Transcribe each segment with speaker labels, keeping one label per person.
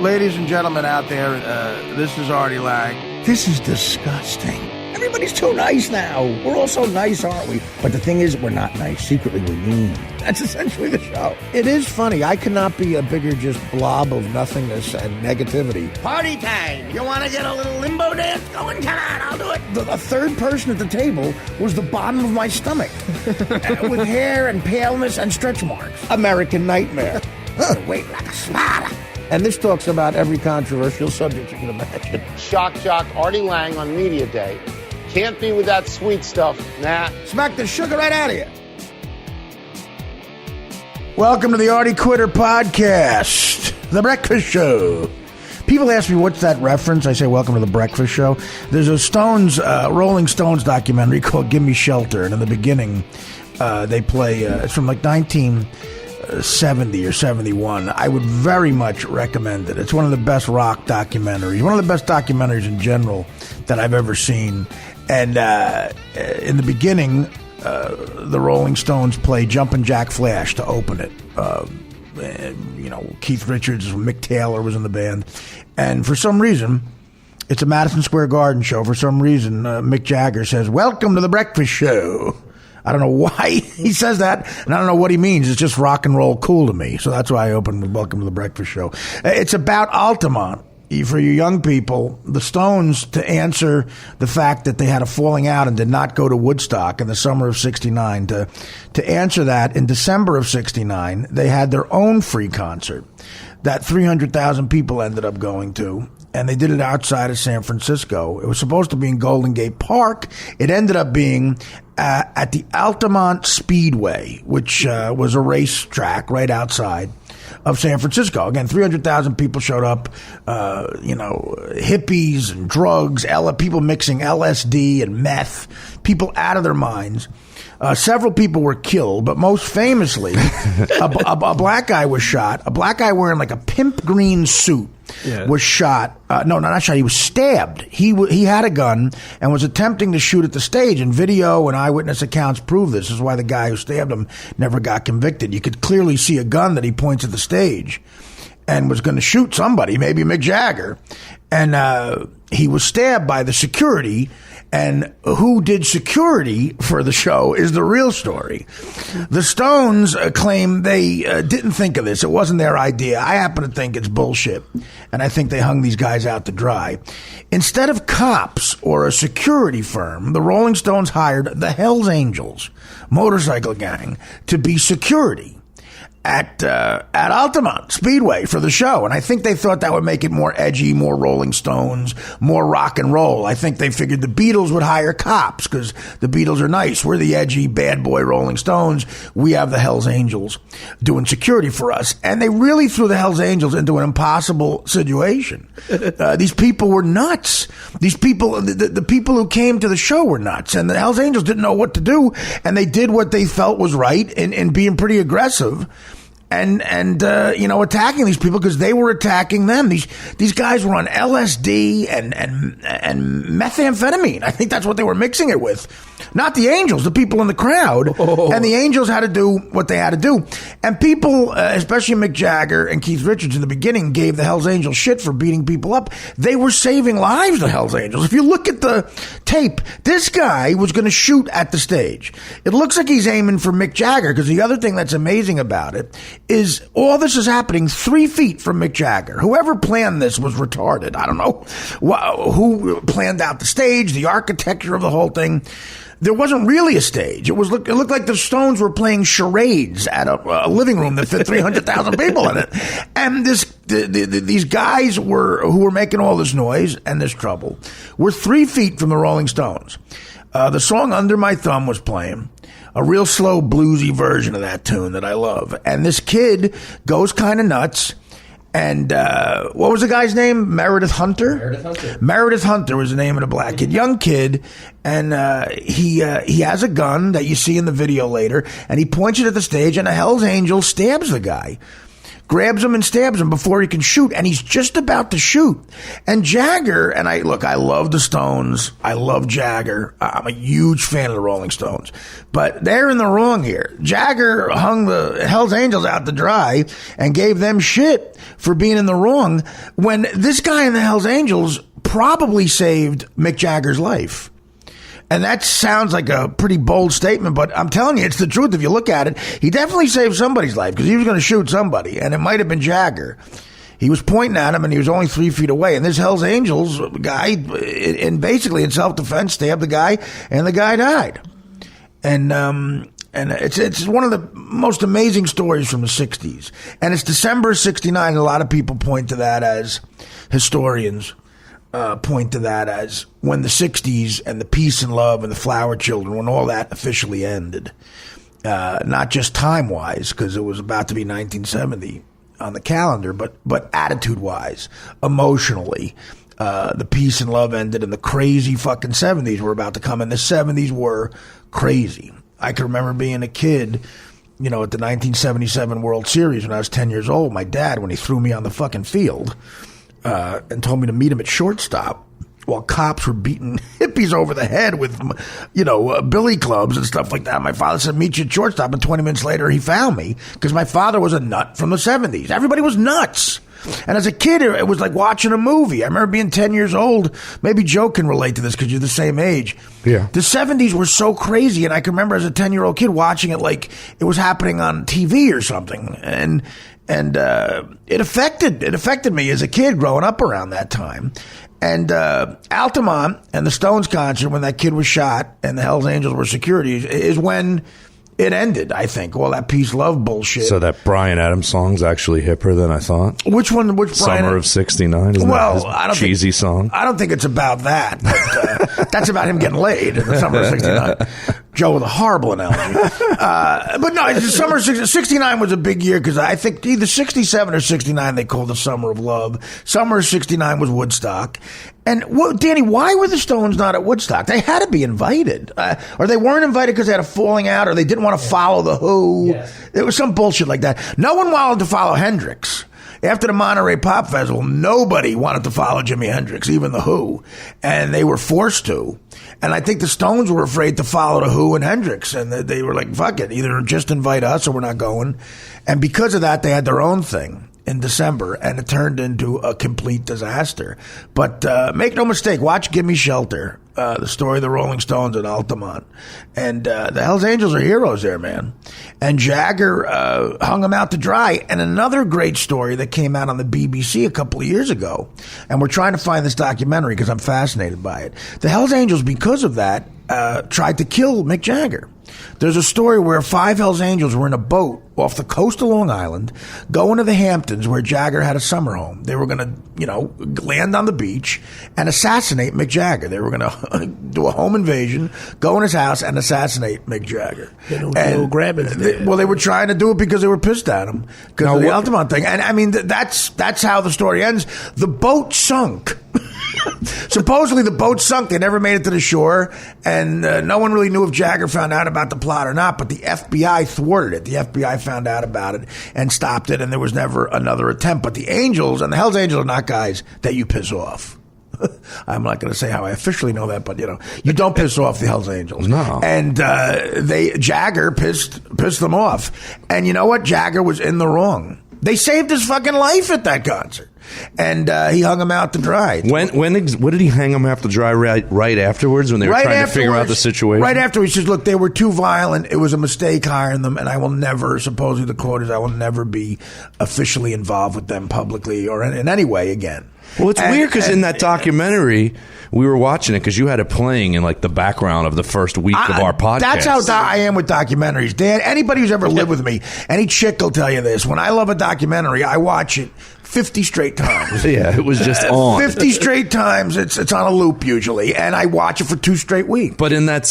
Speaker 1: Ladies and gentlemen out there, this is Artie Lang. This is disgusting.
Speaker 2: Everybody's too nice now. We're all so nice, aren't we? But the thing is, we're not nice. Secretly, we're mean. That's essentially the show.
Speaker 1: It is funny. I cannot be a bigger just blob of nothingness and negativity.
Speaker 2: Party time. You want to get a little limbo dance going? Come on, I'll do it. The third person at the table was the bottom of my stomach. With hair and paleness and stretch marks.
Speaker 1: American Nightmare.
Speaker 2: Weight like a spider.
Speaker 1: And this talks about every controversial subject you can imagine.
Speaker 3: Shock jock Artie Lang on Media Day. Can't be with that sweet stuff. Nah.
Speaker 1: Smack the sugar right out of you. Welcome to the Artie.Quitter.Podcast, the breakfast show. People ask me, what's that reference? I say, welcome to the breakfast show. There's a Rolling Stones documentary called Give Me Shelter. And in the beginning, they play, it's from like 1970 or 71. I would very much recommend it. It's one of the best rock documentaries, one of the best documentaries in general that I've ever seen. And in the beginning, the Rolling Stones play Jumpin' Jack Flash to open it. Keith Richards, Mick Taylor was in the band. And for some reason, it's a Madison Square Garden show. For some reason, Mick Jagger says, welcome to the breakfast show. I don't know why he says that, and I don't know what he means. It's just rock and roll cool to me. So that's why I opened with welcome to the breakfast show. It's about Altamont. For you young people, the Stones, to answer the fact that they had a falling out and did not go to Woodstock in the summer of 69, to answer that, in December of 69, they had their own free concert that 300,000 people ended up going to, and they did it outside of San Francisco. It was supposed to be in Golden Gate Park. It ended up being at the Altamont Speedway, which was a racetrack right outside of San Francisco. Again, 300,000 people showed up, hippies and drugs, people mixing LSD and meth, people out of their minds. Several people were killed, but most famously, a black guy was shot. A black guy wearing like a pimp green suit was shot. No, not shot. He was stabbed. He had a gun and was attempting to shoot at the stage. And video and eyewitness accounts prove this. This is why the guy who stabbed him never got convicted. You could clearly see a gun that he points at the stage and was going to shoot somebody, maybe Mick Jagger. And he was stabbed by the security. And who did security for the show is the real story. The Stones claim they didn't think of this. It wasn't their idea. I happen to think it's bullshit. And I think they hung these guys out to dry. Instead of cops or a security firm, the Rolling Stones hired the Hells Angels motorcycle gang to be security at Altamont Speedway for the show. And I think they thought that would make it more edgy, more Rolling Stones, more rock and roll. I think they figured the Beatles would hire cops because the Beatles are nice. We're the edgy bad boy Rolling Stones. We have the Hells Angels doing security for us. And they really threw the Hells Angels into an impossible situation. These people were nuts. These people, the people who came to the show were nuts. And the Hells Angels didn't know what to do. And they did what they felt was right in being pretty aggressive. And attacking these people because they were attacking them. These guys were on LSD and methamphetamine. I think that's what they were mixing it with. Not the Angels, the people in the crowd. Oh. And the Angels had to do what they had to do. And people, especially Mick Jagger and Keith Richards in the beginning, gave the Hells Angels shit for beating people up. They were saving lives, the Hells Angels. If you look at the tape, this guy was going to shoot at the stage. It looks like he's aiming for Mick Jagger because the other thing that's amazing about it is all this is happening 3 feet from Mick Jagger. Whoever planned this was retarded. I don't know who planned out the stage, the architecture of the whole thing. There wasn't really a stage. It looked like the Stones were playing charades at a living room that fit 300,000 people in it. And these guys who were making all this noise and this trouble were 3 feet from the Rolling Stones. The song Under My Thumb was playing. A real slow bluesy version of that tune that I love. And this kid goes kind of nuts. And what was the guy's name? Meredith Hunter? Meredith Hunter was the name of the black kid. Young kid. And he has a gun that you see in the video later. And he points it at the stage. And a Hells Angel stabs the guy. grabs him and stabs him before he can shoot, and he's just about to shoot. And Jagger, and I love the Stones. I love Jagger. I'm a huge fan of the Rolling Stones. But they're in the wrong here. Jagger hung the Hells Angels out to dry and gave them shit for being in the wrong when this guy in the Hells Angels probably saved Mick Jagger's life. And that sounds like a pretty bold statement, but I'm telling you, it's the truth. If you look at it, he definitely saved somebody's life because he was going to shoot somebody, and it might have been Jagger. He was pointing at him, and he was only 3 feet away. And this Hells Angels guy, basically in self-defense, stabbed the guy, and the guy died. And it's one of the most amazing stories from the 60s. And it's December 69, and a lot of people point to that as historians. Point to that as when the 60s and the peace and love and the flower children, when all that officially ended. Not just time-wise, because it was about to be 1970 on the calendar, but attitude-wise, emotionally. The peace and love ended, and the crazy fucking 70s were about to come, and the 70s were crazy. I can remember being a kid, at the 1977 World Series when I was 10 years old. My dad, when he threw me on the fucking field, and told me to meet him at shortstop while cops were beating hippies over the head with, billy clubs and stuff like that. My father said, meet you at shortstop, and 20 minutes later he found me because my father was a nut from the 70s. Everybody was nuts. And as a kid, it was like watching a movie. I remember being 10 years old. Maybe Joe can relate to this because you're the same age.
Speaker 4: Yeah.
Speaker 1: The 70s were so crazy, and I can remember as a 10-year-old kid watching it like it was happening on TV or something. And it affected me as a kid growing up around that time. And Altamont and the Stones concert, when that kid was shot and the Hells Angels were security, is when it ended, I think. All that peace, love bullshit.
Speaker 4: So that Bryan Adams song's actually hipper than I thought?
Speaker 1: Which one? Which Bryan?
Speaker 4: Summer of 69? Isn't that his cheesy song?
Speaker 1: I don't think it's about that. But, that's about him getting laid in the summer of 69. Joe with a horrible analogy. But no, the summer of 69 was a big year because I think either 67 or 69 they called the Summer of Love. Summer of 69 was Woodstock. And, Danny, why were the Stones not at Woodstock? They had to be invited. Or they weren't invited because they had a falling out, or they didn't want to follow The Who. Yes. It was some bullshit like that. No one wanted to follow Hendrix. After the Monterey Pop Festival, nobody wanted to follow Jimi Hendrix, even The Who. And they were forced to. And I think the Stones were afraid to follow The Who and Hendrix. And they were like, fuck it, either just invite us or we're not going. And because of that, they had their own thing in December, and it turned into a complete disaster. But make no mistake, watch Gimme Shelter, the story of the Rolling Stones and Altamont. And the Hells Angels are heroes there, man. And Jagger hung them out to dry. And another great story that came out on the BBC a couple of years ago, and we're trying to find this documentary because I'm fascinated by it. The Hells Angels, because of that, tried to kill Mick Jagger. There's a story where 5 Hells Angels were in a boat off the coast of Long Island, going to the Hamptons where Jagger had a summer home. They were going to, land on the beach and assassinate Mick Jagger. They were going to do a home invasion, go in his house and assassinate Mick Jagger. They were trying to do it because they were pissed at him because of the Altamont thing. And I mean, that's how the story ends. The boat sunk. Supposedly the boat sunk. They never made it to the shore, and no one really knew if Jagger found out about the plot or not, but the FBI thwarted it. The FBI found out about it and stopped it, and there was never another attempt. But the Angels and the Hells Angels are not guys that you piss off. I'm not going to say how I officially know that, but you don't piss off the Hells Angels.
Speaker 4: No.
Speaker 1: And Jagger pissed them off. And you know what? Jagger was in the wrong. They saved his fucking life at that concert. And he hung him out to dry.
Speaker 4: When did he hang him out to dry? Right afterwards, when they were trying to figure out the situation?
Speaker 1: Right after, he says, look, they were too violent. It was a mistake hiring them, and I will never, supposedly the quote is, I will never be officially involved with them publicly or in any way again.
Speaker 4: Well, it's weird because in that documentary, we were watching it because you had it playing in like the background of the first week of our podcast.
Speaker 1: That's how I am with documentaries, Dan. Anybody who's ever lived with me, any chick will tell you this. When I love a documentary, I watch it 50 straight times.
Speaker 4: Yeah, it was just on.
Speaker 1: 50 straight times. It's on a loop usually, and I watch it for 2 straight weeks.
Speaker 4: But in that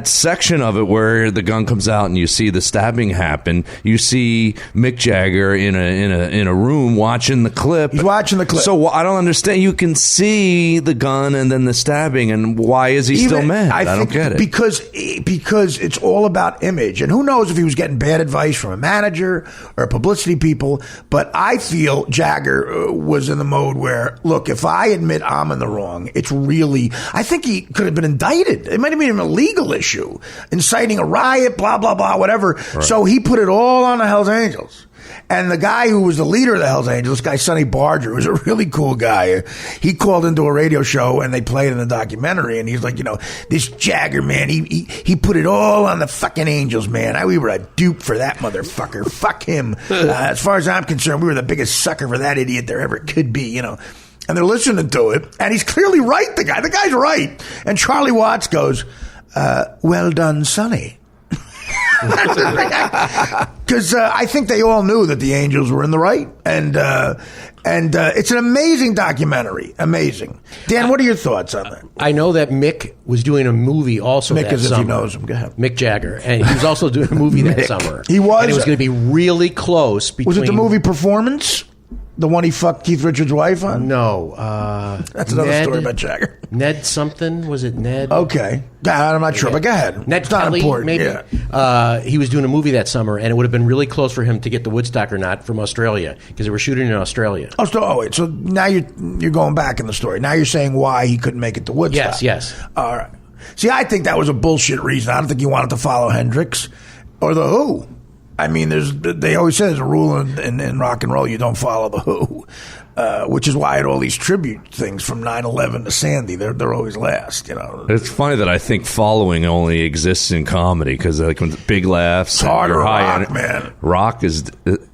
Speaker 4: section of it where the gun comes out and you see the stabbing happen, you see Mick Jagger in a room watching the clip.
Speaker 1: He's watching the clip.
Speaker 4: So I don't understand. You can see the gun and then the stabbing, and why is he still mad? I don't get it.
Speaker 1: Because it's all about image, and who knows if he was getting bad advice from a manager or publicity people. But I feel Jagger was in the mode where, look, if I admit I'm in the wrong, it's really, I think he could have been indicted. It might have been a legal issue, inciting a riot, blah, blah, blah, whatever. Right. So he put it all on the Hells Angels. And the guy who was the leader of the Hells Angels, this guy Sonny Barger, was a really cool guy. He called into a radio show and they played in the documentary, and he's like, this Jagger, man, he put it all on the fucking Angels, man. We were a dupe for that motherfucker. Fuck him. As far as I'm concerned, we were the biggest sucker for that idiot there ever could be, And they're listening to it, and he's clearly right, the guy's right. And Charlie Watts goes, well done, Sonny. Because I think they all knew that the Angels were in the right, and it's an amazing documentary. Amazing. Dan, what are your thoughts on that?
Speaker 5: I know that Mick was doing a movie also
Speaker 1: Mick,
Speaker 5: that
Speaker 1: as
Speaker 5: summer.
Speaker 1: if he knows him. Go ahead.
Speaker 5: Mick Jagger, and he was also doing a movie that summer.
Speaker 1: He was,
Speaker 5: and it was going to be really close.
Speaker 1: Was it the movie Performance? The one he fucked Keith Richards' wife on?
Speaker 5: No.
Speaker 1: That's another story about Jagger.
Speaker 5: Ned something? Was it Ned?
Speaker 1: Okay. I'm not sure, but go ahead.
Speaker 5: Ned
Speaker 1: it's not
Speaker 5: Kelly,
Speaker 1: important.
Speaker 5: maybe?
Speaker 1: Yeah.
Speaker 5: He was doing a movie that summer, and it would have been really close for him to get the Woodstock or not from Australia, because they were shooting in Australia.
Speaker 1: Wait. So now you're going back in the story. Now you're saying why he couldn't make it to Woodstock.
Speaker 5: Yes.
Speaker 1: All right. See, I think that was a bullshit reason. I don't think he wanted to follow Hendrix or The Who. I mean, they always say there's a rule in rock and roll, you don't follow The Who, which is why I had all these tribute things from 9/11 to Sandy. They're always last,
Speaker 4: It's funny that I think following only exists in comedy, because like when big laughs,
Speaker 1: it's hard to rock, man.
Speaker 4: Rock is,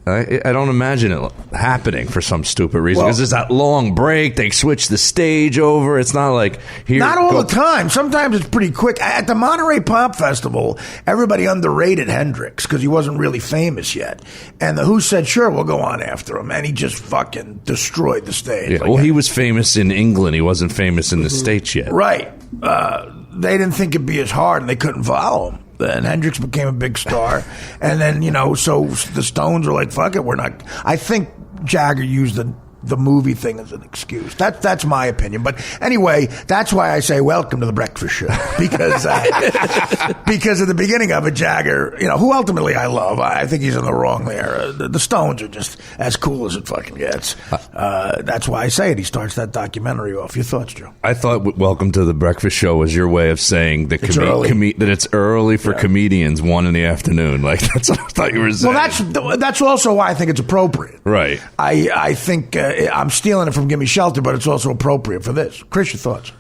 Speaker 4: I don't imagine it happening for some stupid reason, because there's that long break. They switch the stage over. It's not like here.
Speaker 1: Not all the time. Sometimes it's pretty quick. At the Monterey Pop Festival, everybody underrated Hendrix because he wasn't really famous yet, and the Who said, "Sure, we'll go on after him," and he just fucking destroyed the stage.
Speaker 4: Yeah, he was famous in England. He wasn't famous in the States yet.
Speaker 1: Right. They didn't think it'd be as hard, and they couldn't follow him. And Hendrix became a big star. And then, so the Stones were like, fuck it, we're not. I think Jagger used the movie thing as an excuse. That's my opinion. But anyway, that's why I say welcome to the breakfast show. Because at the beginning of it, Jagger, who ultimately I love, I think he's in the wrong there. The Stones are just as cool as it fucking gets. That's why I say it. He starts that documentary off. Your thoughts, Joe?
Speaker 4: I thought welcome to the breakfast show was your way of saying that it's early for comedians, 1 in the afternoon. Like, that's what I thought you were saying.
Speaker 1: Well, that's also why I think it's appropriate.
Speaker 4: Right.
Speaker 1: I think I'm stealing it from Gimme Shelter, but it's also appropriate for this. Chris, your thoughts?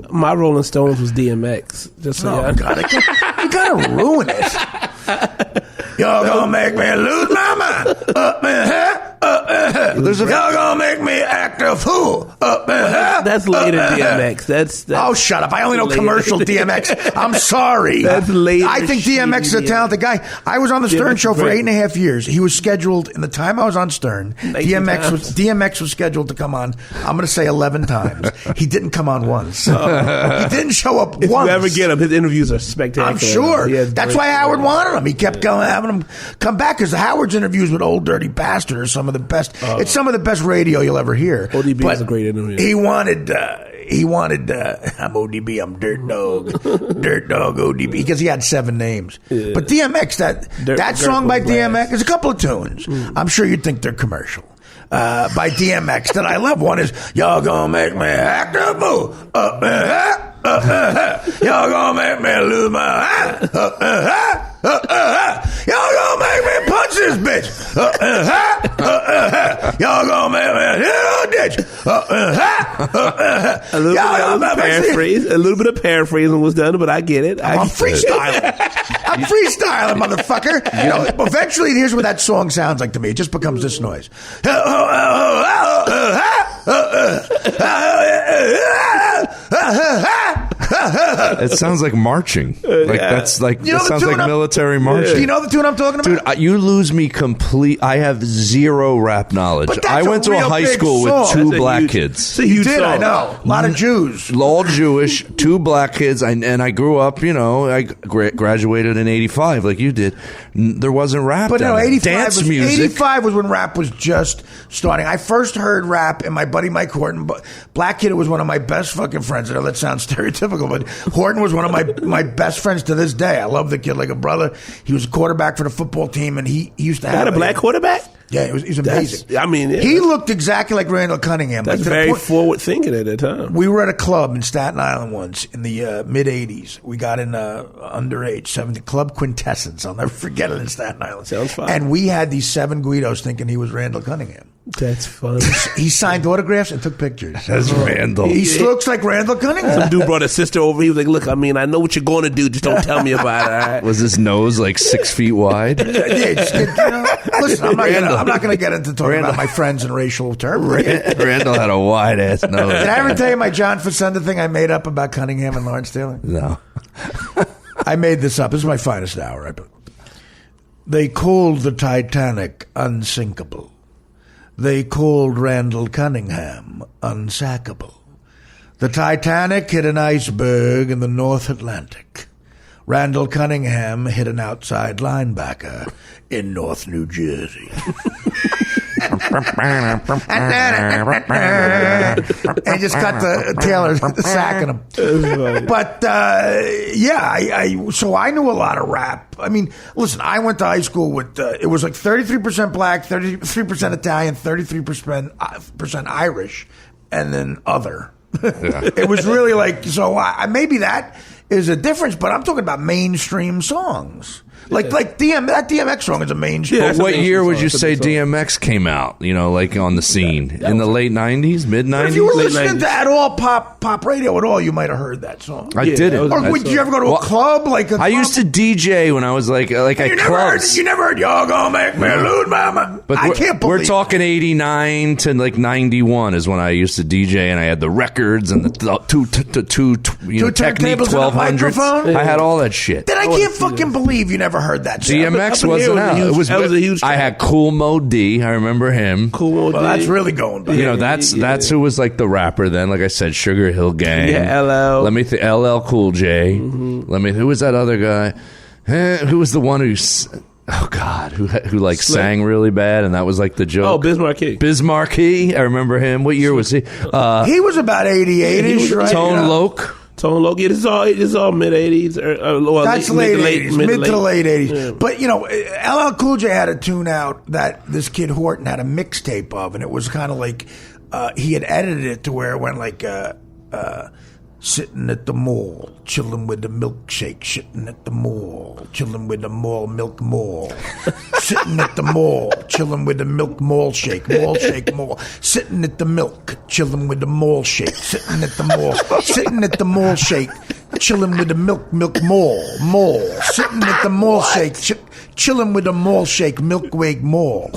Speaker 6: My Rolling Stones was DMX. Just so
Speaker 1: God, you gotta ruin it. Y'all gonna make me lose my mind. Up in here. Y'all gonna make me act a fool. Up in here.
Speaker 6: That's later DMX. That's
Speaker 1: oh, shut up. I only know commercial DMX. I'm sorry.
Speaker 6: That's later.
Speaker 1: I think DMX is a talented guy. I was on the Stern Show for 8.5 years. He was scheduled, in the time I was on Stern, DMX was scheduled to come on, I'm going to say 11 times. He didn't come on once. He didn't show up once.
Speaker 6: If you ever get him, his interviews are spectacular.
Speaker 1: I'm sure. That's why Howard wanted him. He kept having him come back, because Howard's interviews with Old Dirty Bastard are some of the best. It's some of the best radio you'll ever hear.
Speaker 6: ODB is a great interview.
Speaker 1: He wanted I'm ODB, I'm Dirt Dog ODB, because he had 7 names. Yeah. But DMX, that song by DMX, there's a couple of tunes. I'm sure you'd think they're commercial. By DMX that I love. One is, y'all gonna make me act a fool. Y'all gonna make me lose my mind. Y'all gonna make me punch this bitch. Y'all gonna make me hit a ditch.
Speaker 6: A little bit of paraphrasing was done, but I get it.
Speaker 1: I'm freestyling. Motherfucker. Eventually, here's what that song sounds like to me. It just becomes this noise.
Speaker 4: It sounds like marching. That's like
Speaker 1: You know
Speaker 4: that
Speaker 1: the
Speaker 4: sounds
Speaker 1: tune
Speaker 4: like
Speaker 1: I'm-
Speaker 4: military marching.
Speaker 1: Do you know the tune I'm talking about?
Speaker 4: Dude, you lose me complete. I have zero rap knowledge.
Speaker 1: But that's
Speaker 4: I went
Speaker 1: a
Speaker 4: to a
Speaker 1: real
Speaker 4: high
Speaker 1: big
Speaker 4: school
Speaker 1: song.
Speaker 4: with two
Speaker 6: That's a
Speaker 4: black
Speaker 6: huge-
Speaker 4: kids.
Speaker 6: It's a
Speaker 1: You
Speaker 6: huge
Speaker 1: did,
Speaker 6: song.
Speaker 1: I know. A lot of Jews.
Speaker 4: All Jewish, two black kids, and I grew up, I graduated in 85 like you did. There wasn't rap
Speaker 1: But no,
Speaker 4: down there.
Speaker 1: 85
Speaker 4: Dance
Speaker 1: was,
Speaker 4: music.
Speaker 1: 85 was when rap was just starting. I first heard rap in my buddy Mike Horton. But Black Kid was one of my best fucking friends. I know that sounds stereotypical, but Horton was one of my best friends to this day. I love the kid like a brother. He was a quarterback for the football team, and he used to have
Speaker 6: Got a black quarterback?
Speaker 1: Yeah, he's amazing. He looked exactly like Randall Cunningham.
Speaker 6: That's
Speaker 1: like
Speaker 6: very forward thinking at the time.
Speaker 1: We were at a club in Staten Island once in the mid 80s. We got in underage 70 Club Quintessence. I'll never forget it in Staten Island.
Speaker 6: Sounds fun.
Speaker 1: And we had these 7 Guidos thinking he was Randall Cunningham.
Speaker 6: That's fun.
Speaker 1: He signed autographs and took pictures.
Speaker 4: That's Randall.
Speaker 1: He looks like Randall Cunningham.
Speaker 6: Some dude brought his sister over. He was like, "Look, I know what you're going to do. Just don't tell me about it." All right?
Speaker 4: Was his nose like 6 feet wide?
Speaker 1: Listen, I'm not going to get into talking about my friends and racial terms.
Speaker 4: Randall had a wide ass nose.
Speaker 1: Did I ever tell you my John Facenda thing I made up about Cunningham and Lawrence Taylor?
Speaker 4: No.
Speaker 1: I made this up. This is my finest hour. They called the Titanic unsinkable. They called Randall Cunningham unsackable. The Titanic hit an iceberg in the North Atlantic. Randall Cunningham hit an outside linebacker in North New Jersey. And he just got the Taylor sacking him. But so I knew a lot of rap. I mean, listen, I went to high school with it was like 33% black, 33% Italian, 33% Irish, and then other. Yeah. It was really like, so maybe that is a difference, but I'm talking about mainstream songs. Like that DMX song is a mainstream.
Speaker 4: Yeah, what year would you say DMX came out? Like on the scene in the late '90s, mid '90s.
Speaker 1: If you were listening to at all pop radio at all, you might have heard that song.
Speaker 4: I didn't.
Speaker 1: Or did you ever go to a club
Speaker 4: I used to DJ when I was like at clubs.
Speaker 1: You never heard "Y'all Gonna Make Me Lose My Mind."
Speaker 4: But
Speaker 1: I can't believe
Speaker 4: we're talking '89 to like '91 is when I used to DJ, and I had the records and the two Technique 1200s. I had all that shit.
Speaker 1: Then I can't fucking believe you never heard that song.
Speaker 4: DMX wasn't out. It was a huge track. I had Cool Mo D. I remember him.
Speaker 6: Cool Mo D.
Speaker 1: Well, that's really going back.
Speaker 4: That's who was like the rapper then. Like I said, Sugar Hill Gang.
Speaker 6: Yeah, LL.
Speaker 4: Let me think. LL Cool J.
Speaker 6: Mm-hmm.
Speaker 4: Who was that other guy? Who was the one who? Oh God, who like sang really bad, and that was like the joke.
Speaker 6: Oh, Biz Markie.
Speaker 4: Biz Markie. I remember him. What year was he?
Speaker 1: He was about 88ish, right?
Speaker 4: Tone Loc.
Speaker 6: Tone Loc. Yeah, this is all mid 80s.
Speaker 1: That's late 80s, mid to late 80s.
Speaker 6: Yeah.
Speaker 1: But LL Cool J had a tune out that this kid Horton had a mixtape of, and it was kind of like he had edited it to where it went like sitting at the mall, chilling with the milkshake, sitting at the mall, chilling with the mall milk mall, sitting at the mall, chilling with the milk mall shake, sitting at the milk, chilling with the mall shake, sitting at the mall shake, chilling with the milk mall, sitting at the mall shake, chilling with the mall shake, milkwig mall.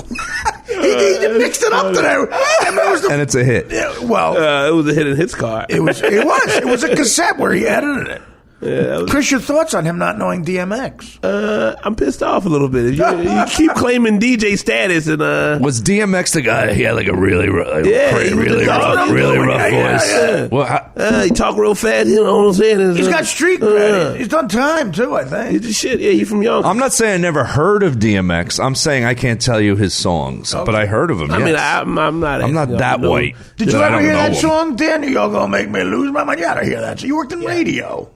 Speaker 1: He mixed it up today,
Speaker 4: and it's a hit.
Speaker 6: It was a hit in his car.
Speaker 1: It was a cassette where he edited it. Yeah, Chris, your thoughts on him not knowing DMX?
Speaker 6: I'm pissed off a little bit. You keep claiming DJ status, and
Speaker 4: was DMX the guy? He had like a really rough voice.
Speaker 6: Yeah. Well, he talk real fast. You know what I'm saying?
Speaker 1: He's got street credit. He's done time too, I think.
Speaker 6: He's the shit. Yeah, he's from Yonkers.
Speaker 4: I'm not saying I never heard of DMX. I'm saying I can't tell you his songs, but I heard of him.
Speaker 6: I mean, I'm not.
Speaker 4: I'm not that white.
Speaker 1: Did you ever hear that song, Dan? Y'all gonna make me lose my mind. You gotta hear that. So you worked in radio.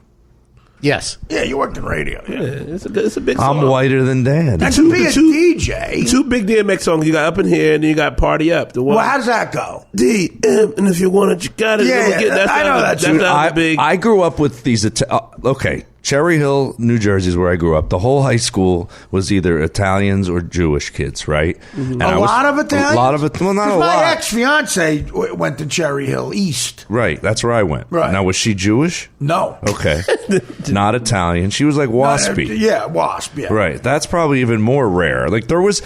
Speaker 5: Yes.
Speaker 1: Yeah, you worked in radio.
Speaker 6: Yeah, it's a big song.
Speaker 4: I'm whiter than Dad.
Speaker 1: That's a DJ.
Speaker 6: Two big DMX songs. You got Up in Here, and then you got Party Up.
Speaker 1: Well, how does that go?
Speaker 6: DM, and if you want it, you got it.
Speaker 1: Yeah, I know that.
Speaker 6: That's big.
Speaker 4: I grew up with these. Okay, Cherry Hill, New Jersey is where I grew up. The whole high school was either Italians or Jewish kids, right?
Speaker 1: And a lot of Italians?
Speaker 4: A lot of it. Well, not a
Speaker 1: my
Speaker 4: lot.
Speaker 1: My ex-fiance went to Cherry Hill East.
Speaker 4: Right. That's where I went.
Speaker 1: Right.
Speaker 4: Now, was she Jewish?
Speaker 1: No.
Speaker 4: Okay. Not Italian. She was like waspy.
Speaker 1: Yeah, wasp, yeah.
Speaker 4: Right. That's probably even more rare. Like there used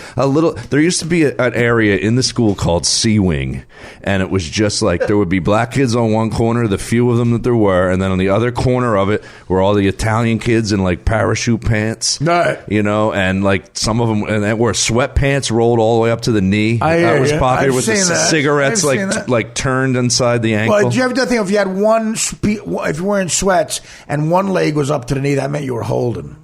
Speaker 4: to be an area in the school called C Wing, and it was just like there would be black kids on one corner, the few of them that there were, and then on the other corner of it were all the Italian kids in like parachute pants.
Speaker 1: Right.
Speaker 4: You know, and like some of them and they wore sweatpants rolled all the way up to the knee. That was popular with the cigarettes like turned inside the ankle.
Speaker 1: Well, did you ever do that thing if you had if you're wearing sweats and one leg was up to the knee, that meant you were holding.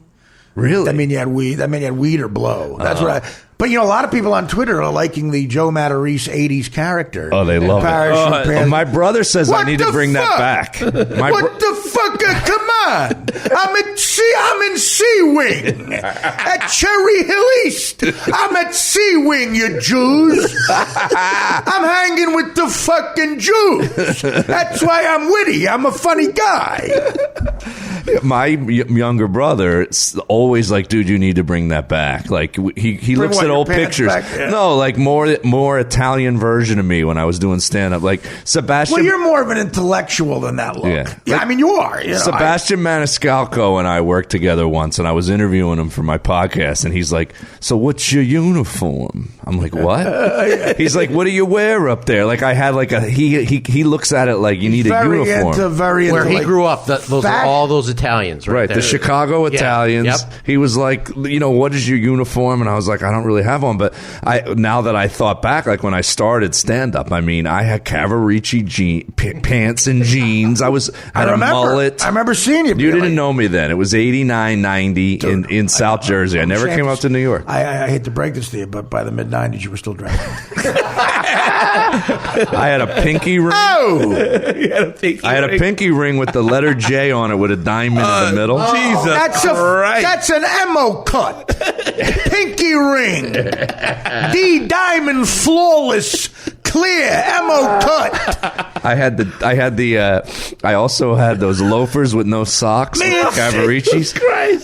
Speaker 4: Really?
Speaker 1: That meant you had weed or blow. That's what But, a lot of people on Twitter are liking the Joe Matarese 80s character.
Speaker 4: Oh, they love it. My brother says I need to bring that back.
Speaker 1: What the fuck? Come on. I'm in C-Wing at Cherry Hill East. I'm at C-Wing, you Jews. I'm hanging with the fucking Jews. That's why I'm witty. I'm a funny guy.
Speaker 4: My younger brother always like, dude, you need to bring that back. Like he looks at old pictures.
Speaker 1: Yeah.
Speaker 4: No, like more Italian version of me when I was doing stand up. Like Sebastian.
Speaker 1: Well, you're more of an intellectual than that look.
Speaker 4: Yeah,
Speaker 1: I mean, you are.
Speaker 4: Sebastian Maniscalco and I worked together once, and I was interviewing him for my podcast, and he's like, "So what's your uniform?" I'm like, "What?" He's like, "What do you wear up there?" Like I had like he looks at it like you need a uniform.
Speaker 5: Where he grew up, those are all those Italians, right?
Speaker 4: The Chicago Italians.
Speaker 5: Yep.
Speaker 4: He was like, what is your uniform? And I was like, I don't really have one. But now that I thought back, like when I started stand up, I mean, I had Cavaricci pants and jeans. I had a mullet.
Speaker 1: I remember seeing you.
Speaker 4: You didn't know me then. It was 89, 90 in South Jersey. I never came up to New York.
Speaker 1: I hate to break this to you, but by the mid-90s, you were still drinking.
Speaker 4: I had a pinky ring.
Speaker 1: Oh!
Speaker 4: I had a pinky ring with the letter J on it with a diamond in the middle.
Speaker 6: Jesus
Speaker 1: that's an emo cut. Pinky ring. D-diamond flawless clear emo cut.
Speaker 4: I also had those loafers with no socks, Cavaricci's.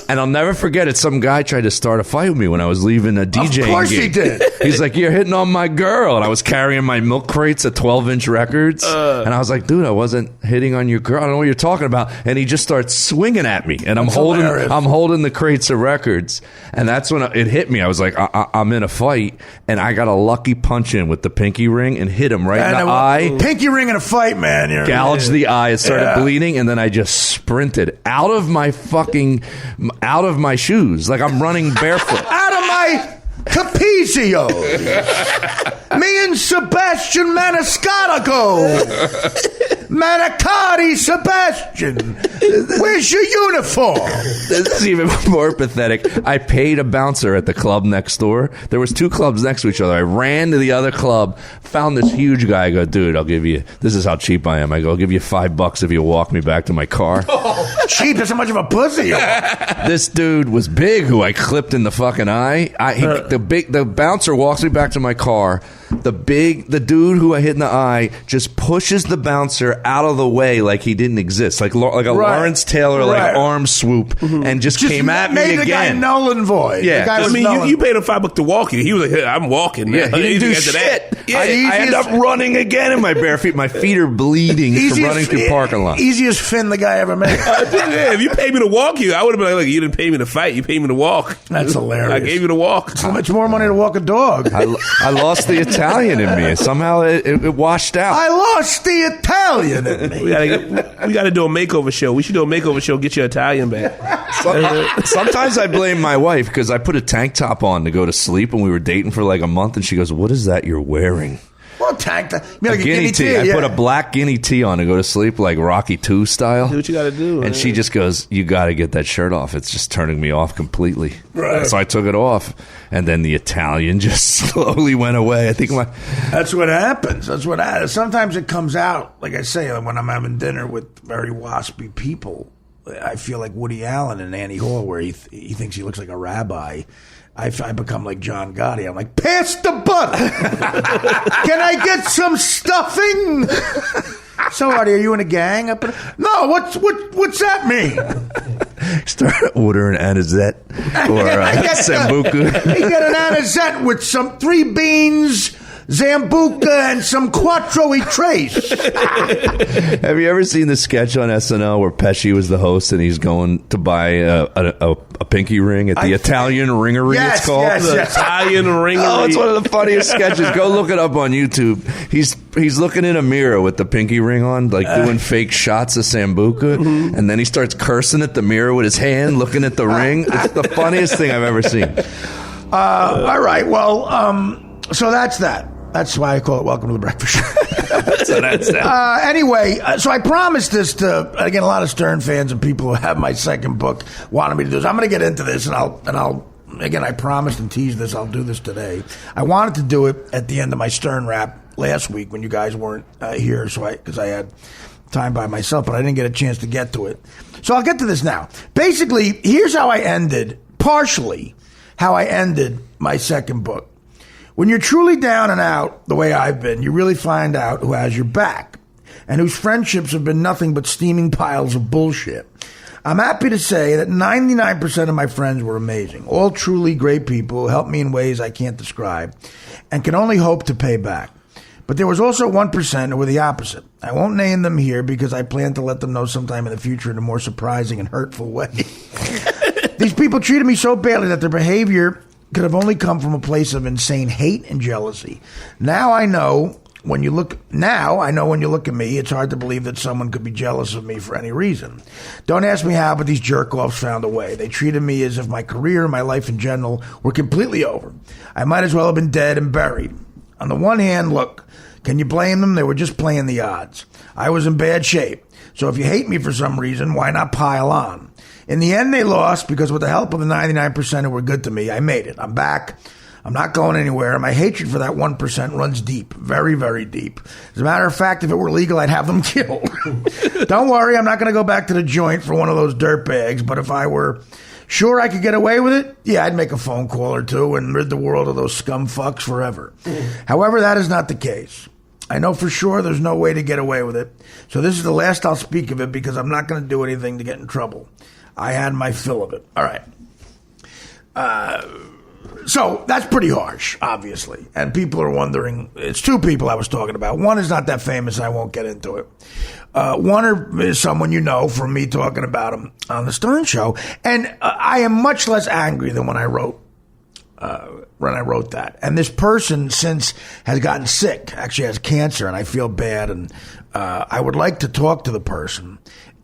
Speaker 4: And I'll never forget it. Some guy tried to start a fight with me when I was leaving a DJing
Speaker 1: Of course
Speaker 4: gig.
Speaker 1: he did.
Speaker 4: He's like, "You're hitting on my girl," and I was carrying my milk crates of 12-inch records, and I was like, "Dude, I wasn't hitting on your girl. I don't know what you're talking about." And he just starts swinging at me, and I'm holding the crates of records, and that's when it hit me. I was like, I'm in a fight, and I got a lucky punch in with the pinky ring and hit him right in the eye.
Speaker 1: Pinky ring in a fight, man.
Speaker 4: Gouged the eye. It started bleeding, and then I just sprinted out of my shoes, like I'm running barefoot.
Speaker 1: Out of my Capizio. Me and Sebastian Maniscalco. Manicotti Sebastian. Where's your uniform?
Speaker 4: This is even more pathetic. I paid a bouncer at the club next door. There was 2 clubs next to each other. I ran to the other club, found this huge guy. I go, "Dude, this is how cheap I am. I go, I'll give you $5 if you walk me back to my car."
Speaker 1: Cheap? That's how much of a pussy.
Speaker 4: This dude was big, who I clipped in the fucking eye. The bouncer walks me back to my car. The dude who I hit in the eye just pushes the bouncer out of the way like he didn't exist, like a Lawrence Taylor like arm swoop, and just came at me again.
Speaker 1: Made the guy null and void.
Speaker 4: Yeah,
Speaker 1: the guy was
Speaker 6: you paid him $5 to walk you. He was like, "Hey, I'm walking."
Speaker 4: Yeah, he didn't do shit.
Speaker 6: Yeah,
Speaker 4: I end up running again in my bare feet. My feet are bleeding from running through parking lot.
Speaker 1: Easiest fin the guy ever made.
Speaker 6: If you paid me to walk you, I would have been like, "You didn't pay me to fight. You paid me to walk."
Speaker 1: That's hilarious.
Speaker 6: I gave you to walk.
Speaker 1: How much more money to walk a dog?
Speaker 4: I lost the Italian in me. Somehow it washed out.
Speaker 1: I lost the Italian in me.
Speaker 6: We got to do a makeover show. We should do a makeover show. Get your Italian back.
Speaker 4: Sometimes I blame my wife because I put a tank top on to go to sleep when we were dating for like a month, and she goes, "What is that you're wearing?"
Speaker 1: Well, tank top. You mean like
Speaker 4: a guinea tee. I put a black guinea tee on to go to sleep, like Rocky II style.
Speaker 6: Do what you got to do.
Speaker 4: And she just goes, "You got to get that shirt off. It's just turning me off completely."
Speaker 1: Right.
Speaker 4: So I took it off, and then the Italian just slowly went away. I think
Speaker 1: that's what happens. Sometimes it comes out, like I say, when I'm having dinner with very waspy people. I feel like Woody Allen in Annie Hall, where he thinks he looks like a rabbi. I become like John Gotti. I'm like, "Pass the butter. Can I get some stuffing?" So, Artie, are you in a gang? No. What's that mean?
Speaker 4: Start ordering anisette or sambuca.
Speaker 1: He got an anisette with some 3 beans, Zambuca, and some Quattro y Tres.
Speaker 4: Have you ever seen the sketch on SNL where Pesci was the host and he's going to buy a pinky ring at the Italian Ringery?
Speaker 1: Yes,
Speaker 4: it's called
Speaker 1: yes.
Speaker 6: Italian Ringery.
Speaker 4: Oh, it's one of the funniest sketches. Go look it up on YouTube. He's looking in a mirror with the pinky ring on, like doing fake shots of Sambuca, and then he starts cursing at the mirror with his hand, looking at the ring. It's the funniest thing I've ever seen.
Speaker 1: All right, well, so that's that. That's why I call it Welcome to the Breakfast Show.
Speaker 4: So that's that.
Speaker 1: Anyway, so I promised this to, again, a lot of Stern fans and people who have my second book wanted me to do this. I'm going to get into this, and I'll again, I promised and teased this. I'll do this today. I wanted to do it at the end of my Stern rap last week when you guys weren't here, because I had time by myself, but I didn't get a chance to get to it. So I'll get to this now. Basically, here's how I ended, partially how I ended my second book. When you're truly down and out, the way I've been, you really find out who has your back and whose friendships have been nothing but steaming piles of bullshit. I'm happy to say that 99% of my friends were amazing, all truly great people who helped me in ways I can't describe and can only hope to pay back. But there was also 1% who were the opposite. I won't name them here because I plan to let them know sometime in the future in a more surprising and hurtful way. These people treated me so badly that their behavior could have only come from a place of insane hate and jealousy. Now I know when you look at me, it's hard to believe that someone could be jealous of me for any reason. Don't ask me how, but these jerk-offs found a way. They treated me as if my career and my life in general were completely over. I might as well have been dead and buried. On the one hand, look, can you blame them? They were just playing the odds. I was in bad shape. So if you hate me for some reason, why not pile on? In the end, they lost because with the help of the 99% who were good to me, I made it. I'm back. I'm not going anywhere. My hatred for that 1% runs deep, very, very deep. As a matter of fact, if it were legal, I'd have them killed. Don't worry, I'm not going to go back to the joint for one of those dirtbags, but if I were sure I could get away with it, yeah, I'd make a phone call or two and rid the world of those scum fucks forever. However, that is not the case. I know for sure there's no way to get away with it. So this is the last I'll speak of it because I'm not going to do anything to get in trouble. I had my fill of it. All right. So that's pretty harsh, obviously. And people are wondering, it's 2 people I was talking about. One is not that famous. I won't get into it. One is someone you know from me talking about him on the Stern Show. And I am much less angry than when I wrote that. And this person since has gotten sick, actually has cancer, and I feel bad. And I would like to talk to the person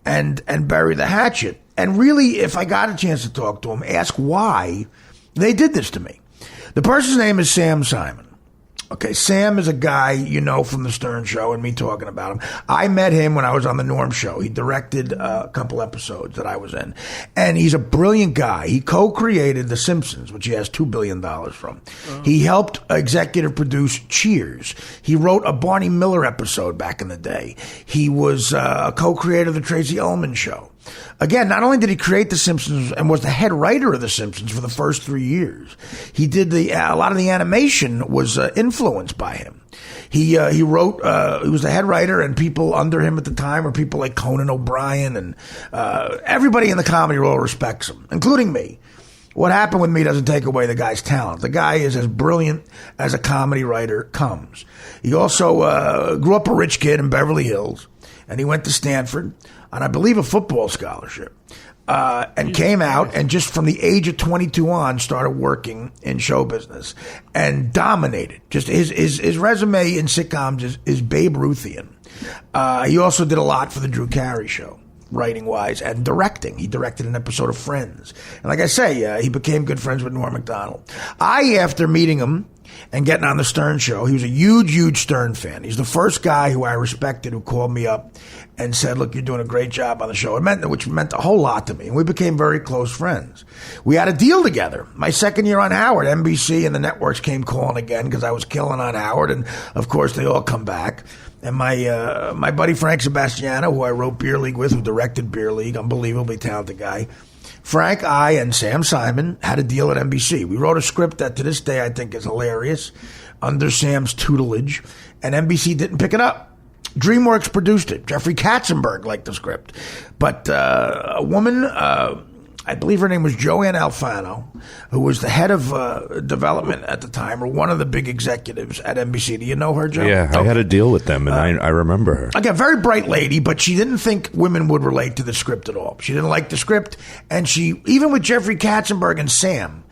Speaker 1: and bury the hatchet. And really, if I got a chance to talk to him, ask why they did this to me. The person's name is Sam Simon. Okay, Sam is a guy you know from the Stern Show and me talking about him. I met him when I was on the Norm Show. He directed a couple episodes that I was in. And he's a brilliant guy. He co-created The Simpsons, which he has $2 billion from. He helped executive produce Cheers. He wrote a Barney Miller episode back in the day. He was a co-creator of The Tracy Ullman Show. Again, not only did he create The Simpsons and was the head writer of The Simpsons for the first 3 years, he did a lot of the animation was influenced by him. He wrote, he was the head writer, and people under him at the time were people like Conan O'Brien, and everybody in the comedy world respects him, including me. What happened with me doesn't take away the guy's talent. The guy is as brilliant as a comedy writer comes. He also grew up a rich kid in Beverly Hills, and he went to Stanford on, I believe, a football scholarship, and came out and just from the age of 22 on started working in show business and dominated. Just his resume in sitcoms is Babe Ruthian. He also did a lot for the Drew Carey Show, writing-wise, and directing. He directed an episode of Friends. And like I say, he became good friends with Norm Macdonald. After meeting him and getting on the Stern Show, he was a huge, huge Stern fan. He's the first guy who I respected who called me up and said, look, you're doing a great job on the show. Which meant a whole lot to me. And we became very close friends. We had a deal together. My second year on Howard, NBC and the networks came calling again because I was killing on Howard. And, of course, they all come back. And my buddy Frank Sebastiano, who I wrote Beer League with, who directed Beer League, unbelievably talented guy. Frank, I, and Sam Simon had a deal at NBC. We wrote a script that to this day I think is hilarious under Sam's tutelage, and NBC didn't pick it up. DreamWorks produced it. Jeffrey Katzenberg liked the script. But a woman I believe her name was Joanne Alfano, who was the head of development at the time, or one of the big executives at NBC. Do you know her, Joe?
Speaker 4: Yeah, I had a deal with them, and I remember her.
Speaker 1: Again, very bright lady, but she didn't think women would relate to the script at all. She didn't like the script, and she, even with Jeffrey Katzenberg and Sam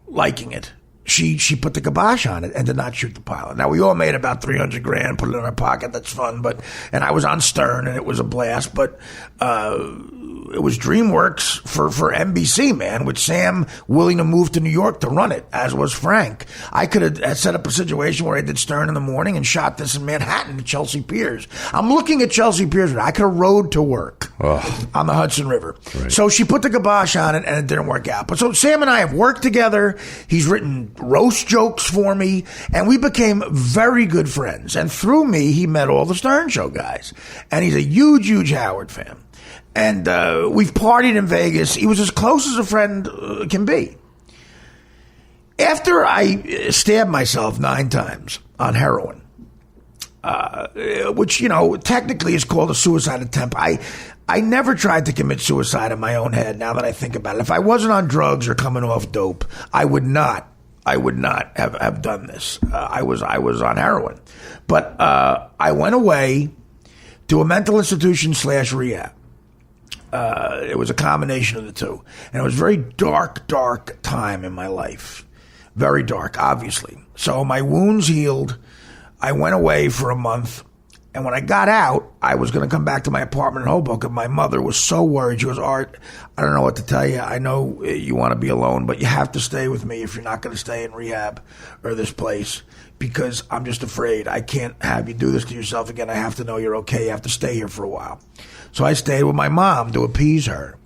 Speaker 1: liking it, she put the kibosh on it and did not shoot the pilot. Now, we all made about $300,000, put it in our pocket. That's fun. And I was on Stern, and it was a blast. But it was DreamWorks for NBC, man, with Sam willing to move to New York to run it, as was Frank. I could have set up a situation where I did Stern in the morning and shot this in Manhattan to Chelsea Piers. I'm looking at Chelsea Piers. I could have rode to work on the Hudson River. Right. So she put the kibosh on it, and it didn't work out. But so Sam and I have worked together. He's written roast jokes for me, and we became very good friends. And through me, he met all the Stern Show guys. And he's a huge, huge Howard fan. And we've partied in Vegas. He was as close as a friend can be. After I stabbed myself 9 times on heroin, which, technically is called a suicide attempt, I never tried to commit suicide in my own head, now that I think about it. If I wasn't on drugs or coming off dope, I would not have done this. I was on heroin. But I went away to a mental institution / rehab. It was a combination of the two. And it was a very dark time in my life. Very dark, obviously. So my wounds healed. I went away for a month. And when I got out, I was going to come back to my apartment in Hoboken. My mother was so worried. She goes, Art, I don't know what to tell you. I know you want to be alone, but you have to stay with me if you're not going to stay in rehab or this place, because I'm just afraid. I can't have you do this to yourself again. I have to know you're okay. You have to stay here for a while. So I stayed with my mom to appease her.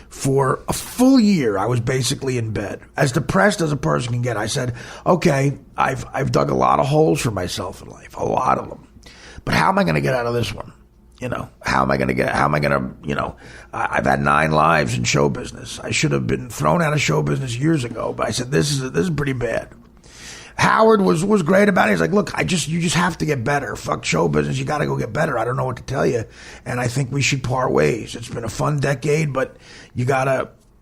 Speaker 1: For a full year, I was basically in bed, as depressed as a person can get. I said, okay, I've dug a lot of holes for myself in life, a lot of them. But how am I going to get out of this one? I've had 9 lives in show business. I should have been thrown out of show business years ago, but I said, this is pretty bad. Howard was great about it. He's like, look, you just have to get better. Fuck show business. You got to go get better. I don't know what to tell you. And I think we should part ways. It's been a fun decade, but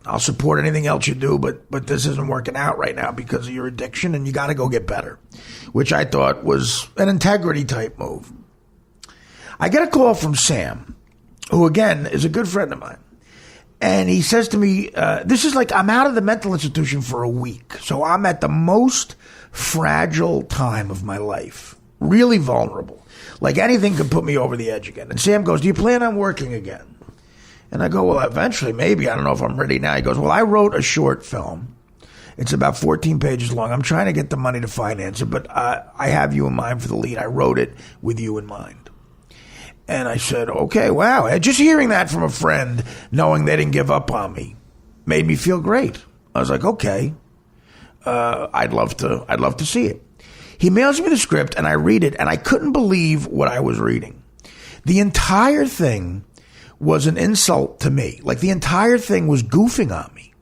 Speaker 1: I'll support anything else you do, but this isn't working out right now because of your addiction, and you got to go get better, which I thought was an integrity type move. I get a call from Sam, who, again, is a good friend of mine. And he says to me, this is like, I'm out of the mental institution for a week. So I'm at the most fragile time of my life. Really vulnerable. Like anything could put me over the edge again. And Sam goes, do you plan on working again? And I go, well, eventually, maybe. I don't know if I'm ready now. He goes, well, I wrote a short film. It's about 14 pages long. I'm trying to get the money to finance it, but I have you in mind for the lead. I wrote it with you in mind. And I said, okay, wow. And just hearing that from a friend, knowing they didn't give up on me, made me feel great. I was like, okay, I'd love to see it. He mails me the script, and I read it, and I couldn't believe what I was reading. The entire thing was an insult to me. Like, the entire thing was goofing on me.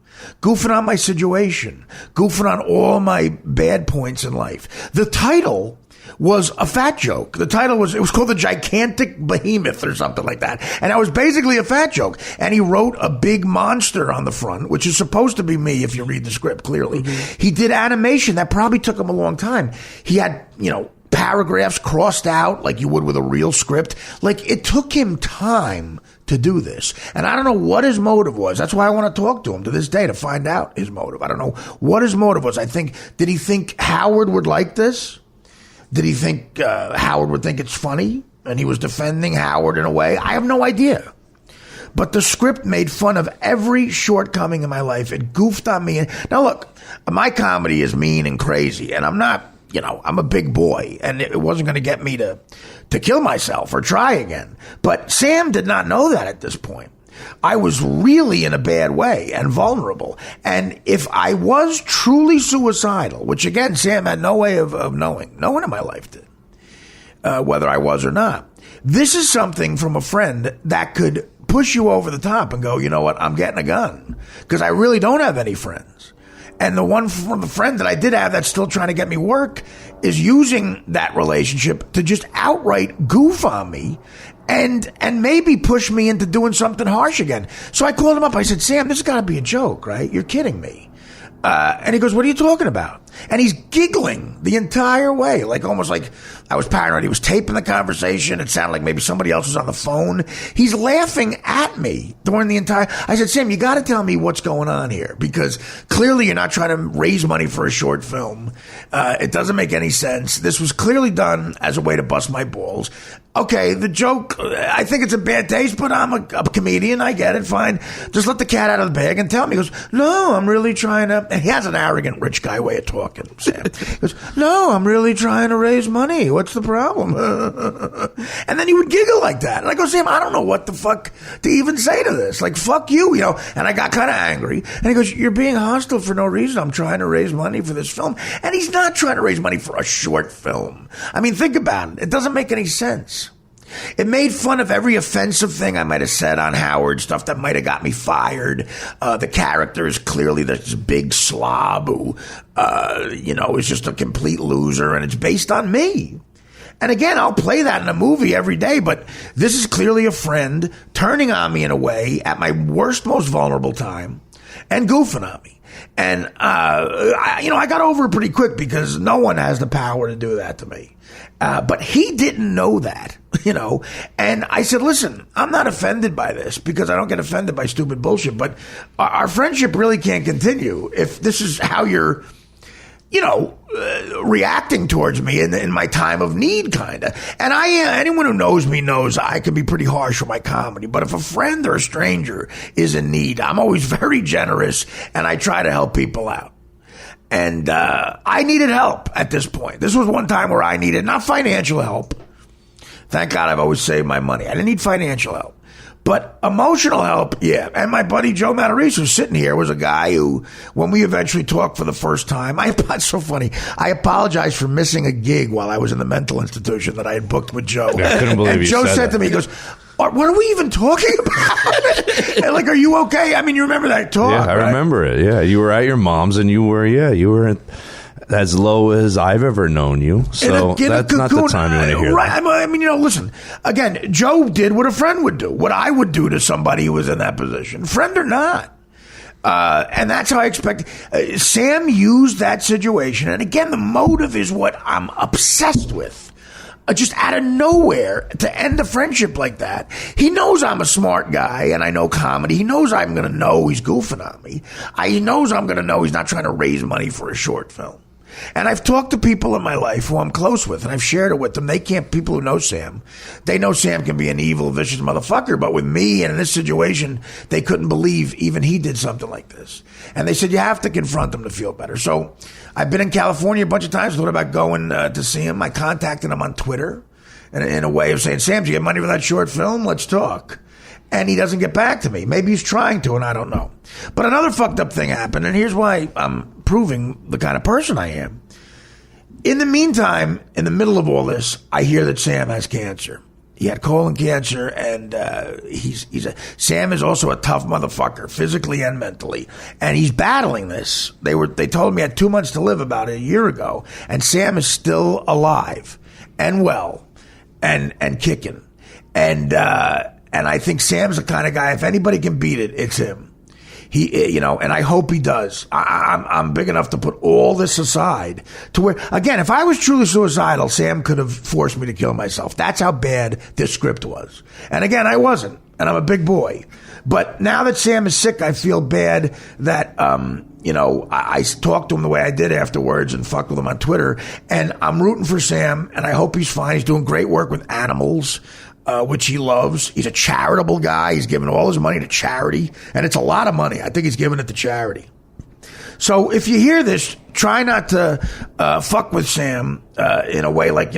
Speaker 1: Goofing on my situation. Goofing on all my bad points in life. The title was a fat joke. The title was called The Gigantic Behemoth or something like that. And that was basically a fat joke. And he wrote a big monster on the front, which is supposed to be me if you read the script clearly. Mm-hmm. He did animation. That probably took him a long time. He had, paragraphs crossed out like you would with a real script. Like, it took him time to do this. And I don't know what his motive was. That's why I want to talk to him to this day to find out his motive. I don't know what his motive was. Did he think Howard would like this? Did he think Howard would think it's funny and he was defending Howard in a way? I have no idea. But the script made fun of every shortcoming in my life. It goofed on me. Now, look, my comedy is mean and crazy, and I'm not, I'm a big boy, and it wasn't going to get me to kill myself or try again. But Sam did not know that at this point. I was really in a bad way and vulnerable. And if I was truly suicidal, which again, Sam had no way of knowing, no one in my life did, whether I was or not. This is something from a friend that could push you over the top and go, you know what, I'm getting a gun. Because I really don't have any friends. And the one from the friend that I did have that's still trying to get me work is using that relationship to just outright goof on me and maybe push me into doing something harsh again. So I called him up. I said, Sam, this has got to be a joke, right? You're kidding me. And he goes, what are you talking about? And he's giggling the entire way, like almost like I was paranoid. He was taping the conversation. It sounded like maybe somebody else was on the phone. He's laughing at me during the entire... I said, Sam, you got to tell me what's going on here, because clearly you're not trying to raise money for a short film. It doesn't make any sense. This was clearly done as a way to bust my balls. Okay, the joke, I think it's a bad taste, but I'm a comedian. I get it. Fine. Just let the cat out of the bag and tell me. He goes, no, I'm really trying to... And he has an arrogant rich guy way of talking, Sam. He goes, no, I'm really trying to raise money. What's the problem? And then he would giggle like that. And I go, Sam, I don't know what the fuck to even say to this. Like, fuck you, you know. And I got kind of angry. And he goes, you're being hostile for no reason. I'm trying to raise money for this film. And he's not trying to raise money for a short film. I mean, think about it. It doesn't make any sense. It made fun of every offensive thing I might have said on Howard, stuff that might have got me fired. The character is clearly this big slob who, is just a complete loser, and it's based on me. And again, I'll play that in a movie every day, but this is clearly a friend turning on me in a way at my worst, most vulnerable time and goofing on me. And, I got over it pretty quick because no one has the power to do that to me. But he didn't know that, and I said, listen, I'm not offended by this because I don't get offended by stupid bullshit, but our friendship really can't continue if this is how you're, reacting towards me in my time of need, kind of. And anyone who knows me knows I can be pretty harsh with my comedy, but if a friend or a stranger is in need, I'm always very generous and I try to help people out. And I needed help at this point. This was one time where I needed not financial help. Thank God I've always saved my money. I didn't need financial help. But emotional help, yeah. And my buddy Joe Matarese, who's sitting here, was a guy who, when we eventually talked for the first time, it's so funny. I apologized for missing a gig while I was in the mental institution that I had booked with Joe.
Speaker 4: Yeah, I couldn't believe
Speaker 1: and
Speaker 4: you
Speaker 1: Joe
Speaker 4: said
Speaker 1: said
Speaker 4: that.
Speaker 1: to me, he goes, what are we even talking about? And like, are you okay? I mean, you remember that talk,
Speaker 4: Yeah, I
Speaker 1: right?
Speaker 4: remember it. Yeah, you were at your mom's, and you were as low as I've ever known you. So that's not the time you want to hear
Speaker 1: right.
Speaker 4: that.
Speaker 1: I mean, listen, again, Joe did what a friend would do, what I would do to somebody who was in that position, friend or not. And that's how I expect. Sam used that situation. And again, the motive is what I'm obsessed with. Just out of nowhere to end a friendship like that. He knows I'm a smart guy and I know comedy. He knows I'm going to know he's goofing on me. He knows I'm going to know he's not trying to raise money for a short film. And I've talked to people in my life who I'm close with, and I've shared it with them. People who know Sam, they know Sam can be an evil, vicious motherfucker, but with me and in this situation, they couldn't believe even he did something like this. And they said, you have to confront him to feel better. So I've been in California a bunch of times, thought about going to see him. I contacted him on Twitter in a way of saying, Sam, do you get money for that short film? Let's talk. And he doesn't get back to me. Maybe he's trying to, and I don't know. But another fucked up thing happened, and here's why I'm proving the kind of person I am. In the meantime, in the middle of all this, I hear that Sam has cancer. He had colon cancer, and Sam is also a tough motherfucker, physically and mentally. And he's battling this. They told him he had 2 months to live about a year ago, and Sam is still alive and well and kicking. And I think Sam's the kind of guy, if anybody can beat it, it's him. And I hope he does. I'm big enough to put all this aside to where, again, if I was truly suicidal, Sam could have forced me to kill myself. That's how bad this script was. And again, I wasn't, and I'm a big boy. But now that Sam is sick, I feel bad that, I talked to him the way I did afterwards and fucked with him on Twitter. And I'm rooting for Sam, and I hope he's fine. He's doing great work with animals. Which he loves. He's a charitable guy. He's giving all his money to charity. And it's a lot of money. I think he's giving it to charity. So if you hear this, try not to fuck with Sam in a way like,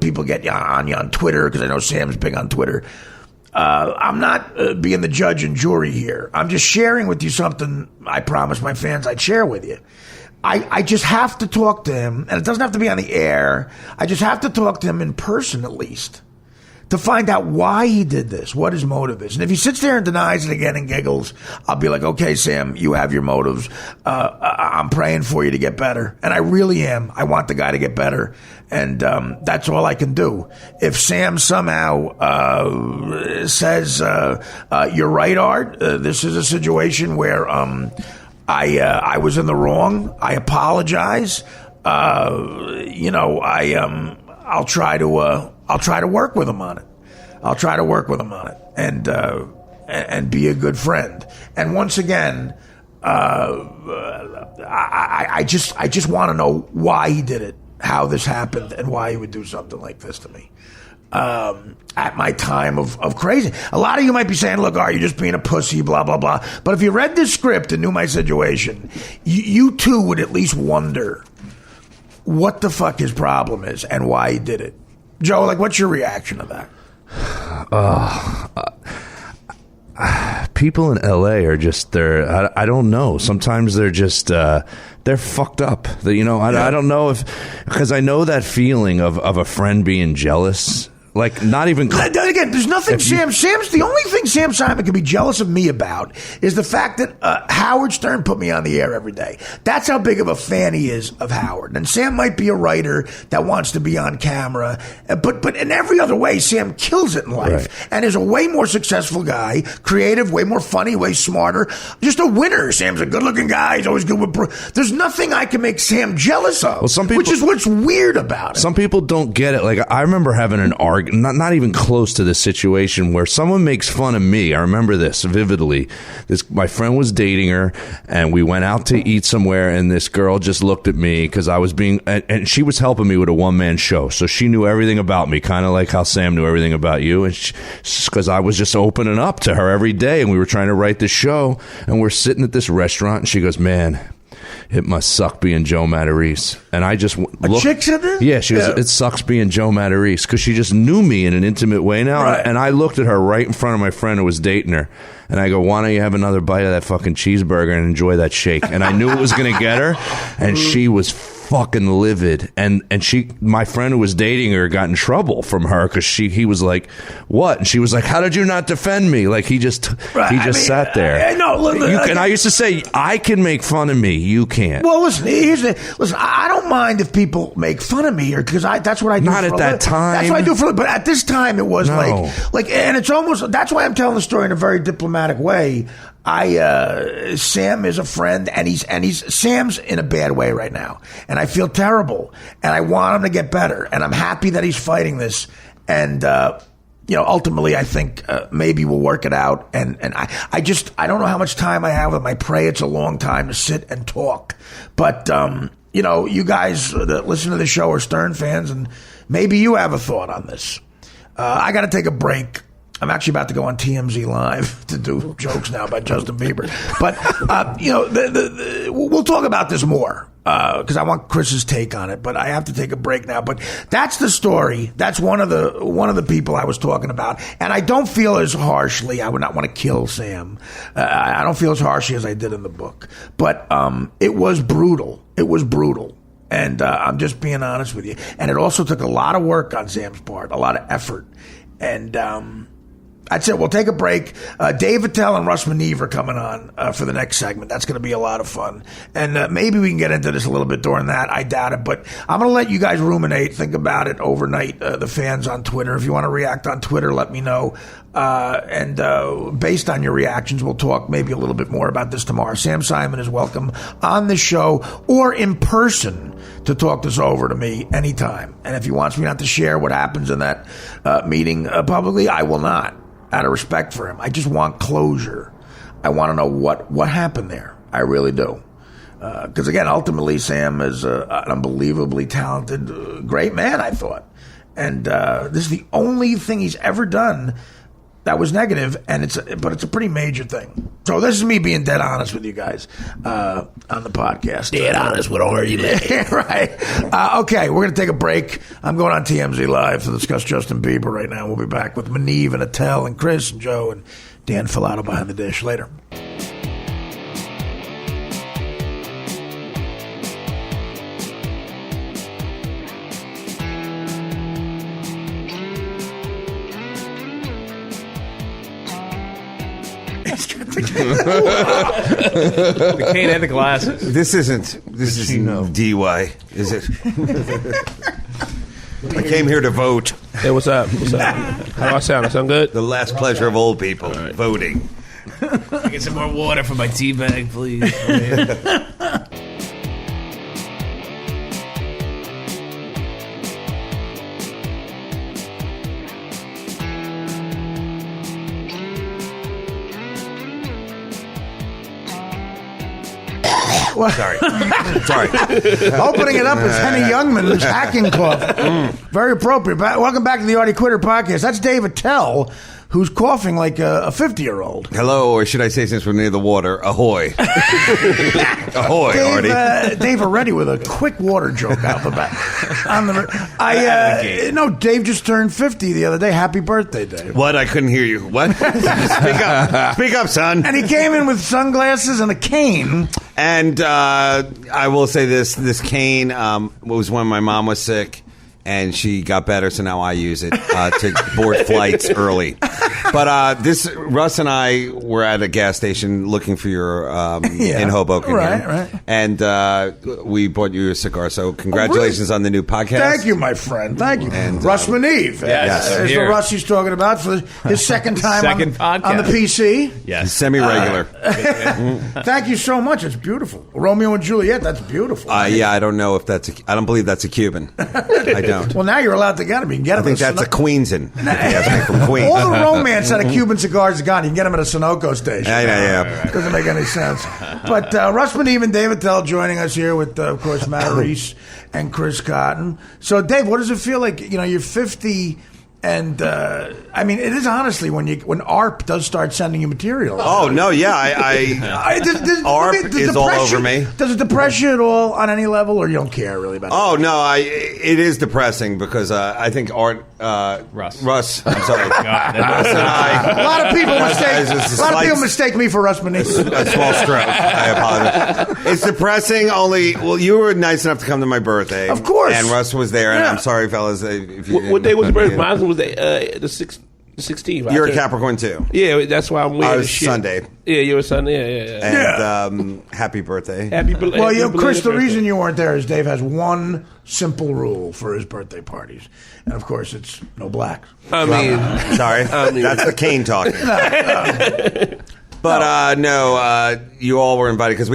Speaker 1: people get on you on Twitter, because I know Sam's big on Twitter. I'm not being the judge and jury here. I'm just sharing with you something I promised my fans I'd share with you. I just have to talk to him, and it doesn't have to be on the air. I just have to talk to him in person at least, to find out why he did this, what his motive is. And if he sits there and denies it again and giggles, I'll be like, okay, Sam, you have your motives. I'm praying for you to get better. And I really am. I want the guy to get better. And that's all I can do. If Sam somehow says, you're right, Art, this is a situation where I was in the wrong. I apologize. I'll try to work with him on it. I'll try to work with him on it and be a good friend. And once again, I just want to know why he did it, how this happened, and why he would do something like this to me. At my time of crazy. A lot of you might be saying, look, Art, you're just being a pussy, blah, blah, blah. But if you read this script and knew my situation, you too would at least wonder what the fuck his problem is and why he did it. Joe, what's your reaction to that?
Speaker 4: People in LA are just, I don't know. Sometimes they're just, they're fucked up. I don't know because I know that feeling of a friend being jealous. Not even...
Speaker 1: Again, there's nothing Sam's... The only thing Sam Simon can be jealous of me about is the fact that Howard Stern put me on the air every day. That's how big of a fan he is of Howard. And Sam might be a writer that wants to be on camera, but in every other way, Sam kills it in life. Right. And is a way more successful guy, creative, way more funny, way smarter. Just a winner. Sam's a good-looking guy. He's always good with... There's nothing I can make Sam jealous of, which is what's weird about it.
Speaker 4: Some people don't get it. I remember having an argument, not even close to this situation, where someone makes fun of me. I remember this vividly. My friend was dating her, and we went out to eat somewhere, and this girl just looked at me because I was being, and she was helping me with a one-man show, so she knew everything about me, kind of like how Sam knew everything about you, and because I was just opening up to her every day, and we were trying to write this show, and we're sitting at this restaurant, and she goes, man, it must suck being Joe Matarese. And I just looked.
Speaker 1: A chick said this?
Speaker 4: Yeah, she goes, it sucks being Joe Matarese, because she just knew me in an intimate way now.
Speaker 1: Right.
Speaker 4: And I looked at her right in front of my friend who was dating her. And I go, why don't you have another bite of that fucking cheeseburger and enjoy that shake? And I knew it was going to get her. And she was fucking livid. And my friend who was dating her got in trouble from her because he was like, what? And she was like, how did you not defend me? He just sat there. And I used to say, I can make fun of me. You can't.
Speaker 1: Well, listen, I don't mind if people make fun of me, because that's what I do.
Speaker 4: Not at that time.
Speaker 1: That's what I do but at this time it was and it's almost, that's why I'm telling the story in a very diplomatic way. Sam is a friend, and Sam's in a bad way right now, and I feel terrible, and I want him to get better, and I'm happy that he's fighting this, and ultimately I think maybe we'll work it out, and I don't know how much time I have with him. I pray it's a long time to sit and talk, but you guys that listen to the show are Stern fans, and maybe you have a thought on this. I got to take a break. I'm actually about to go on TMZ Live to do jokes now about Justin Bieber. But, we'll talk about this more because I want Chris's take on it. But I have to take a break now. But that's the story. That's one of the people I was talking about. And I don't feel as harshly. I would not want to kill Sam. I don't feel as harshly as I did in the book. But it was brutal. It was brutal. And I'm just being honest with you. And it also took a lot of work on Sam's part, a lot of effort. And that's it. We'll take a break. Dave Attell and Russ Maneve are coming on for the next segment. That's going to be a lot of fun. And maybe we can get into this a little bit during that. I doubt it. But I'm going to let you guys ruminate, think about it overnight, the fans on Twitter. If you want to react on Twitter, let me know. And based on your reactions, we'll talk maybe a little bit more about this tomorrow. Sam Simon is welcome on the show or in person to talk this over to me anytime. And if he wants me not to share what happens in that meeting publicly, I will not, out of respect for him. I just want closure. I want to know what happened there. I really do. Because, again, ultimately, Sam is an unbelievably talented, great man, I thought. And this is the only thing he's ever done that was negative, but it's a pretty major thing. So this is me being dead honest with you guys on the podcast.
Speaker 6: Dead honest with Artie.
Speaker 1: Right. Okay, we're going to take a break. I'm going on TMZ Live to discuss Justin Bieber right now. We'll be back with Maneve and Attell and Chris and Joe and Dan Filato behind the dish later.
Speaker 7: The cane and the glasses.
Speaker 8: This isn't DUI, is it? I came here to vote.
Speaker 6: Hey, what's up? What's up? How do I sound? I sound good?
Speaker 8: The last pleasure of old people, voting.
Speaker 7: Get some more water for my tea bag, please.
Speaker 8: Sorry.
Speaker 1: Opening it up is Henny Youngman's hacking cough. Very appropriate. Welcome back to the Artie.Quitter.Podcast. That's Dave Attell, who's coughing like a 50-year-old.
Speaker 8: Hello, or should I say, since we're near the water, ahoy. Ahoy, Artie.
Speaker 1: Dave already with a quick water joke out the back. No, Dave just turned 50 the other day. Happy birthday, Dave.
Speaker 8: What? I couldn't hear you. What? Speak up. Speak up, son.
Speaker 1: And he came in with sunglasses and a cane.
Speaker 8: And I will say this cane was when my mom was sick, and she got better, so now I use it to board flights early. But Russ and I were at a gas station looking for your in Hoboken.
Speaker 1: Right.
Speaker 8: And we bought you a cigar, so congratulations on the new podcast.
Speaker 1: Thank you, my friend. Thank you. And Russ Maneve.
Speaker 7: Yes.
Speaker 1: That's what Russ he's talking about for his second time on the PC.
Speaker 7: Yes.
Speaker 8: Semi-regular.
Speaker 1: Thank you so much. It's beautiful. Romeo and Juliet, that's beautiful.
Speaker 8: Yeah, I don't know if I don't believe that's a Cuban. I don't.
Speaker 1: Well, now you're allowed to get them. You can get them.
Speaker 8: I think that's a Queensin. If you ask me, from Queens.
Speaker 1: All the romance out of Cuban cigars is gone. You can get them at a Sunoco station.
Speaker 8: Yeah.
Speaker 1: Doesn't make any sense. But Russ Maneve and Dave Attell joining us here with, of course, Matt Reese and Chris Cotton. So, Dave, what does it feel like? You're 50, and I mean, it is honestly when ARP does start sending you material.
Speaker 8: Oh no, yeah, ARP is all over me.
Speaker 1: Does it depress you at all on any level, or you don't care really about?
Speaker 8: Oh no, it is depressing because I think Russ. I'm sorry.
Speaker 7: God,
Speaker 8: Russ and I.
Speaker 1: A lot of people mistake me for Russ Maneve.
Speaker 8: A small stroke. I apologize. It's depressing. You were nice enough to come to my birthday,
Speaker 1: of course,
Speaker 8: and Russ was there. And I'm sorry, fellas, if you
Speaker 6: what day was your birthday? Mine was the 16th.
Speaker 8: You're a Capricorn too.
Speaker 6: Yeah, that's why I'm weird.
Speaker 8: I was Sunday.
Speaker 6: Yeah, you were Sunday. Yeah.
Speaker 8: And happy birthday.
Speaker 1: Well, Chris, the reason you weren't there is Dave has one simple rule for his birthday parties, and of course, it's no blacks.
Speaker 8: Sorry, that's the cane talking. But you all were invited because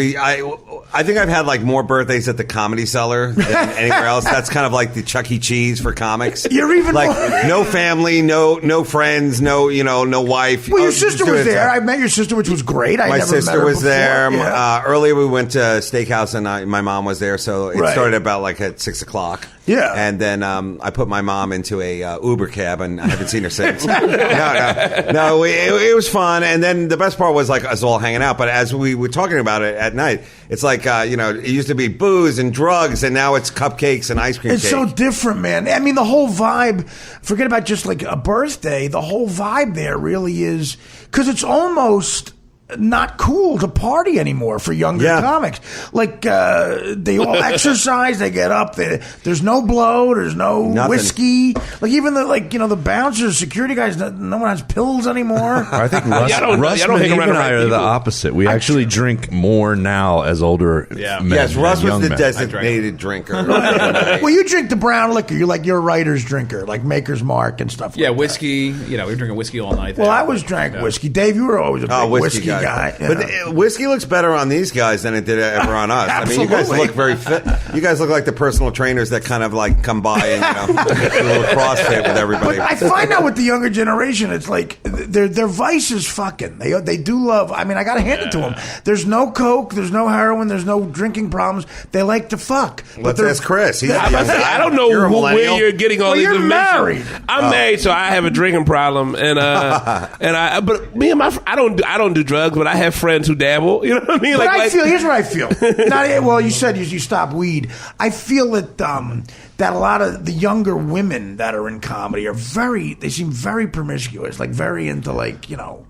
Speaker 8: I think I've had like more birthdays at the Comedy Cellar than anywhere else. That's kind of like the Chuck E. Cheese for comics.
Speaker 1: You're even
Speaker 8: like no family, no friends, no wife.
Speaker 1: Well, your sister was there. I met your sister, which was great.
Speaker 8: My sister was there. Yeah. Earlier, we went to Steakhouse, and my mom was there. So it started about like at 6:00.
Speaker 1: Yeah,
Speaker 8: and then I put my mom into a Uber cab, and I haven't seen her since. No, it was fun. And then the best part was like us all hanging out. But as we were talking about it at night, it's like it used to be booze and drugs, and now it's cupcakes and ice cream.
Speaker 1: It's so different, man. I mean, the whole vibe. Forget about just like a birthday. The whole vibe there really is because it's almost not cool to party anymore for younger comics. Like they all exercise, they get up. There's no blow, there's no whiskey. Like even the bouncers, security guys, no one has pills anymore.
Speaker 4: I think Russ and I are the opposite. We actually drink more now as older men.
Speaker 8: Yes, Russ was the
Speaker 4: men.
Speaker 8: designated drinker.
Speaker 1: Well, you drink the brown liquor. You're a writer's drinker, like Maker's Mark and stuff.
Speaker 7: Yeah,
Speaker 1: like
Speaker 7: whiskey. We were drinking whiskey all night.
Speaker 1: Well, I was drank whiskey. Dave, you were always a big whiskey guy.
Speaker 8: But whiskey looks better on these guys than it did ever on us. I mean, you guys look very fit. You guys look like the personal trainers that kind of like come by and do a little CrossFit with everybody.
Speaker 1: But I find out with the younger generation, it's like their vice is fucking. They do love. I mean, I got to hand it to them. There's no coke. There's no heroin. There's no drinking problems. They like to fuck.
Speaker 8: Let's ask Chris.
Speaker 6: I don't know where you're getting all these information.
Speaker 1: Married.
Speaker 6: I'm married, so I have a drinking problem, but me and I don't do drugs, but I have friends who dabble. You know what I mean?
Speaker 1: But here's what I feel. You said you stopped weed. I feel that that a lot of the younger women that are in comedy they seem very promiscuous, like very into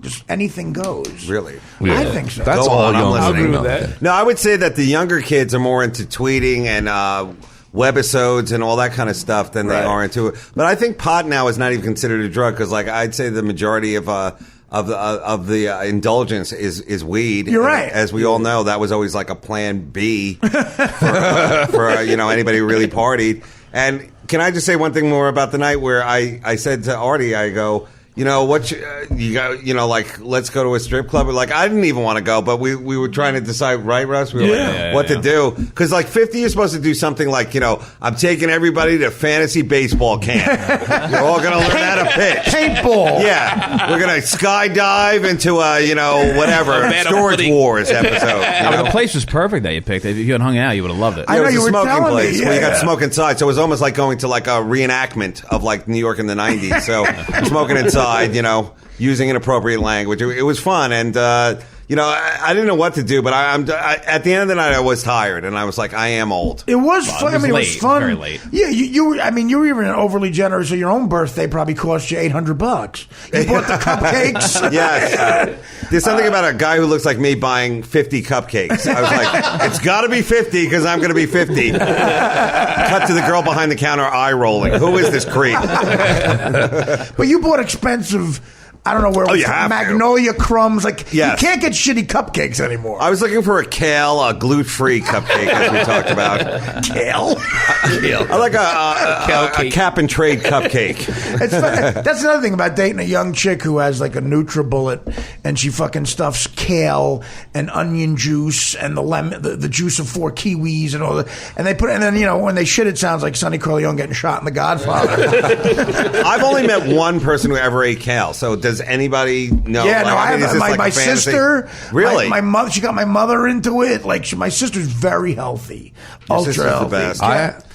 Speaker 1: just anything goes.
Speaker 8: Really?
Speaker 1: Yeah. I think so.
Speaker 4: That's all young
Speaker 6: I agree
Speaker 4: listening.
Speaker 6: with that.
Speaker 8: No, I would say that the younger kids are more into tweeting and webisodes and all that kind of stuff than they are into it. But I think pot now is not even considered a drug because, like, I'd say the majority of of the indulgence is weed.
Speaker 1: You're
Speaker 8: And
Speaker 1: right.
Speaker 8: As we all know, that was always like a plan B for anybody who really partied. And can I just say one thing more about the night where I said to Artie, I go, let's go to a strip club. Like, I didn't even want to go, but we were trying to decide, right, Russ? We were what to do. Because, 50, you're supposed to do something like, I'm taking everybody to fantasy baseball camp. You're all going to learn how to pitch.
Speaker 1: Paintball.
Speaker 8: Yeah. We're going to skydive into whatever, Storage Wars episode.
Speaker 9: The place was perfect that you picked. If you had hung out, you would have loved it.
Speaker 1: I know,
Speaker 8: It was
Speaker 1: you
Speaker 8: a
Speaker 1: were
Speaker 8: smoking
Speaker 1: telling
Speaker 8: place
Speaker 1: me.
Speaker 8: where you got
Speaker 1: Yeah.
Speaker 8: smoke inside. So it was almost like going to a reenactment of New York in the 90s. So smoking inside, using inappropriate language. It was fun. And, I didn't know what to do, but at the end of the night, I was tired. And I was like, I am old.
Speaker 1: It was fun.
Speaker 9: it was
Speaker 1: it was
Speaker 9: late.
Speaker 1: fun.
Speaker 9: Very late.
Speaker 1: Yeah, you were even overly generous. So your own birthday probably cost you $800. You bought the cupcakes.
Speaker 8: Yes. There's something about a guy who looks like me buying 50 cupcakes. I was like, it's got to be 50 because I'm going to be 50. Cut to the girl behind the counter eye rolling. Who is this creep?
Speaker 1: But you bought expensive, I don't know where it was,
Speaker 8: you have to.
Speaker 1: Magnolia crumbs. Yes.
Speaker 8: Yes.
Speaker 1: You can't get shitty cupcakes anymore.
Speaker 8: I was looking for a gluten-free cupcake, as we talked about.
Speaker 1: Kale?
Speaker 8: I like a cap-and-trade cupcake.
Speaker 1: It's fun. That's another thing about dating a young chick who has a NutriBullet and she fucking stuffs kale and onion juice and the lemon, the juice of 4 kiwis and all that. And then when they shit, it sounds like Sonny Corleone getting shot in The Godfather.
Speaker 8: I've only met one person who ever ate kale. So does anybody know?
Speaker 1: Yeah, no, I
Speaker 8: is
Speaker 1: have
Speaker 8: this
Speaker 1: my
Speaker 8: a fantasy?
Speaker 1: sister.
Speaker 8: Really?
Speaker 1: My mother. She got my mother into it. My sister's very healthy,
Speaker 8: Your
Speaker 1: ultra
Speaker 8: sister's the
Speaker 1: healthy.
Speaker 8: best.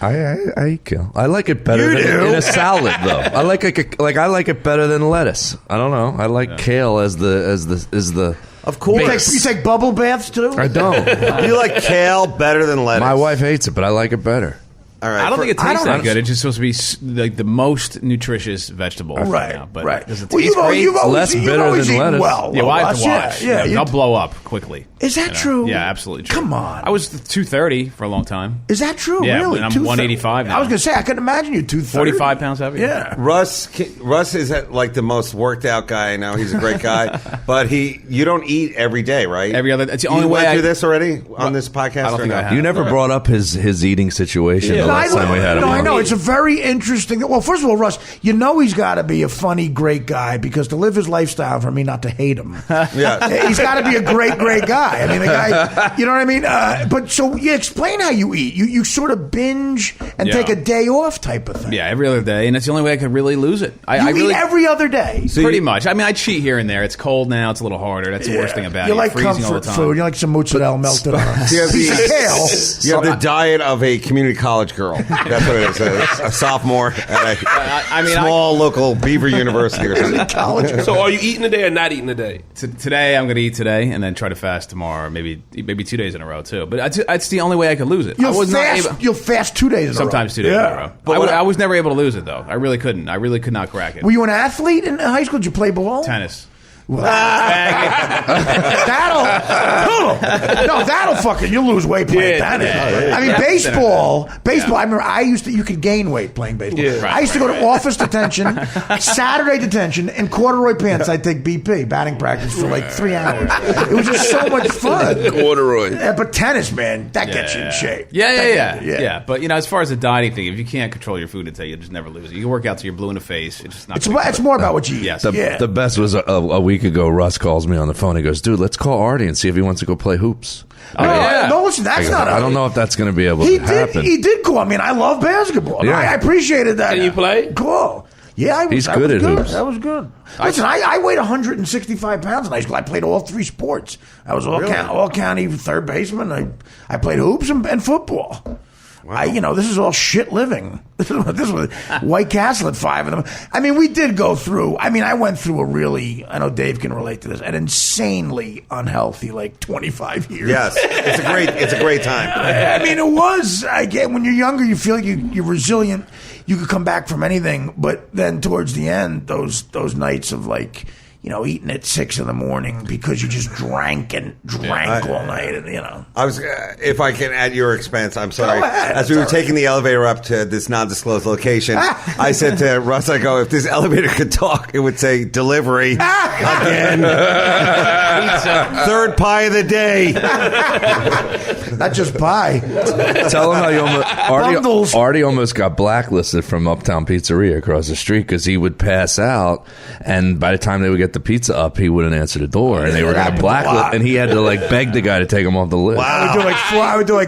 Speaker 4: I eat kale. I like it better
Speaker 1: You
Speaker 4: than
Speaker 1: do?
Speaker 4: in a salad though. I like it better than lettuce. I don't know. I like kale as the
Speaker 8: Of course.
Speaker 1: You take bubble baths too?
Speaker 4: I don't.
Speaker 8: You like kale better than lettuce.
Speaker 4: My wife hates it, but I like it better.
Speaker 8: All right.
Speaker 9: I don't think it tastes
Speaker 1: don't
Speaker 9: that good. It's just supposed to be the most nutritious vegetable.
Speaker 1: Right,
Speaker 9: now, but
Speaker 1: right.
Speaker 9: Does it
Speaker 1: Well,
Speaker 9: taste great?
Speaker 4: Less bitter than
Speaker 1: eaten
Speaker 4: lettuce.
Speaker 1: Well,
Speaker 9: Yeah, well, I have to
Speaker 1: Russ.
Speaker 9: watch.
Speaker 1: Yeah,
Speaker 9: They'll blow up quickly.
Speaker 1: Is that true?
Speaker 9: Yeah, absolutely true.
Speaker 1: Come on.
Speaker 9: I was 230 for a long time.
Speaker 1: Is that true?
Speaker 9: Yeah,
Speaker 1: really?
Speaker 9: and I'm
Speaker 1: 230.
Speaker 9: 185 now.
Speaker 1: I was going to say, I couldn't imagine you 230.
Speaker 9: 45 pounds heavier.
Speaker 1: Yeah.
Speaker 8: Russ is the most worked out guy I know. He's a great guy, but you don't eat every day, right?
Speaker 9: Every other. That's the
Speaker 8: You
Speaker 9: only way
Speaker 8: went
Speaker 9: I
Speaker 8: through this already on this podcast.
Speaker 9: I don't
Speaker 8: or
Speaker 9: think
Speaker 8: no?
Speaker 9: I have.
Speaker 4: You never brought up his eating situation the last time we had him.
Speaker 1: No, I
Speaker 4: on.
Speaker 1: know. It's a very interesting. Well, first of all, Russ, he's got to be a funny, great guy because to live his lifestyle for me not to hate him.
Speaker 8: Yeah.
Speaker 1: He's got to be a great, great guy. I mean, the guy, you know what I mean? But so you explain how you eat. You sort of binge and
Speaker 9: Yeah.
Speaker 1: take a day off type of thing.
Speaker 9: Yeah, every other day, and that's the only way I could really lose it. I
Speaker 1: You
Speaker 9: really
Speaker 1: eat every other day.
Speaker 9: pretty much. I mean, I cheat here and there. It's cold now; it's a little harder. That's the worst thing about it.
Speaker 1: You like
Speaker 9: You're freezing all
Speaker 1: comfort
Speaker 9: the time.
Speaker 1: food. You like some mozzarella melted on a
Speaker 8: You have
Speaker 1: piece of kale.
Speaker 8: You have the diet of a community college girl. That's what it is. A sophomore at a small local Beaver University or something.
Speaker 1: College.
Speaker 6: So are you eating today or not eating today?
Speaker 9: Today, I'm going to eat today, and then try to fast tomorrow, or maybe 2 days in a row too. But it's the only way I could lose it. I was not able.
Speaker 1: You'll fast 2 days in a row.
Speaker 9: Sometimes 2 days in a row. I was never able to lose it though. I really couldn't. I really could not crack it.
Speaker 1: Were you an athlete in high school? Did you play ball?
Speaker 9: Tennis.
Speaker 1: That'll fucking, you'll lose weight playing tennis. I mean, baseball. I remember you could gain weight playing baseball.
Speaker 6: Yeah.
Speaker 1: I used to go to office detention, Saturday detention, in corduroy pants. I'd take BP, batting practice, for 3 hours. It was just so much fun.
Speaker 6: Corduroy.
Speaker 1: Yeah, but tennis, man, that gets you in shape.
Speaker 9: Yeah. But as far as the dieting thing, if you can't control your food intake, you'll just never lose it. You can work out till you're blue in the face. It's just not.
Speaker 1: It's more about what you eat.
Speaker 9: Yes.
Speaker 4: The best was a week ago. Russ calls me on the phone. He goes, "Dude, let's call Artie and see if he wants to go play hoops."
Speaker 1: No, listen, that's not.
Speaker 4: I don't know if that's going to be able to happen.
Speaker 1: He did call. I mean, I love basketball.
Speaker 4: Yeah.
Speaker 1: I appreciated that.
Speaker 6: And you play?
Speaker 1: Cool. Yeah,
Speaker 4: He's good at hoops.
Speaker 1: That was good. Listen, I weighed 165 pounds in high school. I played all 3 sports. I was all county third baseman. I played hoops and football. Wow. This is all shit living. This was White Castle at 5 of them. I mean, we did go through. I mean, I went through I know Dave can relate to this, an insanely unhealthy 25 years.
Speaker 8: Yes, it's a great time.
Speaker 1: I mean, it was. When you're younger, you feel like you're resilient. You could come back from anything, but then towards the end, those nights of eating at 6 a.m. because you just drank all night, and
Speaker 8: I was, if I can, at your expense, I'm sorry.
Speaker 1: Go ahead.
Speaker 8: As we were taking the elevator up to this non-disclosed location, I said to Russ, I go, if this elevator could talk, it would say delivery again. Third pie of the day.
Speaker 1: Not just pie.
Speaker 4: Tell him how Artie almost got blacklisted from Uptown Pizzeria across the street because he would pass out, and by the time they would get the pizza up, he wouldn't answer the door, and they were going to blacklist, and he had to beg the guy to take him off the list.
Speaker 8: Wow.
Speaker 1: I would do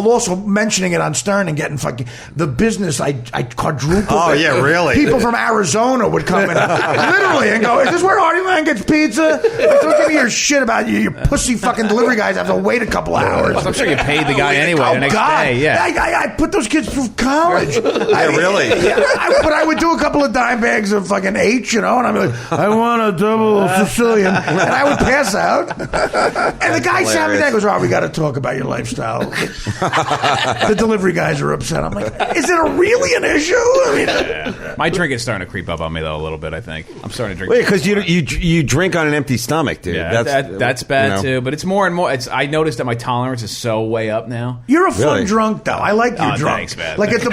Speaker 1: also mentioning it on Stern and getting fucking the business. I quadrupled.
Speaker 8: Oh
Speaker 1: it.
Speaker 8: yeah, really?
Speaker 1: People from Arizona would come in literally and go, "Is this where Artie Lang gets pizza?" Like, don't give me your shit about you pussy fucking delivery guys have to wait a couple hours.
Speaker 9: I'm sure you paid the guy anyway the next day. Yeah,
Speaker 1: I put those kids through college.
Speaker 8: Really?
Speaker 1: But I would do a couple of dime bags of fucking H, and I'd be like, I want a double Sicilian, and I would pass out. And the guy sat me there and goes, "Oh, we got to talk about your lifestyle." The delivery guys are upset. I'm like, is it really an issue?
Speaker 9: My drink is starting to creep up on me though a little bit. I think I'm starting to drink.
Speaker 8: Wait, because you drink on an empty stomach, dude.
Speaker 9: Yeah, that's bad too. But it's more and more. I noticed that my tolerance is so way up now.
Speaker 1: You're a fun drunk, though. I like you drunk.
Speaker 9: Thanks, man.
Speaker 1: Like at the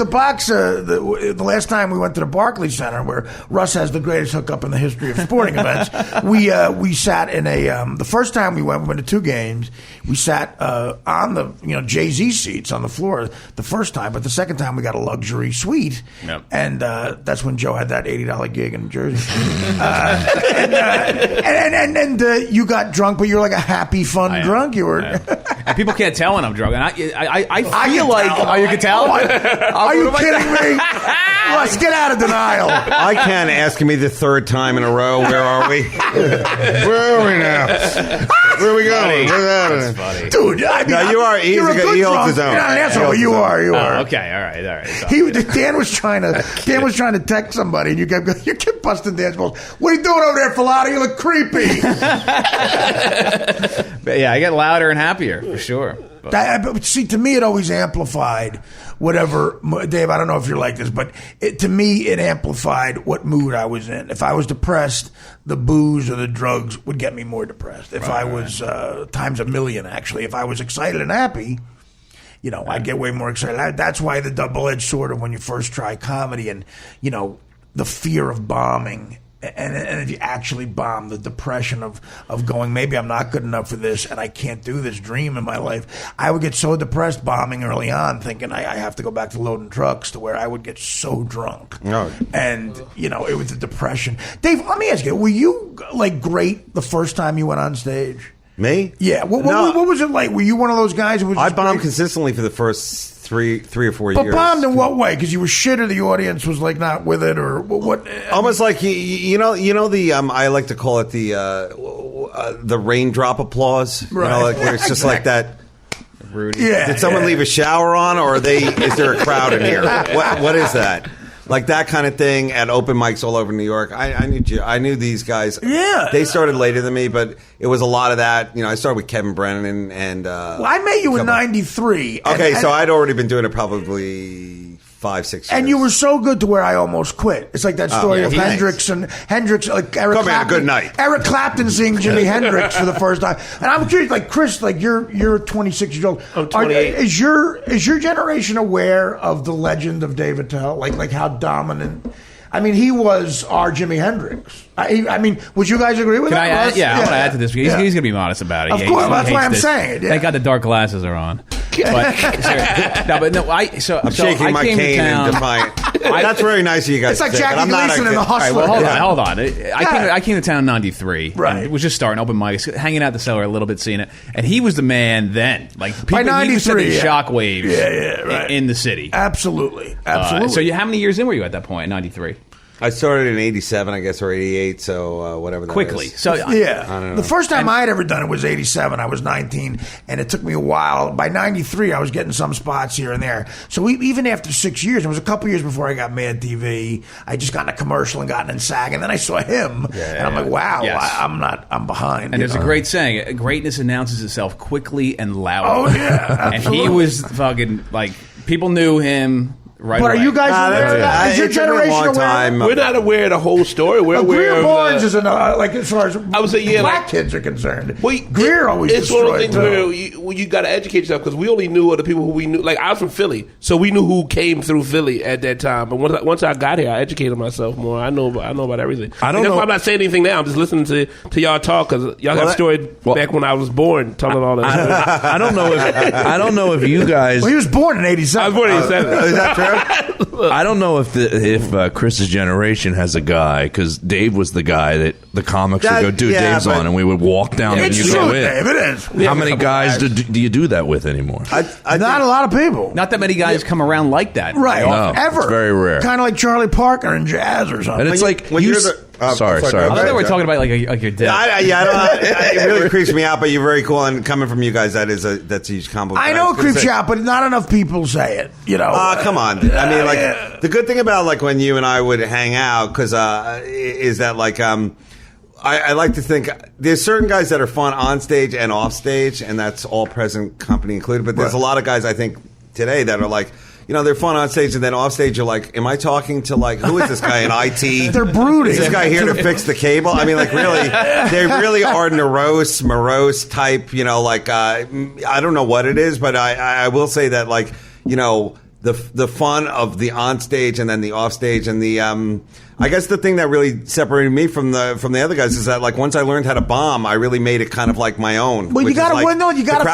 Speaker 1: box, the last time we went to the Barclays Center, where Russ has the greatest hookup in the history of sporting events, we sat in the first time we went to 2 games. We sat on the Jay-Z seats on the floor the first time, but the second time we got a luxury suite, and that's when Joe had that $80 gig in Jersey. And you got drunk, but you're like a happy, fun drunk. You were,
Speaker 9: and people can't tell when I'm drunk. And I feel like, you can tell.
Speaker 1: Are you kidding me? Let's get out of denial.
Speaker 8: I can't ask me the 3rd time in a row. Where are we? Where are we now? Where are we going?
Speaker 9: That's funny.
Speaker 1: Dude,
Speaker 8: you are.
Speaker 1: He holds his own. You're not an asshole. You are.
Speaker 9: Okay, all right.
Speaker 1: Dan was trying to text somebody, and you kept busting Dan's balls. What are you doing over there, Filata? You look creepy.
Speaker 9: But yeah, I get louder and happier for sure.
Speaker 1: But see, to me, it always amplified whatever. Dave, I don't know if you're like this, but to me, it amplified what mood I was in. If I was depressed, the booze or the drugs would get me more depressed. If I was times a million, actually. If I was excited and happy, I'd get way more excited. That's why the double-edged sword of when you first try comedy and, the fear of bombing. And if you actually bomb, the depression of going, maybe I'm not good enough for this and I can't do this dream in my life. I would get so depressed bombing early on, thinking I have to go back to loading trucks, to where I would get so drunk.
Speaker 8: Oh.
Speaker 1: And, it was the depression. Dave, let me ask you, were you great the first time you went on stage?
Speaker 8: Me?
Speaker 1: Yeah. What was it like? Were you one of those guys who was
Speaker 8: I bombed consistently for the first three or four years.
Speaker 1: But bombed in what way? Because you were shit, or the audience was not with it, or what?
Speaker 8: Almost like the I like to call it the raindrop applause.
Speaker 1: Right.
Speaker 8: Where it's just like that.
Speaker 9: Rudy.
Speaker 1: Yeah.
Speaker 8: Did someone leave a shower on, or is there a crowd in here? What is that? Like that kind of thing at open mics all over New York. I knew these guys.
Speaker 1: Yeah.
Speaker 8: They started later than me, but it was a lot of that. I started with Kevin Brennan and
Speaker 1: well, I met you in '93.
Speaker 8: Okay, so I'd already been doing it probably 5-6 years.
Speaker 1: And you were so good to where I almost quit. It's like that story of Hendrix, like Eric Clapton.
Speaker 8: Good night.
Speaker 1: Eric Clapton seeing Jimi Hendrix for the first time. And I'm curious, like Chris, you're 26 years old.
Speaker 6: I'm 28.
Speaker 1: Is your generation aware of the legend of Dave Attell? Like how dominant? I mean, he was our Jimi Hendrix. I mean, would you guys agree with
Speaker 9: Can
Speaker 1: that?
Speaker 9: I add? Yeah, I want to add to this. He's going to be honest about it.
Speaker 1: Of course, that's why I'm saying it. Yeah.
Speaker 9: Thank God the dark glasses are on. But,
Speaker 8: I'm shaking my cane in defiant. That's very nice of you guys.
Speaker 1: It's like Jackie Gleason in The Hustler.
Speaker 9: Right, well, hold on. I came to town in '93.
Speaker 1: Right.
Speaker 9: It was just starting open mics, hanging out the cellar a little bit, seeing it, and he was the man then. Like people,
Speaker 1: by '93,
Speaker 9: he was sending shockwaves.
Speaker 1: Right.
Speaker 9: In the city.
Speaker 1: Absolutely.
Speaker 9: So how many years in were you at that point in '93?
Speaker 8: I started in '87, I guess, or '88. So whatever that
Speaker 9: quickly.
Speaker 8: is.
Speaker 9: So
Speaker 1: yeah,
Speaker 8: I don't know.
Speaker 1: The first time I had ever done it was '87. I was 19, and it took me a while. By '93, I was getting some spots here and there. So even after 6 years, it was a couple years before I got Mad TV. I just got in a commercial and gotten in SAG, and then I saw him, and I'm like, wow,
Speaker 9: yes.
Speaker 1: I'm behind.
Speaker 9: And there's a great saying: greatness announces itself quickly and loudly.
Speaker 1: Oh yeah,
Speaker 9: and he was fucking like people knew him right
Speaker 1: But
Speaker 9: away.
Speaker 1: are you guys aware of that? Is your
Speaker 8: It's been a
Speaker 1: generation
Speaker 8: long
Speaker 1: aware?
Speaker 8: time.
Speaker 6: We're not aware of the whole story. We're aware
Speaker 1: Greer
Speaker 6: of
Speaker 1: Barnes is like as far as
Speaker 6: I would say, yeah,
Speaker 1: black
Speaker 6: like-
Speaker 1: kids are concerned.
Speaker 6: Well,
Speaker 1: Greer always
Speaker 6: it's one of the
Speaker 1: destroyed.
Speaker 6: things where you got to educate yourself because we only knew of the people who we knew. Like I was from Philly, so we knew who came through Philly at that time. But once I got here, I educated myself more. I know about everything.
Speaker 4: I don't
Speaker 6: That's
Speaker 4: know-
Speaker 6: why I'm not saying anything now. I'm just listening to y'all talk because y'all got a story back when I was born, talking about all that.
Speaker 4: I don't know if you guys.
Speaker 1: Well, he was born in
Speaker 6: I
Speaker 1: '87.
Speaker 6: was born in '87.
Speaker 8: Is that true?
Speaker 4: I don't know if Chris's generation has a guy, because Dave was the guy that the comics would go, dude,
Speaker 8: yeah,
Speaker 4: Dave's on, and we would walk down and
Speaker 1: It's
Speaker 4: you
Speaker 1: true,
Speaker 4: go in.
Speaker 1: Dave. It is.
Speaker 4: How many guys do you do that with anymore?
Speaker 1: Not a lot of people.
Speaker 9: Not that many guys come around like that.
Speaker 1: Right.
Speaker 4: No,
Speaker 1: Ever.
Speaker 4: it's very rare.
Speaker 1: Kind of like Charlie Parker and jazz or something.
Speaker 4: And it's like
Speaker 8: when
Speaker 4: you
Speaker 8: you're
Speaker 4: s-
Speaker 8: the-
Speaker 4: sorry.
Speaker 9: I thought they were
Speaker 8: Joe.
Speaker 9: talking about like your dad.
Speaker 8: It really creeps me out, but you're very cool, and coming from you guys, that's a huge compliment.
Speaker 1: I know it
Speaker 8: was gonna
Speaker 1: creeps
Speaker 8: say-
Speaker 1: you out, but not enough people say it. You know.
Speaker 8: Come on. I mean, like the good thing about like when you and I would hang out, because is that like I like to think there's certain guys that are fun on stage and off stage, and that's all present company included. But there's a lot of guys I think today that are like, you know, they're fun on stage, and then off stage you're like, am I talking to like, who is this guy in IT?
Speaker 1: They're brooding.
Speaker 8: Is this guy here to fix the cable? I mean, like really, they really are morose type. You know, like I don't know what it is, but I will say that like, you know, the fun of the on stage and then the off stage and the I guess the thing that really separated me from the other guys is that like once I learned how to bomb, I really made it kind of like my own.
Speaker 1: Well, you
Speaker 8: which is
Speaker 1: gotta
Speaker 8: like,
Speaker 1: win, though. You gotta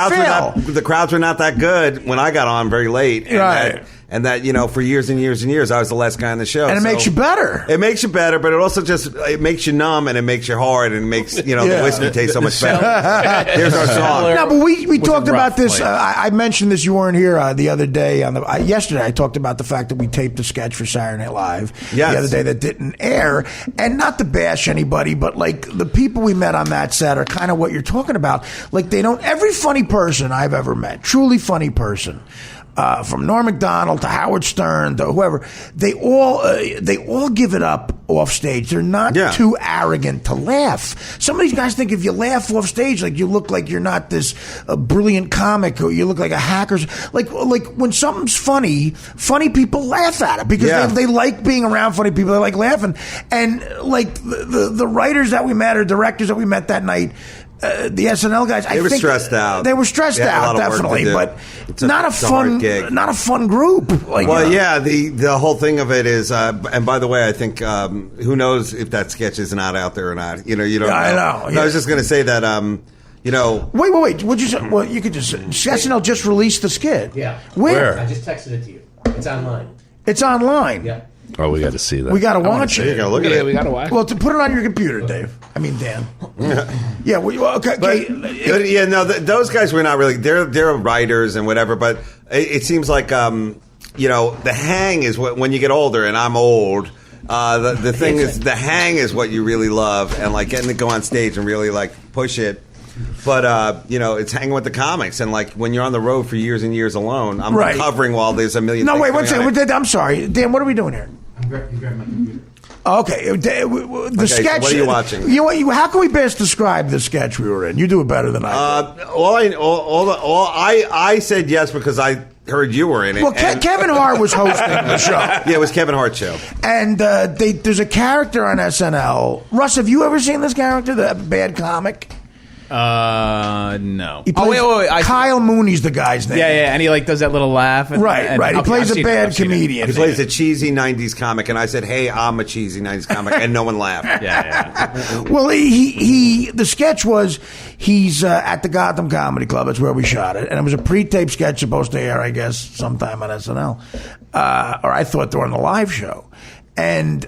Speaker 8: the crowds were not that good when I got on very late, and
Speaker 1: Right.
Speaker 8: that you know for years and years and years I was the last guy on the show,
Speaker 1: and it makes you better.
Speaker 8: It makes you better, but it also it makes you numb and it makes you hard and it makes the whiskey taste so much better. Here's our song.
Speaker 1: No, but we talked
Speaker 9: rough
Speaker 1: about this.
Speaker 9: place.
Speaker 1: I mentioned this. You weren't here the other day. Yesterday, I talked about the fact that we taped a sketch for Saturday Night Live
Speaker 8: Yes.
Speaker 1: the other day that didn't air. And not to bash anybody, but like the people we met on that set are kind of what you're talking about. Like they don't. Every funny person I've ever met, truly funny person. From Norm Macdonald to Howard Stern to whoever, they all give it up off stage. They're not too arrogant to laugh. Some of these guys think if you laugh off stage, like you look like you're not this brilliant comic, or you look like a hacker. Like when something's funny people laugh at it because they like being around funny people. They like laughing, and like the writers that we met or directors that we met that night. The SNL guys,
Speaker 8: They were stressed out.
Speaker 1: They were stressed
Speaker 8: They had a
Speaker 1: out,
Speaker 8: lot of work to
Speaker 1: definitely,
Speaker 8: do.
Speaker 1: but
Speaker 8: It's
Speaker 1: not a
Speaker 8: hard
Speaker 1: fun
Speaker 8: gig.
Speaker 1: not a fun group. Like,
Speaker 8: Well, yeah, the whole thing of it is, and by the way, I think who knows if that sketch is not out there or not. You know, you don't.
Speaker 1: I
Speaker 8: know.
Speaker 1: know,
Speaker 8: No, I was just going to say that. You know,
Speaker 1: Wait. Would you say? Well, you could just say SNL just released the skit.
Speaker 5: Yeah.
Speaker 1: Where?
Speaker 5: I just texted it to you. It's online.
Speaker 1: It's online.
Speaker 5: Yeah.
Speaker 4: Oh, we got to see that.
Speaker 1: We got to watch
Speaker 8: you
Speaker 1: it.
Speaker 8: gotta look at
Speaker 6: Yeah,
Speaker 8: it.
Speaker 6: we gotta watch.
Speaker 1: Well, to put it on your computer, Dave. I mean, Dan. Yeah. Well, okay.
Speaker 8: But, yeah, no, those guys were not really. They're writers and whatever. But it seems like you know, the hang is when you get older, and I'm old. The thing is, the hang is what you really love, and like getting to go on stage and really like push it. But you know, it's hanging with the comics, and like when you're on the road for years and years alone, I'm
Speaker 1: Right.
Speaker 8: recovering while there's a million.
Speaker 1: No,
Speaker 8: things
Speaker 1: wait. One
Speaker 8: going on.
Speaker 1: second. I'm sorry, Dan. What are we doing here?
Speaker 5: You grabbed my computer.
Speaker 1: Okay, the
Speaker 8: so
Speaker 1: sketch.
Speaker 8: what are you watching?
Speaker 1: How can we best describe the sketch we were in? You do it better than I do.
Speaker 8: I said yes because I heard you were in it.
Speaker 1: Well,
Speaker 8: and-
Speaker 1: Kevin Hart was hosting the show.
Speaker 8: Yeah, it was Kevin Hart's show.
Speaker 1: And there's a character on SNL. Russ, have you ever seen this character, the bad comic?
Speaker 9: No.
Speaker 1: He plays,
Speaker 9: wait.
Speaker 1: Kyle Mooney's the guy's name.
Speaker 9: Yeah, and he like does that little laugh. And,
Speaker 1: Right. He
Speaker 9: okay,
Speaker 1: plays
Speaker 9: I've
Speaker 1: a
Speaker 9: seen it,
Speaker 1: bad
Speaker 9: I've seen it.
Speaker 1: comedian.
Speaker 8: He plays a cheesy 90s comic, and I said, hey, I'm a cheesy 90s comic, and no one laughed.
Speaker 9: Yeah.
Speaker 1: Well, the sketch was he's at the Gotham Comedy Club. That's where we shot it. And it was a pre-taped sketch supposed to air, I guess, sometime on SNL. Or I thought during the live show. And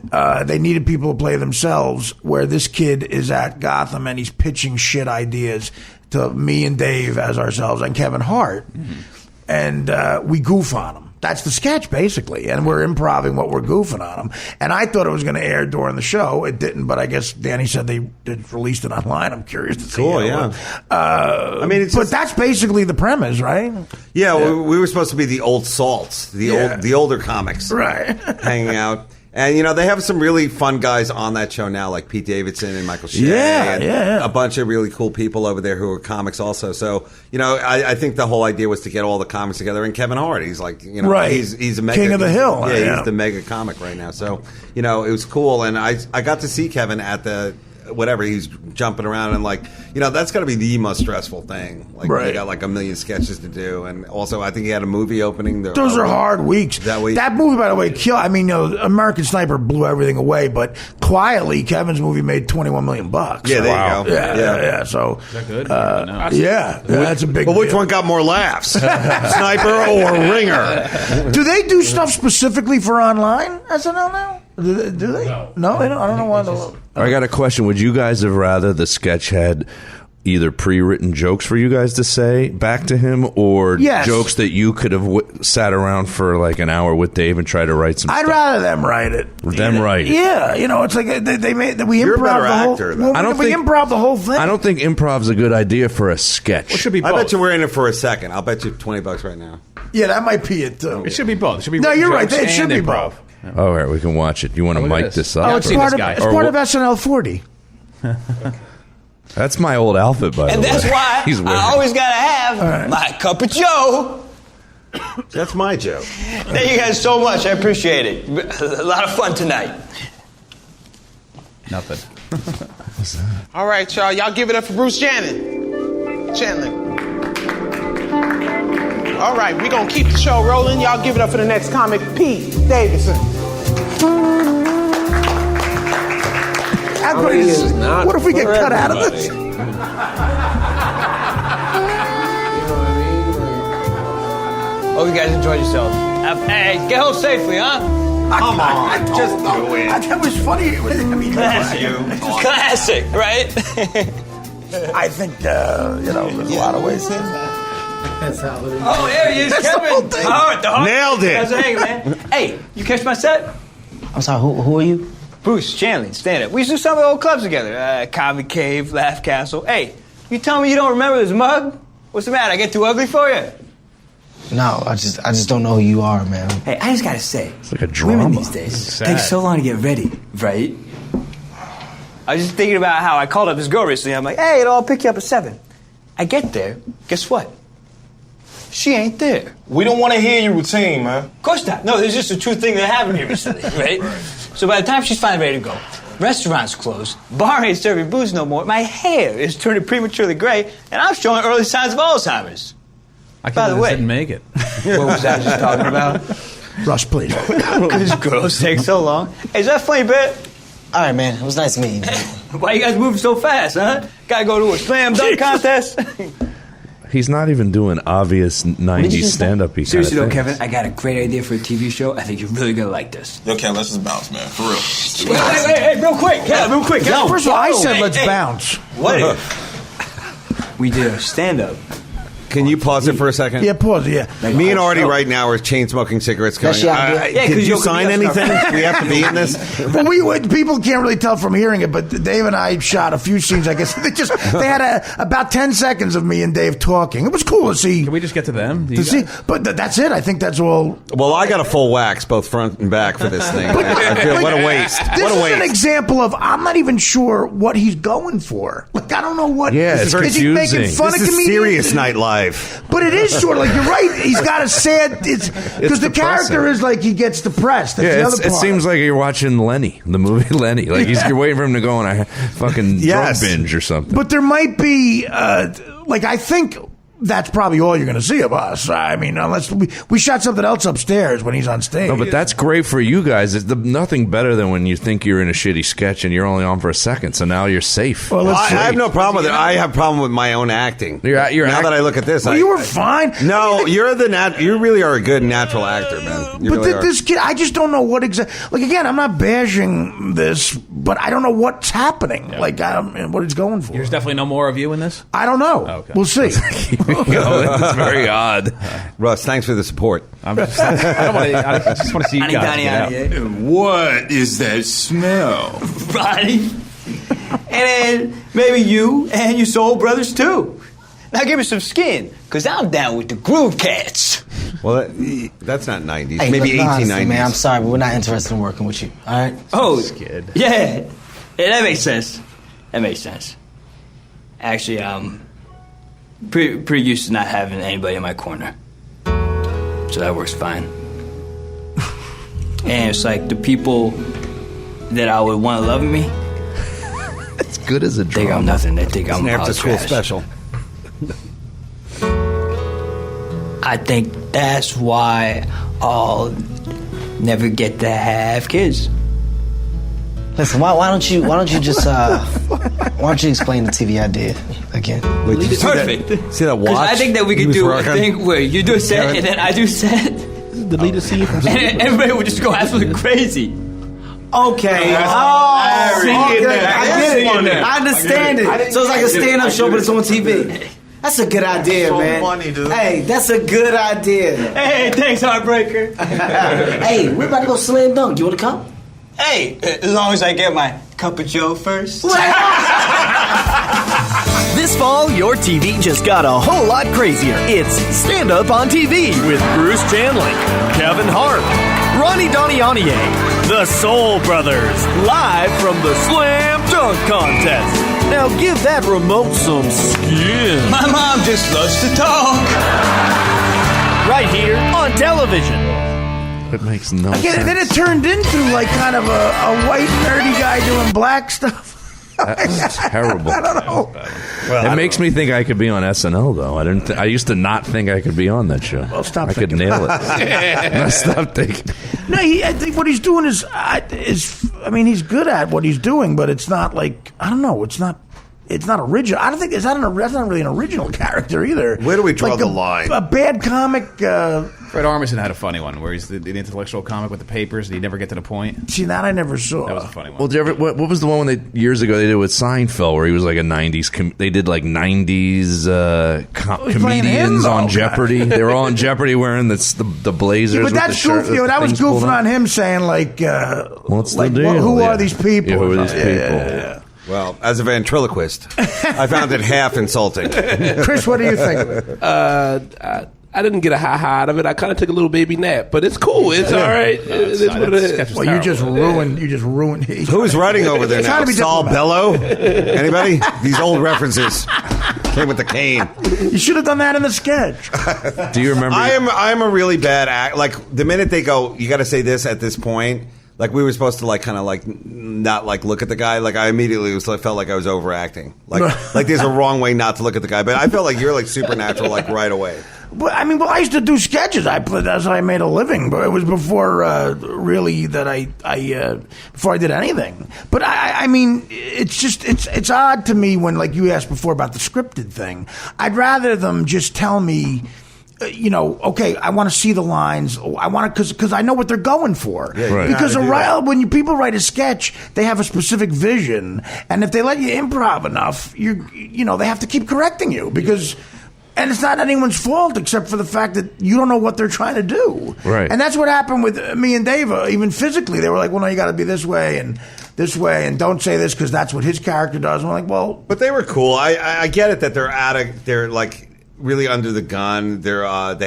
Speaker 1: they needed people to play themselves, where this kid is at Gotham and he's pitching shit ideas to me and Dave as ourselves and Kevin Hart. And we goof on him. That's the sketch, basically. And we're improvising what we're goofing on him. And I thought it was going to air during the show. It didn't, but I guess Danny said they released it online. I'm curious to see.
Speaker 8: Cool, yeah.
Speaker 1: I mean, but that's basically the premise, right?
Speaker 8: Yeah, we were supposed to be the old salts, the older comics.
Speaker 1: Right.
Speaker 8: Hanging out. And, they have some really fun guys on that show now, like Pete Davidson and Michael Shea.
Speaker 1: Yeah,
Speaker 8: and a bunch of really cool people over there who are comics also. So, I think the whole idea was to get all the comics together. And Kevin Hart, he's like,
Speaker 1: right.
Speaker 8: he's a mega...
Speaker 1: King of the Hill.
Speaker 8: Yeah, he's the mega comic right now. So, it was cool. And I got to see Kevin at the... whatever, he's jumping around and that's got to be the most stressful thing.
Speaker 1: Right.
Speaker 8: They got like a million sketches to do, and also I think he had a movie opening.
Speaker 1: Those are hard weeks.
Speaker 8: That week.
Speaker 1: That movie, by the way, American Sniper blew everything away, but quietly, Kevin's movie made $21 million.
Speaker 8: Yeah, there you go.
Speaker 1: Yeah. So
Speaker 9: Is that good?
Speaker 1: that's a big.
Speaker 8: But which
Speaker 1: deal.
Speaker 8: one got more laughs, Sniper or Ringer?
Speaker 1: Do they do stuff specifically for online SNL now? Do they? No, they don't. I don't know why.
Speaker 4: I got a question. Would you guys have rather the sketch had either pre-written jokes for you guys to say back to him, or jokes that you could have sat around for like an hour with Dave and try to write some?
Speaker 1: I'd
Speaker 4: stuff?
Speaker 1: rather them write it. Yeah, it's like they made we
Speaker 8: You're a
Speaker 1: improv
Speaker 8: better
Speaker 1: the whole.
Speaker 8: actor,
Speaker 1: Well,
Speaker 4: I don't
Speaker 1: we
Speaker 4: think-
Speaker 1: improv the whole thing.
Speaker 4: I don't think improv's a good idea for a sketch.
Speaker 9: Well, it should be both.
Speaker 8: I bet you we're in it for a second. I'll bet you $20 right now.
Speaker 1: Yeah, that might be it too.
Speaker 9: It should be both. It should be
Speaker 1: No, you're right.
Speaker 9: jokes
Speaker 1: It should
Speaker 9: and
Speaker 1: be
Speaker 9: improv.
Speaker 1: both.
Speaker 4: All right, we can watch it. You want to
Speaker 9: Look at
Speaker 4: mic
Speaker 9: this.
Speaker 4: this up?
Speaker 1: Oh, it's
Speaker 9: see
Speaker 1: part
Speaker 9: this
Speaker 1: of
Speaker 9: guy.
Speaker 1: it's part of SNL 40.
Speaker 4: That's my old outfit, by the way.
Speaker 10: And that's why
Speaker 4: He's wearing
Speaker 10: I always gotta have my cup of Joe.
Speaker 8: That's my joke.
Speaker 10: Thank you guys so much. I appreciate it. A lot of fun tonight.
Speaker 9: Nothing.
Speaker 3: All right, y'all. Y'all give it up for Bruce Chandler. All right, we're going to keep the show rolling. Y'all give it up for the next comic, Pete Davidson.
Speaker 1: What if we get cut out of this?
Speaker 10: Hope you guys enjoyed yourselves. Hey, get home safely, huh?
Speaker 8: Come on, just do it.
Speaker 1: That was funny.
Speaker 10: Classic, right?
Speaker 1: I think there's a lot of ways.
Speaker 10: Oh, there he is, Kevin. The heart.
Speaker 8: Nailed it.
Speaker 10: How's it hanging, man? Hey, you catch my set?
Speaker 11: I'm sorry, who are you?
Speaker 10: Bruce Chandler, stand up. We used to do some of the old clubs together. Comedy Cave, Laugh Castle. Hey, you tell me you don't remember this mug? What's the matter? I get too ugly for you?
Speaker 11: No, I just don't know who you are, man.
Speaker 10: Hey, I just gotta say,
Speaker 4: It's like a drama.
Speaker 10: women these days take so long to get ready, right? I was just thinking about how I called up this girl recently. I'm like, hey, I'll pick you up at 7. I get there, guess what? She ain't there.
Speaker 12: We don't want to hear your routine, man.
Speaker 10: Of course not. No, there's just a true thing that happened here recently, right? So by the time she's finally ready to go, restaurant's closed, bar ain't serving booze no more, my hair is turning prematurely gray, and I'm showing early signs of Alzheimer's. By the way,
Speaker 9: didn't make it.
Speaker 10: What was I just talking about?
Speaker 1: Russ, please.
Speaker 10: Because girls take so long. Hey, is that a funny bit?
Speaker 11: All right, man. It was nice meeting you.
Speaker 10: Why you guys moving so fast, huh? Gotta go to a slam dunk contest?
Speaker 4: He's not even doing obvious 90s stand-up.
Speaker 10: Seriously though, Kevin, I got a great idea for a TV show. I think you're really gonna like this.
Speaker 12: Yo, Kevin, let's just bounce, man. For real.
Speaker 10: Hey, real quick, Kevin, real quick.
Speaker 1: No, first of all, I said let's
Speaker 10: hey.
Speaker 1: bounce.
Speaker 10: What if we did a stand-up?
Speaker 8: Can you pause it for a second?
Speaker 1: Yeah, pause it, yeah.
Speaker 8: Me and Artie right now are chain smoking cigarettes going. Did you sign anything? We have to be in this?
Speaker 1: But people can't really tell from hearing it, but Dave and I shot a few scenes, I guess. They had about 10 seconds of me and Dave talking. It was cool to see.
Speaker 9: Can we just get to them?
Speaker 1: But that's it. I think that's all.
Speaker 8: Well, I got a full wax, both front and back, for this thing. I feel, what a waste.
Speaker 1: This is an example of, I'm not even sure what he's going for. Like, I don't know what.
Speaker 4: Yeah, it's
Speaker 1: is he making fun
Speaker 8: this
Speaker 1: of
Speaker 8: is
Speaker 1: comedians?
Speaker 8: serious night live.
Speaker 1: But it is sort of like, you're right. He's got a sad. Because the character is like he gets depressed. That's the other part.
Speaker 4: It seems like you're watching Lenny, the movie Lenny. Like you're waiting for him to go on a fucking drug binge or something.
Speaker 1: But there might be, I think that's probably all you're going to see of us. I mean, unless we shot something else upstairs when he's on stage.
Speaker 4: No, but that's great for you guys. It's nothing better than when you think you're in a shitty sketch and you're only on for a second, so now you're safe.
Speaker 8: Well, I have no problem with it. I have a problem with my own acting. Now that I look at this,
Speaker 1: you were fine.
Speaker 8: No, you really are a good natural actor, man. You
Speaker 1: but
Speaker 8: really are.
Speaker 1: this kid, I just don't know what exactly. Like, again, I'm not bashing this, but I don't know what's happening. Yeah. Like, what he's going for.
Speaker 9: There's definitely no more of you in this?
Speaker 1: I don't know.
Speaker 9: Oh, okay.
Speaker 1: We'll see.
Speaker 4: It's very odd.
Speaker 8: Russ, thanks for the support.
Speaker 9: I just want to see you guys.
Speaker 12: What is that smell?
Speaker 10: Ronnie. And then maybe you and your soul brothers too. Now give me some skin, because I'm down with the Groove Cats.
Speaker 8: Well, that's not 90s.
Speaker 11: Hey,
Speaker 8: Maybe
Speaker 11: look, honestly,
Speaker 8: 1890s.
Speaker 11: man, I'm sorry, but we're not interested in working with you. All right?
Speaker 10: Oh,
Speaker 9: Kid.
Speaker 10: yeah, that makes sense. That makes sense. Actually, I'm pretty used to not having anybody in my corner, so that works fine. And it's like the people that I would want to love me.
Speaker 4: It's good as a drama.
Speaker 10: Think I'm nothing. They think I'm
Speaker 8: After school
Speaker 10: trash.
Speaker 8: special.
Speaker 10: I think that's why I'll never get to have kids.
Speaker 11: Listen, why don't you just why don't you explain the TV idea again?
Speaker 8: Wait, did you see
Speaker 10: Perfect.
Speaker 8: See that watch?
Speaker 10: Because I think that we
Speaker 8: he
Speaker 10: could
Speaker 8: was
Speaker 10: do a
Speaker 8: rocking?
Speaker 10: thing where you do a set and then I do a set,
Speaker 6: Delete a scene from
Speaker 10: and everybody would just go absolutely crazy.
Speaker 11: Okay.
Speaker 10: I
Speaker 11: get it. I understand it. So it's like a stand-up show, but it's on TV. That's a good idea,
Speaker 12: so
Speaker 11: man.
Speaker 12: funny, dude.
Speaker 11: Hey, that's a good idea.
Speaker 10: Hey, thanks, Heartbreaker.
Speaker 11: Hey, we're about to go slam dunk. You want to come?
Speaker 10: Hey, as long as I get my cup of Joe first.
Speaker 13: This fall, your TV just got a whole lot crazier. It's Stand Up on TV with Bruce Chandler, Kevin Hart, Ronnie Donnie-Onier, the Soul Brothers, live from the Slam Dunk Contest. Now give that remote some skin.
Speaker 10: My mom just loves to talk.
Speaker 13: Right here on television.
Speaker 4: It makes no
Speaker 1: Again,
Speaker 4: sense.
Speaker 1: then it turned into like kind of a white nerdy guy doing black stuff.
Speaker 4: That's terrible.
Speaker 1: I don't know.
Speaker 4: It makes me think I could be on SNL though. I used to not think I could be on that show.
Speaker 1: Well, stop
Speaker 4: I could
Speaker 1: thinking.
Speaker 4: nail it. No, stop thinking.
Speaker 1: No, I think what he's doing is I mean, he's good at what he's doing, but it's not like, I don't know, it's not original. I don't think that's not really an original character either.
Speaker 8: Where do we draw
Speaker 1: like
Speaker 8: the line?
Speaker 1: A bad comic.
Speaker 9: Fred Armisen had a funny one where he's the intellectual comic with the papers and he'd never get to the point.
Speaker 1: See, that I never saw.
Speaker 9: That was a funny one.
Speaker 4: Well, did you ever, what was the one when years ago they did with Seinfeld where he was like a 90s they did like 90s comedians
Speaker 1: him,
Speaker 4: on
Speaker 1: though.
Speaker 4: Jeopardy. They were all on Jeopardy wearing the blazers.
Speaker 1: Yeah, but
Speaker 4: with
Speaker 1: that's
Speaker 4: the shirt,
Speaker 1: goofy. That was
Speaker 4: things pulled
Speaker 1: goofing
Speaker 4: up.
Speaker 1: on him saying like,
Speaker 4: What's
Speaker 1: like,
Speaker 4: the deal?
Speaker 1: who are these people?
Speaker 4: Yeah, who are these people?
Speaker 1: Yeah.
Speaker 8: Well, as a ventriloquist, I found it half insulting.
Speaker 1: Chris, what do you think?
Speaker 6: I didn't get a ha-ha out of it. I kind of took a little baby nap, but it's cool. It's all right. It is what it is.
Speaker 1: Well, you just ruined.
Speaker 8: Who's writing over there now? Saul Bellow? Anybody? These old references came with the cane.
Speaker 1: You should have done that in the sketch.
Speaker 4: Do you remember?
Speaker 8: I'm a really bad act. Like the minute they go, you got to say this at this point. Like we were supposed to like kind of like not like look at the guy. Like I immediately felt like I was overacting. Like there's a wrong way not to look at the guy. But I felt like you're like supernatural like right away.
Speaker 1: But I mean, I used to do sketches. That's how I made a living. But it was before really that I before I did anything. But I mean, it's odd to me when like you asked before about the scripted thing. I'd rather them just tell me. Okay, I want to see the lines. I want to because I know what they're going for.
Speaker 8: Yeah, right.
Speaker 1: Because when people write a sketch, they have a specific vision, and if they let you improv enough, they have to keep correcting you because. And it's not anyone's fault except for the fact that you don't know what they're trying to do.
Speaker 4: Right.
Speaker 1: And that's what happened with me and Dave. Even physically, they were like, well, no, you got to be this way, and don't say this because that's what his character does. And I'm like, well.
Speaker 8: But they were cool. I get it that they're like really under the gun. They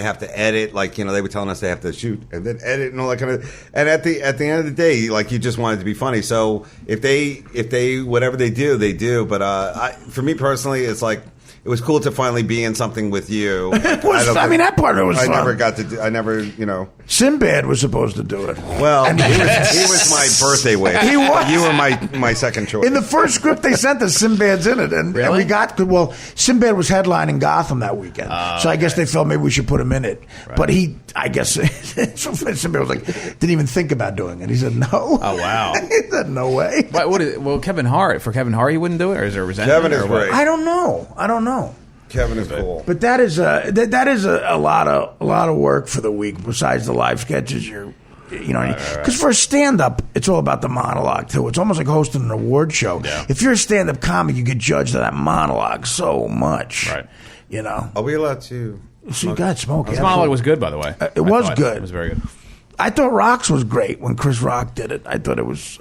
Speaker 8: have to edit. Like, they were telling us they have to shoot and then edit and all that kind of. And at the end of the day, like you just want it to be funny. So if they whatever they do, they do. But for me personally, it's like. It was cool to finally be in something with you.
Speaker 1: It was. I mean, that part of it was fun.
Speaker 8: I never.
Speaker 1: Sinbad was supposed to do it.
Speaker 8: Well, he was my birthday wish.
Speaker 1: He was.
Speaker 8: You were my second choice.
Speaker 1: In the first script they sent us, Sinbad's in it, and we got Sinbad was headlining Gotham that weekend, so I guess they felt maybe we should put him in it. Right. But I guess Sinbad was like, didn't even think about doing it. He said no.
Speaker 9: Oh wow.
Speaker 1: He said no way.
Speaker 9: Kevin Hart he wouldn't do it, or is there resentment?
Speaker 8: Kevin is great.
Speaker 1: I don't know.
Speaker 8: Kevin is cool,
Speaker 1: but that is a lot of work for the week. Besides the live sketches, because for a stand-up, it's all about the monologue too. It's almost like hosting an award show. Yeah. If you're a stand-up comic, you get judged on that monologue so much.
Speaker 9: Right.
Speaker 8: Are we allowed to?
Speaker 1: So you got smoke.
Speaker 9: His monologue was good, by the way.
Speaker 1: It was good.
Speaker 9: It was very good.
Speaker 1: I thought Rocks was great when Chris Rock did it. I thought it was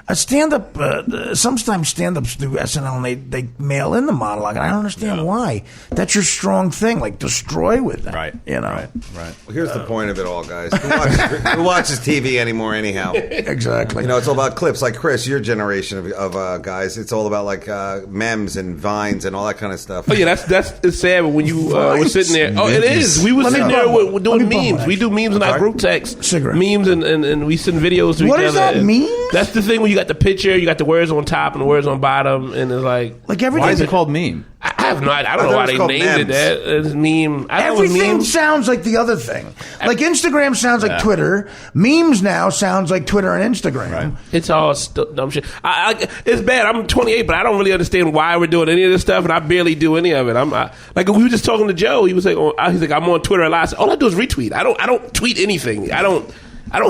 Speaker 1: a stand-up. Sometimes stand-ups do SNL and they mail in the monologue, and I don't understand why. That's your strong thing, like destroy with that.
Speaker 9: Right.
Speaker 1: You know.
Speaker 9: Right.
Speaker 8: Well, here's the point of it all, guys. Who watches TV anymore, anyhow?
Speaker 1: Exactly.
Speaker 8: You know, it's all about clips. Like Chris, your generation of guys, it's all about like memes and vines and all that kind of stuff.
Speaker 6: Oh yeah, it's sad when you were sitting there. Oh, it is. We were sitting there doing memes. We do memes in our group text.
Speaker 1: Cigarette.
Speaker 6: Memes and we send videos to each other.
Speaker 1: What does that mean?
Speaker 6: That's the thing when you got the picture, you got the words on top and the words on bottom, and it's like
Speaker 1: everything.
Speaker 9: Why is it called meme?
Speaker 6: I have no idea. I don't know why they named it that. It's meme.
Speaker 1: Everything sounds like the other thing. Like Instagram sounds like Twitter. Memes now sounds like Twitter and Instagram.
Speaker 6: Right. It's all dumb shit. It's bad. I'm 28, but I don't really understand why we're doing any of this stuff, and I barely do any of it. Like we were just talking to Joe. He was like, he's like, I'm on Twitter a lot. I said, all I do is retweet. I don't tweet anything. I don't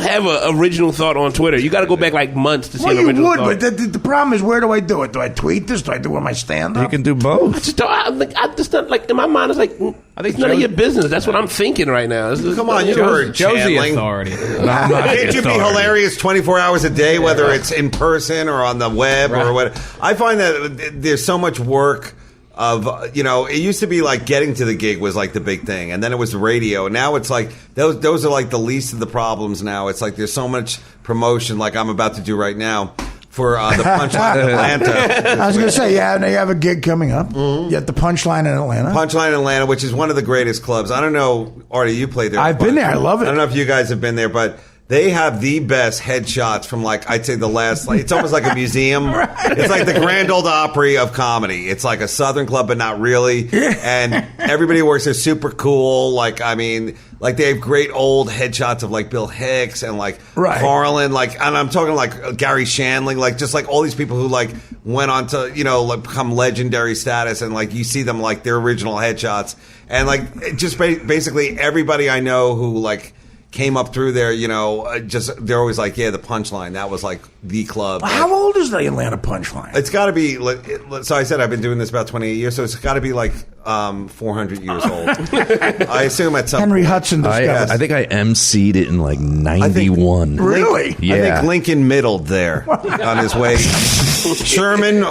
Speaker 6: have an original thought on Twitter. You got to go back like months to see an original thought.
Speaker 1: But the problem is, where do I do it? Do I tweet this? Do I do it with my stand-up?
Speaker 4: You can do both.
Speaker 6: I just don't, like in my mind, it's like it's none of your business. That's what I'm thinking right now.
Speaker 8: Come on, you heard
Speaker 9: Joe's the authority.
Speaker 8: Can't you be hilarious 24 hours a day, whether it's in person or on the web or what? I find that there's so much work. It used to be like getting to the gig was like the big thing, and then it was radio. Now it's like those are like the least of the problems. Now it's like there's so much promotion, like I'm about to do right now for the Punchline in Atlanta.
Speaker 1: I was going to say, now you have a gig coming up. You have the Punchline in Atlanta.
Speaker 8: Punchline in Atlanta, which is one of the greatest clubs. I don't know, Artie, you played there.
Speaker 1: I've been there. I love it.
Speaker 8: I don't know if you guys have been there, but they have the best headshots from I'd say the last, it's almost like a museum. Right. It's like the Grand Ole Opry of comedy. It's like a Southern club, but not really. And everybody who works there super cool. They have great old headshots of Bill Hicks and Carlin, and I'm talking Gary Shandling, just all these people who went on to, become legendary status, and you see them their original headshots. And just basically everybody I know who came up through there, they're always the Punchline. That was the club.
Speaker 1: How old is the Atlanta Punchline?
Speaker 8: It's got to be, so I said I've been doing this about 28 years, so it's got to be 400 years old. I assume at some
Speaker 1: Henry Hudson discussed.
Speaker 4: I think I emceed it in 91.
Speaker 1: Really?
Speaker 4: Yeah.
Speaker 8: I think Lincoln middled there on his way. Sherman.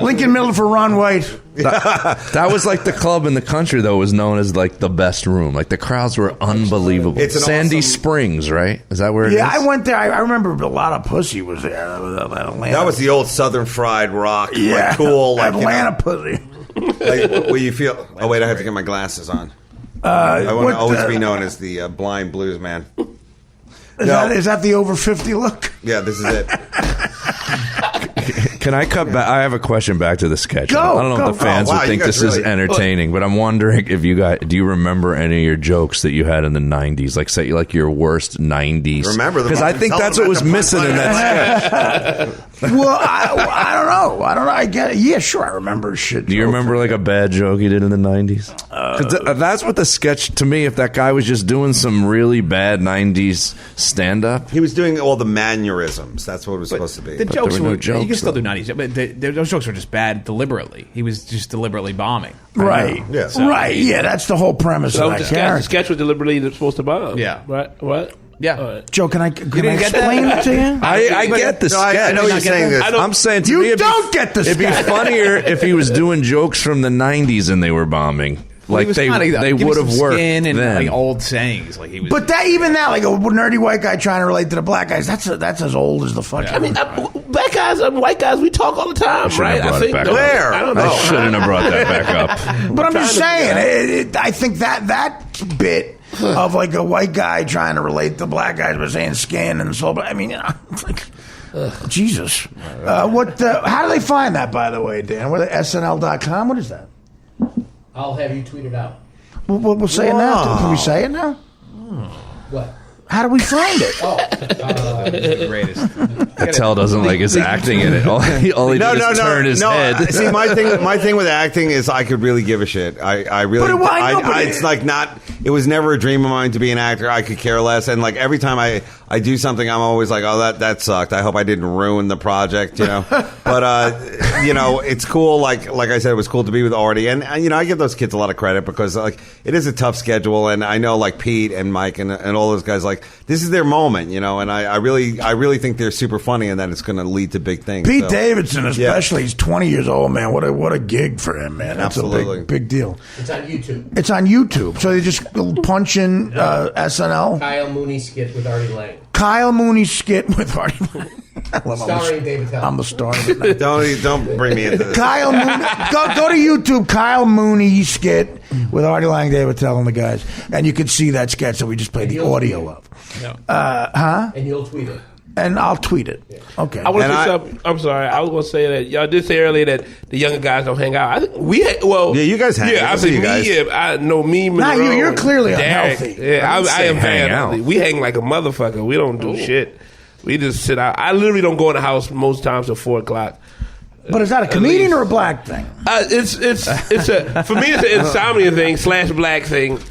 Speaker 1: Lincoln middled for Ron White.
Speaker 4: That was the club in the country, though, was known as the best room. The crowds were unbelievable.
Speaker 8: It's
Speaker 4: Sandy Springs, right? Is that where it is?
Speaker 1: Yeah, I went there. I remember a lot of pussy was there.
Speaker 8: That was the old Southern Fried Rock.
Speaker 1: Yeah.
Speaker 8: Cool.
Speaker 1: Atlanta pussy.
Speaker 8: Where you feel... Oh, wait, I have to get my glasses on. I want to always be known as the blind blues man.
Speaker 1: Is that the over 50 look?
Speaker 8: Yeah, this is it.
Speaker 4: Can I cut back? I have a question back to the sketch. I don't know if the fans would think this is entertaining, but I'm wondering if you guys, do you remember any of your jokes that you had in the 90s? Say your worst 90s.
Speaker 8: Remember them?
Speaker 4: Because I think that's what was missing in that sketch.
Speaker 1: Well, I don't know. I get it. Yeah, sure. I remember shit.
Speaker 4: Do you remember a bad joke you did in the 90s? Because that's what the sketch, to me, if that guy was just doing some really bad 90s stand-up.
Speaker 8: He was doing all the mannerisms. That's what it was supposed to be.
Speaker 9: The jokes
Speaker 4: were no jokes,
Speaker 9: you can still do 90s, but those jokes were just bad deliberately. He was just deliberately bombing.
Speaker 1: Right.
Speaker 8: Yeah.
Speaker 1: Right. Yeah, that's the whole premise of that character.
Speaker 6: The sketch was deliberately supposed to bomb.
Speaker 9: Yeah.
Speaker 6: Right? What?
Speaker 9: Yeah.
Speaker 1: Joe, can I explain it to you?
Speaker 4: I get the sketch.
Speaker 8: I know you're saying this.
Speaker 4: I'm saying to
Speaker 1: you
Speaker 4: me,
Speaker 1: don't get the sketch.
Speaker 4: It'd be funnier if he was doing jokes from the 90s and they were bombing. They would have worked
Speaker 9: and old sayings. He was.
Speaker 1: But even that, a nerdy white guy trying to relate to the black guys, that's as old as the fuck.
Speaker 6: Yeah. I mean, black guys and white guys, we talk all the time, right?
Speaker 4: I think
Speaker 8: where
Speaker 6: I don't know.
Speaker 4: I shouldn't have brought that back up.
Speaker 1: But I'm just saying, I think that bit of a white guy trying to relate to black guys by saying skin and soul. But I mean, it's Jesus. How do they find that, by the way, Dan? What SNL.com? What is that?
Speaker 5: I'll have you tweet it out.
Speaker 1: We'll say it now. Can we say it now?
Speaker 5: What?
Speaker 1: How do we find it?
Speaker 9: The greatest.
Speaker 4: Patel doesn't like his acting in it. All he did is turn his head.
Speaker 8: See, my thing with acting is I could really give a shit. I really.
Speaker 1: But
Speaker 8: it's not. it was never a dream of mine to be an actor. I could care less. And like every time I do something, I'm always like, oh, that sucked. I hope I didn't ruin the project, you know. But you know, it's cool. Like I said, it was cool to be with Artie, and you know, I give those kids a lot of credit because like it is a tough schedule, and I know like Pete and Mike and all those guys, like this is their moment, you know. And I really think they're super funny, and that it's going to lead to big things.
Speaker 1: Pete Davidson, especially, he's 20 years old, man. What a gig for him, man. That's
Speaker 8: Absolutely.
Speaker 1: a big deal.
Speaker 5: It's on YouTube.
Speaker 1: It's on YouTube. So they just punch in SNL.
Speaker 5: Kyle Mooney skit with Artie Lang.
Speaker 1: Kyle Mooney skit with Artie Lang.
Speaker 5: Starring David Tell.
Speaker 1: I'm the star of it.
Speaker 8: Don't bring me into this.
Speaker 1: Kyle Mooney. Go to YouTube. Kyle Mooney skit with Artie Lang, David Tell, and the guys, and you can see that sketch that we just played the audio of.
Speaker 5: Yeah. And you'll tweet it.
Speaker 1: And I'll tweet it. Okay.
Speaker 6: I want to say something. I'm sorry. I was going to say that y'all did say earlier that the younger guys don't hang out. I think
Speaker 8: yeah, you guys hang out.
Speaker 6: Yeah, I think me. I know me.
Speaker 1: Monroe, you're clearly
Speaker 6: Derek,
Speaker 1: unhealthy.
Speaker 6: Yeah, I am very
Speaker 4: out.
Speaker 6: unhealthy. We hang like a motherfucker. We don't do shit. We just sit out. I literally don't go in the house most times till 4 o'clock.
Speaker 1: But is that a comedian or a black thing?
Speaker 6: It's a for me it's an insomnia thing / black thing /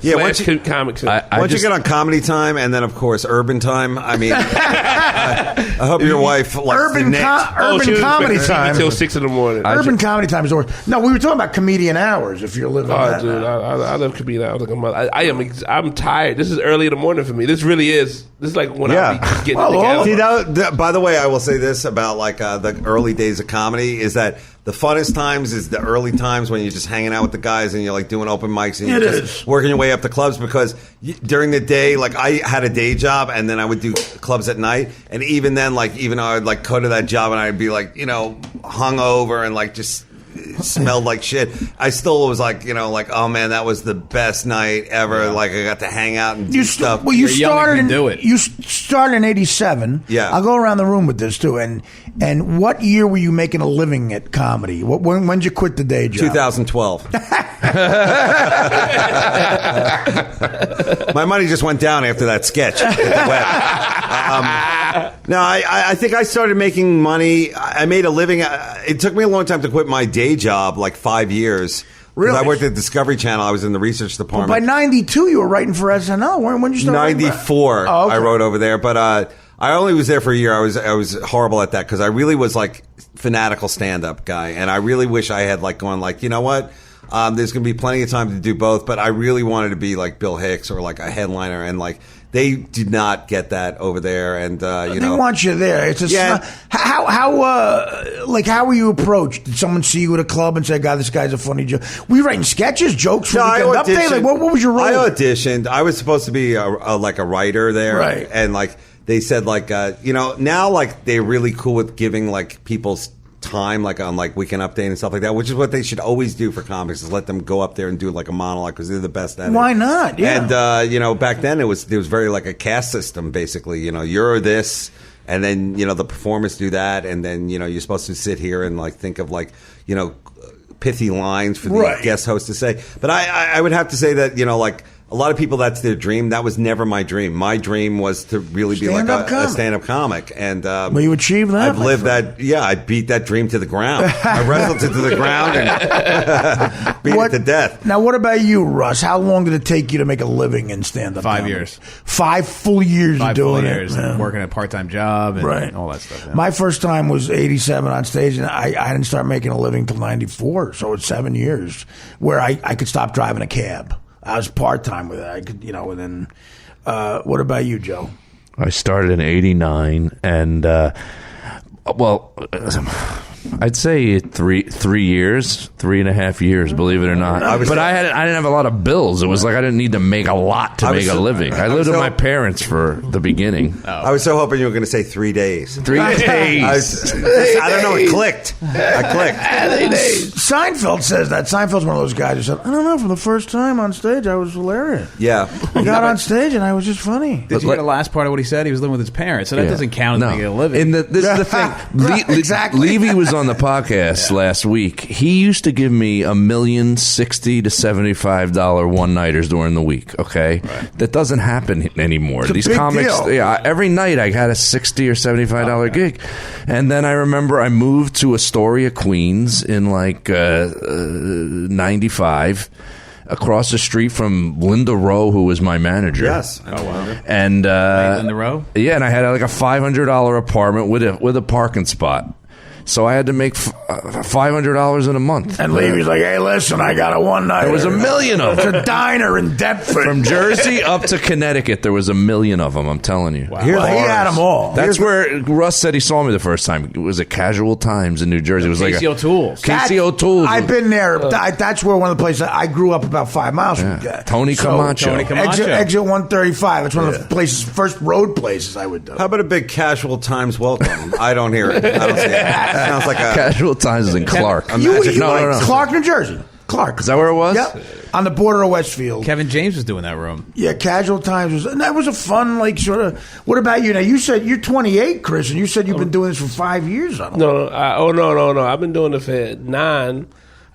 Speaker 6: comic thing.
Speaker 8: Once you get on Comedy Time and then of course Urban Time, I mean, I hope your wife likes
Speaker 1: Urban Comedy Time
Speaker 6: till 6 in the morning.
Speaker 1: Urban Comedy Time is always. No, we were talking about comedian hours. If you're living, that
Speaker 6: dude, I love comedian hours like a mother. I'm tired. This is early in the morning for me. This really is. This is like when I be getting together.
Speaker 8: See, by the way, I will say this about like the early days of comedy is that the funnest times is the early times when you're just hanging out with the guys and you're like doing open mics and you're just working your way up to clubs because during the day, like I had a day job and then I would do clubs at night. And even then, like even though I would like go to that job and I'd be like, you know, hungover and like just smelled like shit, I still was like, you know, like, oh man, that was the best night ever. Yeah. Like I got to hang out and do stuff.
Speaker 1: Well, you started in '87.
Speaker 8: Yeah,
Speaker 1: I'll go around the room with this too. And what year were you making a living at comedy? When did you quit the day job?
Speaker 8: 2012. My money just went down after that sketch at the web. No, I think I started making money. I made a living. It took me a long time to quit my day job, like 5 years.
Speaker 1: Really?
Speaker 8: I worked at Discovery Channel. I was in the research department.
Speaker 1: Well, by 92, you were writing for SNL. When did you start?
Speaker 8: 94,
Speaker 1: oh, okay.
Speaker 8: I wrote over there. But I only was there for a year. I was horrible at that because I really was like fanatical stand-up guy. And I really wish I had like gone like, you know what? There's going to be plenty of time to do both. But I really wanted to be like Bill Hicks or like a headliner. And like they did not get that over there. And, you know.
Speaker 1: They want you there. It's how were you approached? Did someone see you at a club and say, God, this guy's a funny joke? Were you writing sketches, jokes for Weekend Update? Like, what was your role?
Speaker 8: I auditioned. I was supposed to be like a writer there.
Speaker 1: Right.
Speaker 8: And like they said like, you know, now like they're really cool with giving like people's time like on like Weekend Update and stuff like that, which is what they should always do for comics, is let them go up there and do like a monologue because they're the best at it.
Speaker 1: Why not? Yeah.
Speaker 8: And you know, back then there was very like a caste system basically. You know, you're this, and then you know the performers do that, and then you know you're supposed to sit here and like think of like you know pithy lines for the guest host to say. But I would have to say that you know like. A lot of people, that's their dream. That was never my dream. My dream was to really be like a stand-up comic. And
Speaker 1: well, you achieved that.
Speaker 8: I've lived that. Yeah, I beat that dream to the ground. I wrestled it to the ground and beat it to death.
Speaker 1: Now, what about you, Russ? How long did it take you to make a living in stand-up
Speaker 9: 5
Speaker 1: comedy?
Speaker 9: years.
Speaker 1: 5 full years of doing it.
Speaker 9: Working a part-time job and all that stuff. Yeah.
Speaker 1: My first time was 87 on stage, and I didn't start making a living until 94. So it's 7 years where I could stop driving a cab. I was part-time with it. I could, you know, and then, what about you, Joe?
Speaker 4: I started in '89 and, well, I'd say 3 years, 3.5 years, believe it or not. But I didn't have a lot of bills. It was like I didn't need to make a lot to make a living. I lived with my parents for the beginning.
Speaker 8: I was so hoping you were going to say 3 days.
Speaker 4: 3 days.
Speaker 8: I don't know. It clicked. I clicked.
Speaker 1: Seinfeld says that. Seinfeld's one of those guys who said, I don't know, for the first time on stage, I was hilarious.
Speaker 8: Yeah.
Speaker 1: I got on stage and I was just funny.
Speaker 9: Did you hear the last part of what he said? He was living with his parents, so that doesn't count as making a living.
Speaker 4: And this is the thing.
Speaker 1: Exactly.
Speaker 4: Levy was on the podcast last week. He used to give me $1,060,000 to $75 one-nighters during the week. Okay, that doesn't happen anymore.
Speaker 1: It's a
Speaker 4: These
Speaker 1: big
Speaker 4: comics,
Speaker 1: deal.
Speaker 4: every night I got a $60 or $75 gig, and then I remember I moved to Astoria, Queens, in like '95. across the street from Linda Rowe, who was my manager.
Speaker 8: Yes.
Speaker 9: Oh, wow.
Speaker 4: And
Speaker 9: Linda Rowe?
Speaker 4: Yeah, and I had like a $500 apartment with a parking spot. So I had to make $500 in a month.
Speaker 1: And Levy's like, hey, listen, I got a one-nighter.
Speaker 4: There was a million of them.
Speaker 1: It's a diner in Deptford.
Speaker 4: From Jersey up to Connecticut, there was a million of them, I'm telling you.
Speaker 1: Wow. Well, he had them all.
Speaker 4: That's where Russ said he saw me the first time. It was at Casual Times in New Jersey. It was
Speaker 9: Casey
Speaker 4: like
Speaker 9: O'Toole's.
Speaker 4: Casey O'Toole's.
Speaker 1: I've been there. That's where one of the places I grew up about 5 miles from.
Speaker 4: Tony Camacho.
Speaker 1: Exit 135. It's one of the places, first road places I would do.
Speaker 8: How about a big Casual Times welcome? I don't hear it. I don't see it. It sounds like a...
Speaker 4: Casual Times is in Clark.
Speaker 1: No.
Speaker 4: No.
Speaker 1: Clark, New Jersey. Clark.
Speaker 4: Is that where it was?
Speaker 1: Yep. On the border of Westfield.
Speaker 9: Kevin James was doing that room.
Speaker 1: Yeah, Casual Times was, and that was a fun, like, sort of. What about you? Now, you said you're 28, Chris, and you said you've been doing this for 5 years.
Speaker 6: No. I've been doing it for 9.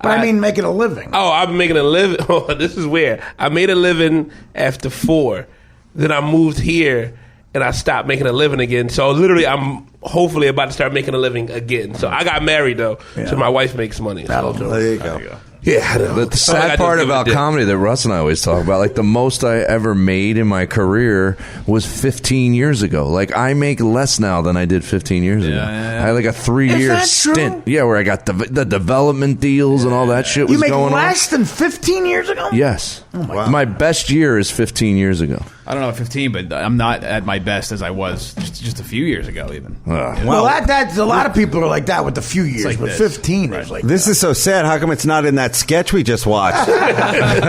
Speaker 1: But I mean, making a living.
Speaker 6: Oh, I've been making a living. Oh, this is weird. I made a living after 4. Then I moved here, and I stopped making a living again. So literally, I'm hopefully about to start making a living again. So I got married, though, so my wife makes money.
Speaker 1: That'll do it.
Speaker 8: There you go.
Speaker 1: Yeah,
Speaker 4: the sad part about comedy that Russ and I always talk about, like the most I ever made in my career was 15 years ago. Like I make less now than I did 15 years ago. I had like a 3-year stint. Yeah, where I got the development deals and all that shit was going on.
Speaker 1: You make less than 15 years ago?
Speaker 4: Yes.
Speaker 1: Oh my
Speaker 4: My best year is 15 years ago.
Speaker 9: I don't know about 15, but I'm not at my best as I was just a few years ago, even.
Speaker 1: Well, that's a lot of people are like that with a few years,
Speaker 9: like
Speaker 1: but
Speaker 9: this.
Speaker 1: 15 is like
Speaker 8: This is so sad. How come it's not in that sketch we just watched? Hey, but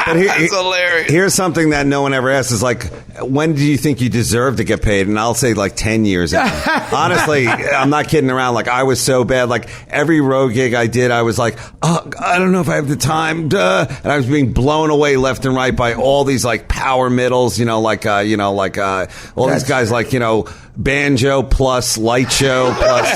Speaker 4: That's hilarious.
Speaker 8: Here's something that no one ever asks is like, when do you think you deserve to get paid? And I'll say like 10 years ago. Honestly, I'm not kidding around. Like I was so bad. Like every road gig I did, I was like, oh, I don't know if I have the time. And I was being blown away left and right by all these like power middles, all these guys like, banjo plus light show plus,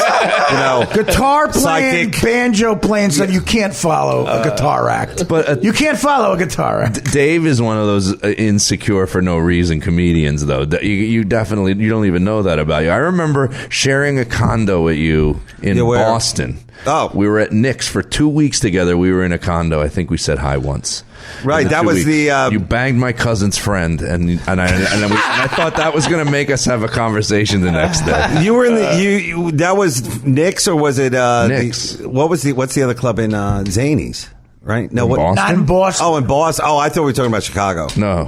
Speaker 1: guitar playing,
Speaker 8: psychic.
Speaker 1: banjo playing stuff. You can't follow a guitar act.
Speaker 4: But
Speaker 1: you can't follow a guitar act.
Speaker 4: Dave is one of those insecure for no reason comedians, though. You definitely, you don't even know that about you. I remember sharing a condo with you in Boston.
Speaker 8: Oh.
Speaker 4: We were at Nick's for 2 weeks together. We were in a condo. I think we said hi once.
Speaker 8: Right, that was the...
Speaker 4: you banged my cousin's friend, and I thought that was going to make us have a conversation the next day.
Speaker 8: You were in the... that was Nick's, or was it...
Speaker 4: Nick's.
Speaker 8: what's the other club in Zanies? Right? No,
Speaker 4: Boston?
Speaker 1: Not in Boston.
Speaker 8: Oh, in Boston. Oh, I thought we were talking about Chicago.
Speaker 4: No.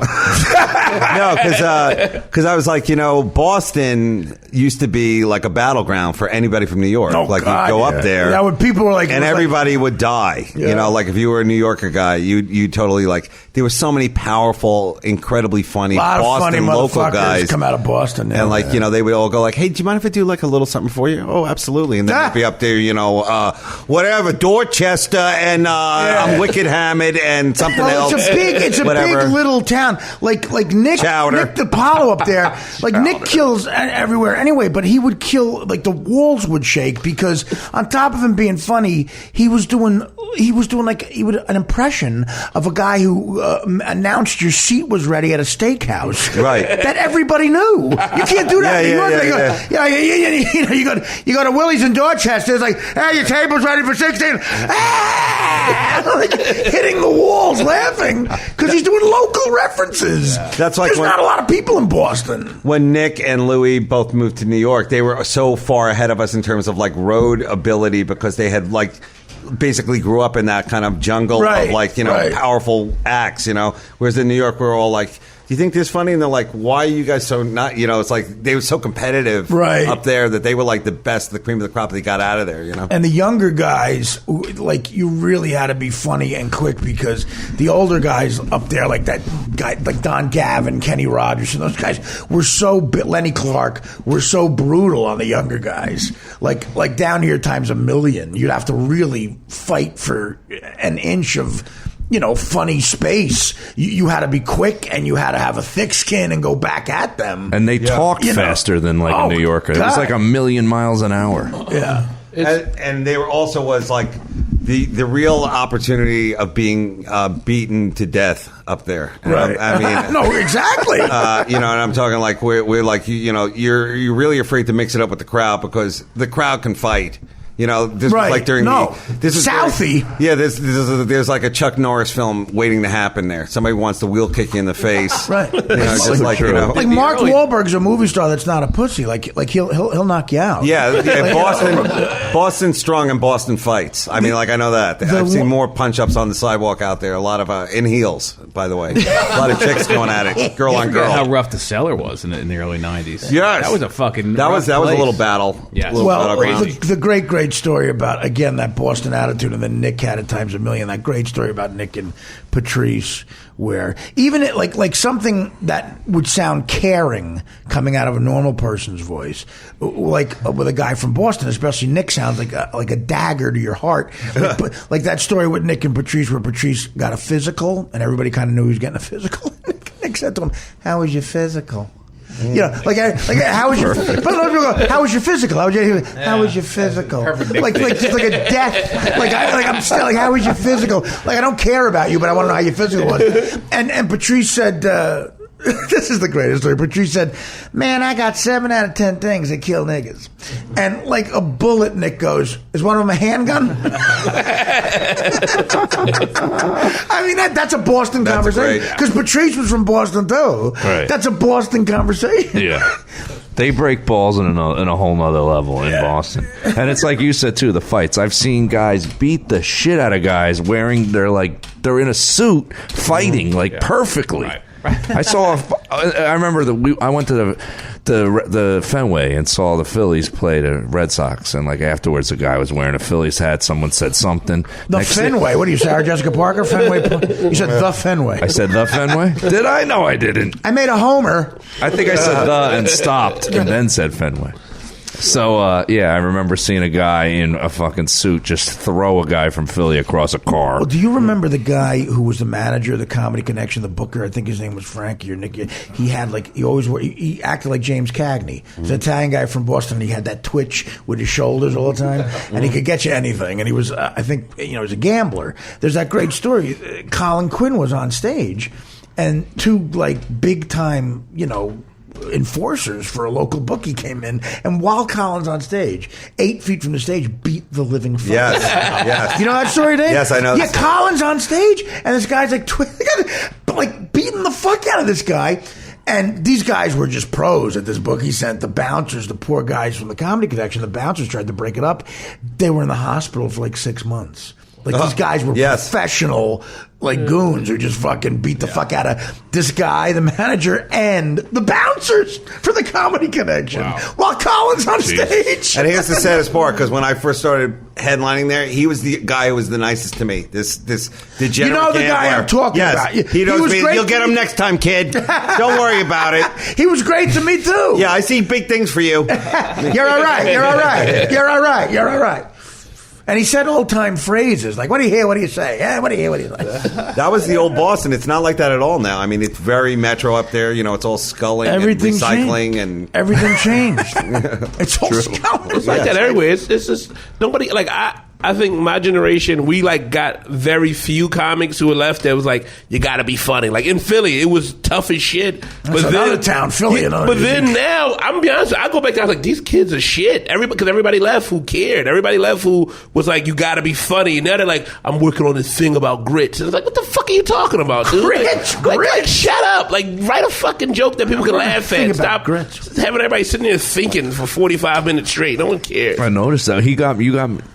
Speaker 8: No, because I was like, Boston used to be like a battleground for anybody from New York.
Speaker 1: Oh,
Speaker 8: like
Speaker 1: God,
Speaker 8: you'd go up there.
Speaker 1: Yeah, when people were like...
Speaker 8: And everybody would die.
Speaker 1: Yeah.
Speaker 8: Like if you were a New Yorker guy, you totally like... There were so many powerful, incredibly funny Boston local guys
Speaker 1: come out of Boston.
Speaker 8: And like, they would all go like, hey, do you mind if I do like a little something for you? Oh, absolutely. And then they'd be up there, whatever, Dorchester and I'm Wicked Hamid and something else.
Speaker 1: It's a big little town. Like Nick DiPaolo up there. Like Nick kills everywhere anyway, but he would kill, like the walls would shake because on top of him being funny, he was doing an impression of a guy who announced your seat was ready at a steakhouse.
Speaker 8: Right.
Speaker 1: That everybody knew. You can't do that. You go to Willie's in Dorchester. It's like, hey, your table's ready for 16. Like hitting the walls laughing because he's doing local references.
Speaker 8: That's like
Speaker 1: there's not a lot of people in Boston.
Speaker 8: When Nick and Louis both moved to New York, they were so far ahead of us in terms of like road ability because they had like basically grew up in that kind of jungle of like powerful acts, whereas in New York we're all like, do you think this is funny? And they're like, why are you guys so not, it's like they were so competitive up there that they were like the best, the cream of the crop they got out of there,
Speaker 1: And the younger guys, like you really had to be funny and quick because the older guys up there, like that guy, like Don Gavin, Kenny Rogers, and those guys were Lenny Clark, were so brutal on the younger guys. Like down here times a million, you'd have to really fight for an inch of funny space. You had to be quick and you had to have a thick skin and go back at them.
Speaker 4: And they talked faster than like a New Yorker. God. It was like 1,000,000 miles an hour.
Speaker 1: Yeah.
Speaker 8: And they were also was like the real opportunity of being beaten to death up there.
Speaker 1: Right.
Speaker 8: I mean,
Speaker 1: no, exactly.
Speaker 8: And I'm talking like we're like you're really afraid to mix it up with the crowd because the crowd can fight. You know, this
Speaker 1: Right.
Speaker 8: was like during this is
Speaker 1: Southie.
Speaker 8: There's like a Chuck Norris film waiting to happen there. Somebody wants to wheel kick you in the face.
Speaker 1: Right.
Speaker 8: You know, just like, you know.
Speaker 1: Like Mark Wahlberg's a movie star that's not a pussy. Like he'll knock you out.
Speaker 8: Boston strong and Boston fights. I mean, like I know that. I've seen more punch-ups on the sidewalk out there. A lot of in heels, by the way. A lot of chicks going at it, girl on girl.
Speaker 9: How rough the Cellar was in the early '90s.
Speaker 8: Yes,
Speaker 9: that was a fucking.
Speaker 8: That was a little battle.
Speaker 9: Yes.
Speaker 1: Well, the great story about, again, that Boston attitude, and then Nick had it times a million. That great story about Nick and Patrice, where even it, like something that would sound caring coming out of a normal person's voice, like with a guy from Boston, especially Nick, sounds like a dagger to your heart. Like that story with Nick and Patrice, where Patrice got a physical, and everybody kind of knew he was getting a physical. Nick said to him, "How was your physical?" You know, like how was your? How was your physical? How was your physical? Like just like a death. I'm still like, how was your physical? Like I don't care about you, but I want to know how your physical was. And Patrice said, this is the greatest story. Patrice said, "Man, I got 7 out of 10 things that kill niggas." And like a bullet, Nick goes, "Is one of them a handgun?" I mean, that's a Boston conversation. Because Patrice was from Boston, too.
Speaker 4: Right.
Speaker 1: That's a Boston conversation.
Speaker 4: Yeah. They break balls in a whole nother level in Boston. And it's like you said, too, the fights. I've seen guys beat the shit out of guys wearing, they're in a suit fighting, perfectly. Right. I remember I went to the Fenway and saw the Phillies play the Red Sox, and afterwards the guy was wearing a Phillies hat. Someone said something.
Speaker 1: Fenway. What do you say, Sarah Jessica Parker? Fenway. You said the Fenway.
Speaker 4: I said the Fenway. Did I? No, I didn't.
Speaker 1: I made a homer.
Speaker 4: I think I said the and stopped and then said Fenway. So, I remember seeing a guy in a fucking suit just throw a guy from Philly across a car.
Speaker 1: Well, do you remember the guy who was the manager of the Comedy Connection, the booker? I think his name was Frankie or Nicky. He had he acted like James Cagney. He's an Italian guy from Boston. He had that twitch with his shoulders all the time, and he could get you anything. And he was, I think, he was a gambler. There's that great story. Colin Quinn was on stage, and two big time, enforcers for a local bookie came in, and while Colin's on stage, 8 feet from the stage, beat the living fuck.
Speaker 8: Yes.
Speaker 1: You know that story, Dave?
Speaker 8: Yes, I know.
Speaker 1: Yeah, Colin's on stage, and this guy's beating the fuck out of this guy. And these guys were just pros at this book. He sent the bouncers, the poor guys from the Comedy Connection. The bouncers tried to break it up. They were in the hospital for 6 months. These guys were professional, goons who just fucking beat the fuck out of this guy, the manager, and the bouncers for the Comedy Connection while Colin's on stage.
Speaker 8: And here's the saddest part, because when I first started headlining there, he was the guy who was the nicest to me. This degenerate
Speaker 1: the guy I'm talking about.
Speaker 8: He knows me. You'll get him next time, kid. Don't worry about it.
Speaker 1: He was great to me, too.
Speaker 8: Yeah, I see big things for you.
Speaker 1: You're all right. You're all right. You're all right. You're all right. And he said old-time phrases like, "What do you hear? What do you say? Yeah, what do you hear? What do you say?"
Speaker 8: That was the old Boston. It's not like that at all now. I mean, it's very metro up there. It's all sculling and recycling. And
Speaker 1: everything changed. It's all sculling.
Speaker 6: It's like that everywhere. It's just nobody, I think my generation, we got very few comics who were left that was you gotta be funny. In Philly, it was tough as shit.
Speaker 1: That's another town, Philly.
Speaker 6: But then now, I'm gonna be honest, I go back to, these kids are shit. Because everybody left who cared. Everybody left who was you gotta be funny. Now they're I'm working on this thing about grits. And it's what the fuck are you talking about, dude?
Speaker 1: Grits?
Speaker 6: Shut up. Write a fucking joke that people can laugh at. Stop having everybody sitting there thinking for 45 minutes straight. No one cares.
Speaker 4: I noticed that.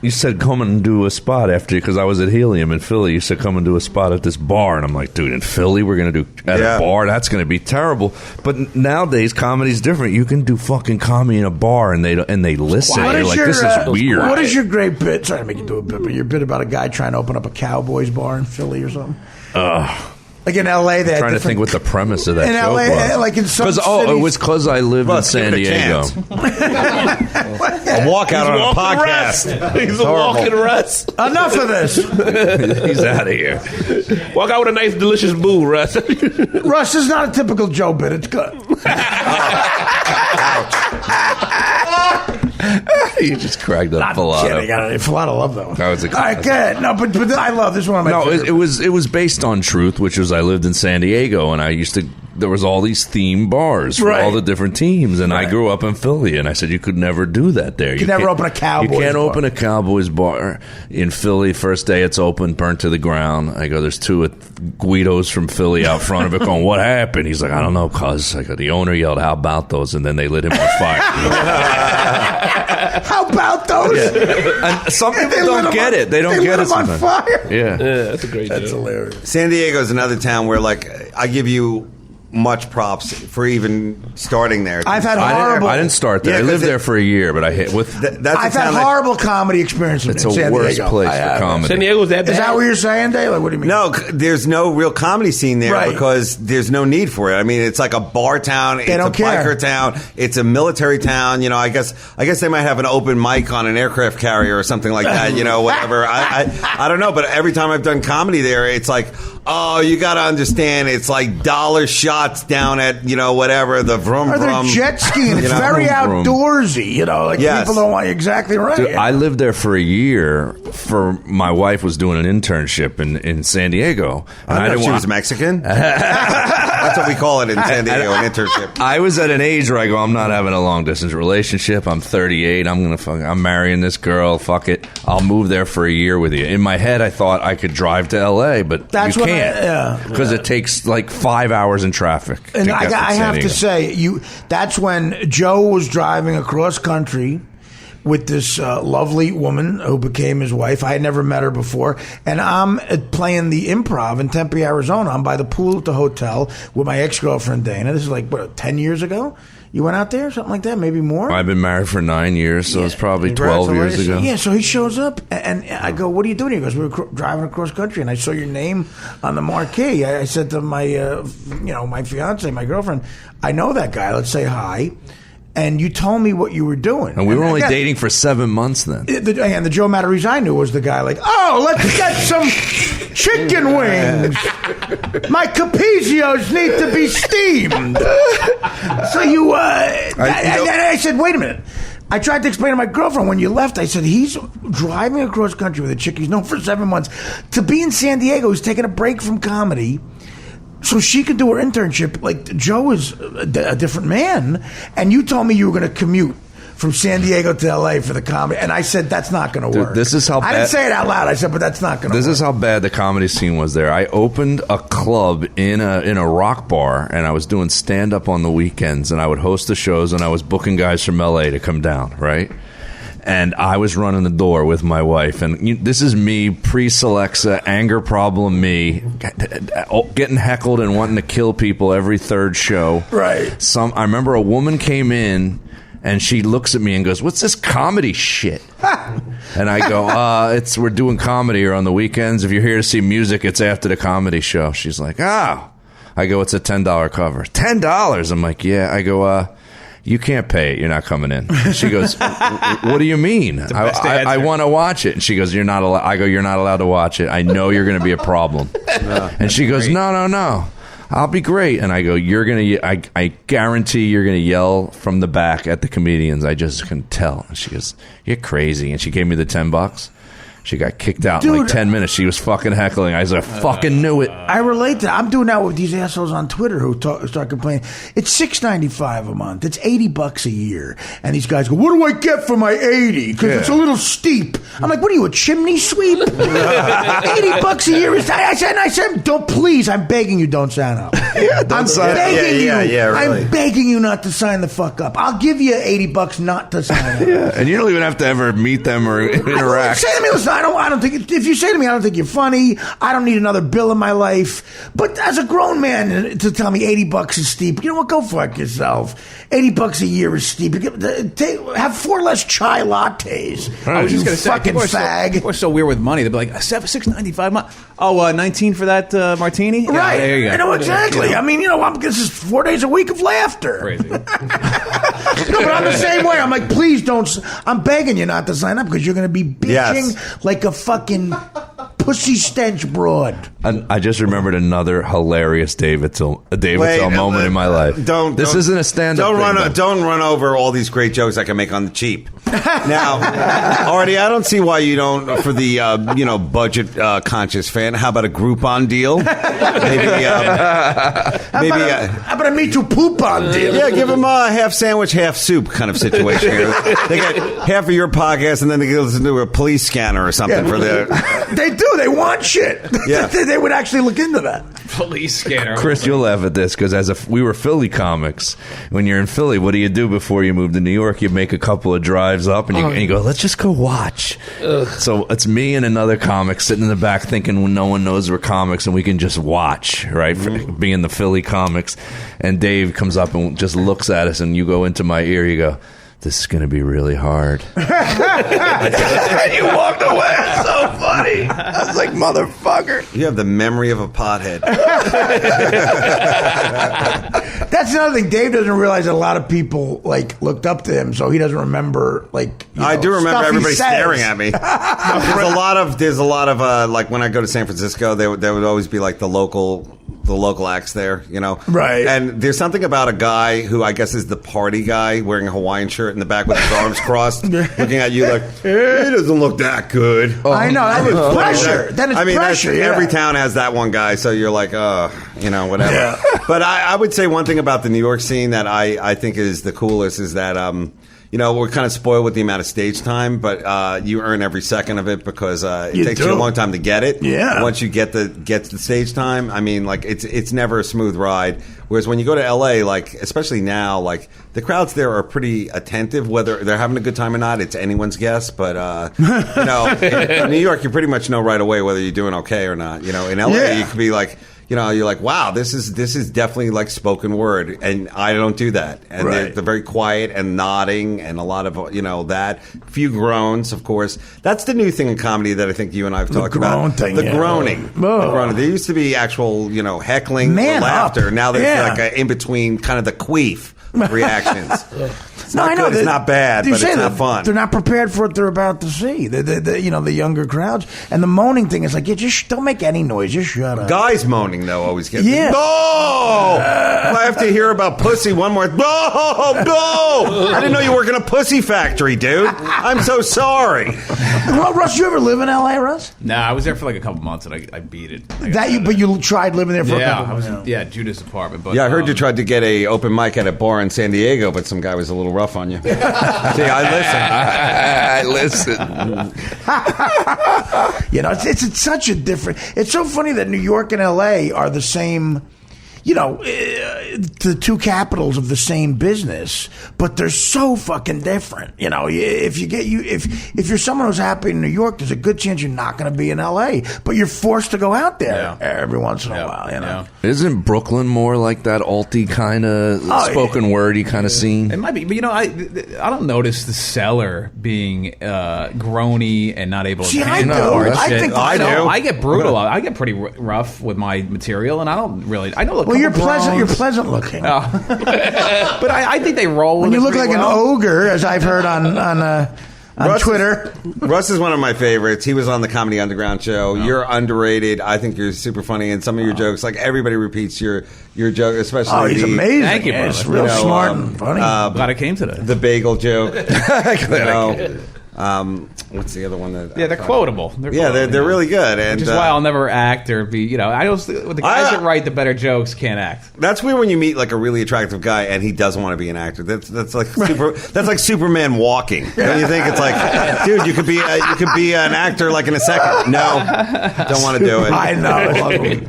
Speaker 4: You said, come and do a spot after, because I was at Helium in Philly. You said, come and do a spot at this bar, and I'm like, dude, in Philly we're gonna do at a bar? That's gonna be terrible. But nowadays comedy's different. You can do fucking comedy in a bar, and they listen. They're this is weird.
Speaker 1: What is your great bit? Sorry to make you do a bit, but your bit about a guy trying to open up a Cowboys bar in Philly or something. In L.A., they had
Speaker 4: trying to think what the premise of that
Speaker 1: in
Speaker 4: joke
Speaker 1: LA,
Speaker 4: was.
Speaker 1: In some cities.
Speaker 4: It was because I lived in San Diego.
Speaker 8: A walkout on a podcast.
Speaker 6: He's a walking Russ.
Speaker 1: Enough of this.
Speaker 4: He's out of here.
Speaker 6: Walk out with a nice, delicious boo, Russ.
Speaker 1: Russ, this is not a typical Joe bit. It's good.
Speaker 4: You just cracked up
Speaker 1: Filato. Filato love though.
Speaker 4: That was a
Speaker 1: all right, good. No, but I love this one.
Speaker 4: It was based on truth, which was I lived in San Diego, and I used to there was all these theme bars for all the different teams, and I grew up in Philly, and I said you could never do that there.
Speaker 1: You can never open a Cowboys bar.
Speaker 4: You can't open a Cowboys bar in Philly. First day it's open, burnt to the ground. I go, there's two Guidos from Philly out front of it going, what happened? He's like, I don't know, cuz. I go, the owner yelled, how about those? And then they lit him on fire.
Speaker 1: How about those?
Speaker 4: Yeah. And some people don't get it. They don't get it
Speaker 1: on fire.
Speaker 4: Yeah.
Speaker 6: That's a great joke.
Speaker 1: That's hilarious.
Speaker 8: San Diego is another town where, like, I give you much props for even starting there.
Speaker 1: I've had horrible.
Speaker 4: I didn't start there. I lived there for a year, but I hit with.
Speaker 1: I've had horrible comedy experiences.
Speaker 4: It's
Speaker 1: in San
Speaker 4: a worse
Speaker 1: Diego.
Speaker 4: place for comedy.
Speaker 6: San Diego's that bad?
Speaker 1: Is that what you're saying, Dave? Like, what do you mean?
Speaker 8: No, there's no real comedy scene there because there's no need for it. I mean, it's like a bar town. It's a biker town. It's a military town. You know, I guess they might have an open mic on an aircraft carrier or something like that. You know, whatever. I don't know, but every time I've done comedy there, it's like, oh, you got to understand, it's like dollar shots down at, you know, whatever, the vroom
Speaker 1: or
Speaker 8: vroom.
Speaker 1: they're jet skiing. It's very outdoorsy, you know, like people don't want you exactly right.
Speaker 4: Dude, I lived there for a year. My wife was doing an internship in San Diego. And
Speaker 8: I didn't know she was Mexican. That's what we call it in San Diego, an internship.
Speaker 4: I was at an age where I go, I'm not having a long distance relationship. I'm 38. I'm marrying this girl. Fuck it. I'll move there for a year with you. In my head, I thought I could drive to LA, but you can't. Because it takes like 5 hours in traffic.
Speaker 1: And I have to say, that's when Joe was driving across country with this lovely woman who became his wife. I had never met her before. And I'm playing the Improv in Tempe, Arizona. I'm by the pool at the hotel with my ex-girlfriend, Dana. This is like, 10 years ago? You went out there? Something like that? Maybe more?
Speaker 4: I've been married for 9 years, so it's probably 12 years ago.
Speaker 1: Yeah, so he shows up, and I go, what are you doing? He goes, we were driving across country, and I saw your name on the marquee. I said to my, my fiance, my girlfriend, I know that guy. Let's say hi. And you told me what you were doing.
Speaker 4: And we were only dating for 7 months then.
Speaker 1: And the Joe Matarese I knew was the guy like, oh, let's get some chicken wings. My Capizios need to be steamed. So you, and I said, wait a minute. I tried to explain to my girlfriend when you left. I said, he's driving across country with a chick he's known for 7 months to be in San Diego. He's taking a break from comedy so she could do her internship. Like, Joe is a different man. And you told me you were going to commute from San Diego to LA for the comedy. And I said, that's not going to work.
Speaker 4: This is how
Speaker 1: I didn't say it out loud. I said, but that's not going to work.
Speaker 4: This is how bad the comedy scene was there. I opened a club in a rock bar, and I was doing stand-up on the weekends, and I would host the shows, and I was booking guys from LA to come down, right? And I was running the door with my wife. And this is me, pre-Celexa, anger problem me, getting heckled and wanting to kill people every third show.
Speaker 1: Right.
Speaker 4: I remember a woman came in, and she looks at me and goes, what's this comedy shit? And I go, we're doing comedy here on the weekends. If you're here to see music, it's after the comedy show. She's like, oh. I go, it's a $10 cover. $10? I'm like, yeah. I go, you can't pay it. You're not coming in. She goes, what do you mean? I want to watch it. And she goes, you're not allowed. I go, you're not allowed to watch it. I know you're going to be a problem. And she goes, no. I'll be great. And I go, I guarantee you're going to yell from the back at the comedians. I just can tell. And she goes, you're crazy. And she gave me the $10. She got kicked out in like 10 minutes. She was fucking heckling. I fucking knew it.
Speaker 1: I relate to that. I'm doing that with these assholes on Twitter who start complaining. It's $6.95 a month. It's $80 a year. And these guys go, what do I get for my $80? Because it's a little steep. I'm like, what are you, a chimney sweep? $80 a year is... I said, don't, please, I'm begging you, don't sign up. I'm begging you. Really. I'm begging you not to sign the fuck up. I'll give you $80 not to sign up.
Speaker 4: Yeah, and you don't even have to ever meet them or interact.
Speaker 1: Say to me, listen, I don't think, if you say to me, I don't think you're funny, I don't need another bill in my life, but as a grown man to tell me $80 is steep, you know what, go fuck yourself. $80 a year is steep. Have 4 less chai lattes.
Speaker 9: I was just going to say,
Speaker 1: fucking fag.
Speaker 9: People are so weird with money. They'll be like, $6.95 a month. Oh, 19 for that martini?
Speaker 1: Right.
Speaker 9: Yeah, there you go.
Speaker 1: I know exactly. I mean, this is 4 days a week of laughter.
Speaker 9: Crazy.
Speaker 1: No, but I'm the same way. I'm like, please don't. I'm begging you not to sign up because you're going to be bitching like a fucking pussy stench broad.
Speaker 4: And I just remembered another hilarious David Tell moment in my life. This isn't a stand-up.
Speaker 8: Don't run over all these great jokes I can make on the cheap. Now, Artie, I don't see why you don't, for the budget conscious fan. How about a Groupon deal? Maybe
Speaker 1: how about a Me Too poupon deal?
Speaker 8: Yeah, give them a half sandwich, half soup kind of situation here. They get half of your podcast, and then they get listen to a police scanner or something for their.
Speaker 1: They do. They want shit.
Speaker 8: Yeah.
Speaker 1: They would actually look into that.
Speaker 9: Police scanner.
Speaker 4: Chris, you'll laugh at this because we were Philly comics. When you're in Philly, what do you do before you move to New York? You make a couple of drives up, and you go, let's just go watch. So it's me and another comic sitting in the back thinking no one knows we're comics and we can just watch, right? Being the Philly comics. And Dave comes up and just looks at us, and you go into my ear, you go, this is going to be really hard. You walked away. It's so funny. I was like, motherfucker.
Speaker 8: You have the memory of a pothead.
Speaker 1: That's another thing. Dave doesn't realize that a lot of people looked up to him, so he doesn't remember
Speaker 8: I do remember everybody staring at me. There's a lot of like when I go to San Francisco, there would always be like the local acts there, Right. And there's something about a guy who I guess is the party guy wearing a Hawaiian shirt in the back with his arms crossed, looking at you like, he doesn't look that good.
Speaker 1: I know. That is pressure. That is pressure. Yeah.
Speaker 8: Every town has that one guy, so you're like, whatever. Yeah. But I would say one thing about the New York scene that I think is the coolest is that, we're kind of spoiled with the amount of stage time, but you earn every second of it because it takes you a long time to get it.
Speaker 1: Yeah.
Speaker 8: Once you get the stage time, I mean, it's never a smooth ride. Whereas when you go to LA, especially now, the crowds there are pretty attentive, whether they're having a good time or not. It's anyone's guess. But in New York, you pretty much know right away whether you're doing okay or not. In LA, you could be like. You're like, wow, this is definitely like spoken word, and I don't do that. And they're very quiet and nodding, and a lot of that. Few groans, of course. That's the new thing in comedy that I think you and I have talked about. The groaning. There used to be actual, heckling or laughter. Now there's like in between, kind of the queef reactions. It's not good. It's not bad, but it's not fun.
Speaker 1: They're not prepared for what they're about to see. The younger crowds, and the moaning thing is like, just don't make any noise. Just shut up.
Speaker 8: Guys moaning though always gets me. No. I have to hear about pussy one more. No. I didn't know you work in a pussy factory, dude. I'm so sorry.
Speaker 1: Well, Russ, you ever live in L.A., Russ?
Speaker 9: No, I was there for like a couple months and I beat it.
Speaker 1: But you tried living there for a couple months.
Speaker 9: I was in Judah's apartment. But,
Speaker 8: I heard you tried to get a open mic at a bar in San Diego, but some guy was a little rough on you. See, I listen.
Speaker 1: It's such a different. It's so funny that New York and L.A. are the same. The two capitals of the same business, but they're so fucking different. If you're someone who's happy in New York, there's a good chance you're not going to be in L.A., but you're forced to go out there every once in a while.
Speaker 4: Isn't Brooklyn more like that alty kind of spoken wordy kind of scene?
Speaker 9: It might be, but I don't notice the Cellar being groany and not able to handle shit. I do. I get brutal. I get pretty rough with my material, and I don't really. I know.
Speaker 1: Well, you're pleasant. You're pleasant looking.
Speaker 9: But I think they roll.
Speaker 1: When you look like an ogre, as I've heard on Twitter.
Speaker 8: Russ is one of my favorites. He was on the Comedy Underground show. You're underrated. I think you're super funny, and some of your jokes, everybody repeats your joke, especially.
Speaker 1: He's amazing.
Speaker 9: Thank you, brother.
Speaker 1: It's real smart and funny.
Speaker 9: Glad I came today.
Speaker 8: The bagel joke. What's the other one that?
Speaker 9: They're quotable.
Speaker 8: They're really good, and
Speaker 9: which is why I'll never act or be. I don't. The guys that write the better jokes can't act.
Speaker 8: That's weird when you meet like a really attractive guy and he doesn't want to be an actor. That's like that's like Superman walking. Don't you think it's like, dude, you could be an actor like in a second. No, don't want to do it.
Speaker 1: I know.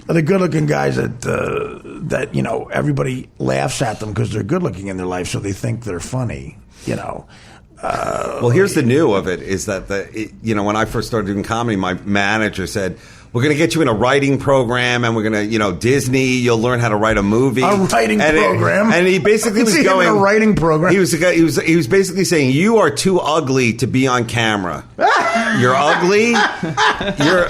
Speaker 1: The good-looking guys that everybody laughs at them because they're good-looking in their life, so they think they're funny.
Speaker 8: Well, here's the new of it is that when I first started doing comedy, my manager said, we're going to get you in a writing program, and we're going to, Disney, you'll learn how to write a movie.
Speaker 1: A writing program?
Speaker 8: And he basically was going...
Speaker 1: a writing program?
Speaker 8: He was basically saying, you are too ugly to be on camera. You're ugly. You're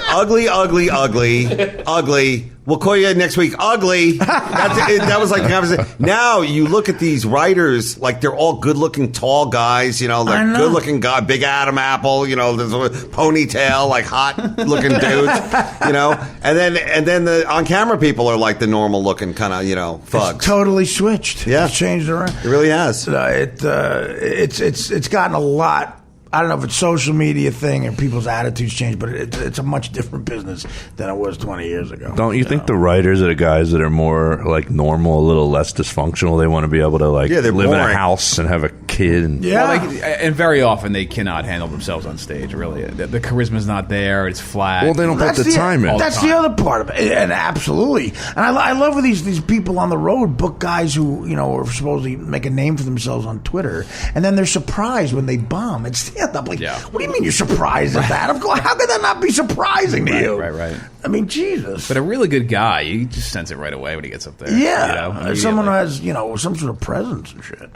Speaker 8: ugly. We'll call you next week. Ugly. That was like the conversation. Now you look at these writers, like they're all good-looking, tall guys. You know, like good-looking guy, big Adam Apple. You know, there's a ponytail, like hot-looking dudes. You know, and then the on-camera people are like the normal-looking kind of thugs.
Speaker 1: It's totally switched.
Speaker 8: Yeah,
Speaker 1: it's changed around.
Speaker 8: It really has.
Speaker 1: It's gotten a lot. I don't know if it's social media thing and people's attitudes change, but it's a much different business than it was 20 years ago.
Speaker 4: Don't you think the writers are the guys that are more like normal, a little less dysfunctional? They want to be able to live in a house and have a kid. And,
Speaker 9: and very often they cannot handle themselves on stage. Really, the charisma's not there. It's flat.
Speaker 4: Well, they don't put the time in.
Speaker 1: That's the other part of it, and absolutely. And I love when these people on the road book guys who are supposed to make a name for themselves on Twitter, and then they're surprised when they bomb. It's I'm like, what do you mean you're surprised at that? Of course, how could that not be surprising to you?
Speaker 9: Right.
Speaker 1: I mean, Jesus.
Speaker 9: But a really good guy, you just sense it right away when he gets up there.
Speaker 1: Yeah, someone who has some sort of presence and shit.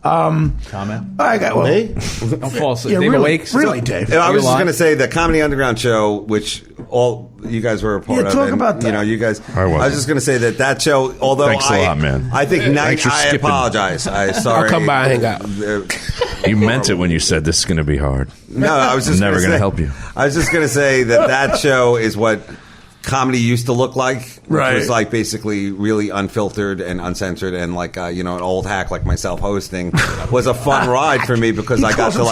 Speaker 9: Comment?
Speaker 1: I got
Speaker 8: me.
Speaker 9: Don't fall asleep.
Speaker 1: Yeah,
Speaker 9: Dave
Speaker 1: really,
Speaker 9: awake.
Speaker 1: Really, Dave.
Speaker 8: I was just going to say the Comedy Underground show, which all you guys were a part of.
Speaker 1: Talk about that.
Speaker 8: You guys.
Speaker 4: I
Speaker 8: was just going to say that show. Although
Speaker 4: thanks a lot, man.
Speaker 8: I think I apologize. Sorry.
Speaker 6: I'll come by and hang out.
Speaker 4: You meant it when you said this is going to be hard.
Speaker 8: No, I was just
Speaker 4: never going to help you.
Speaker 8: I was just going to say that show is what comedy used to look like, which was like basically really unfiltered and uncensored, and like an old hack like myself hosting was a fun ride for me because I got to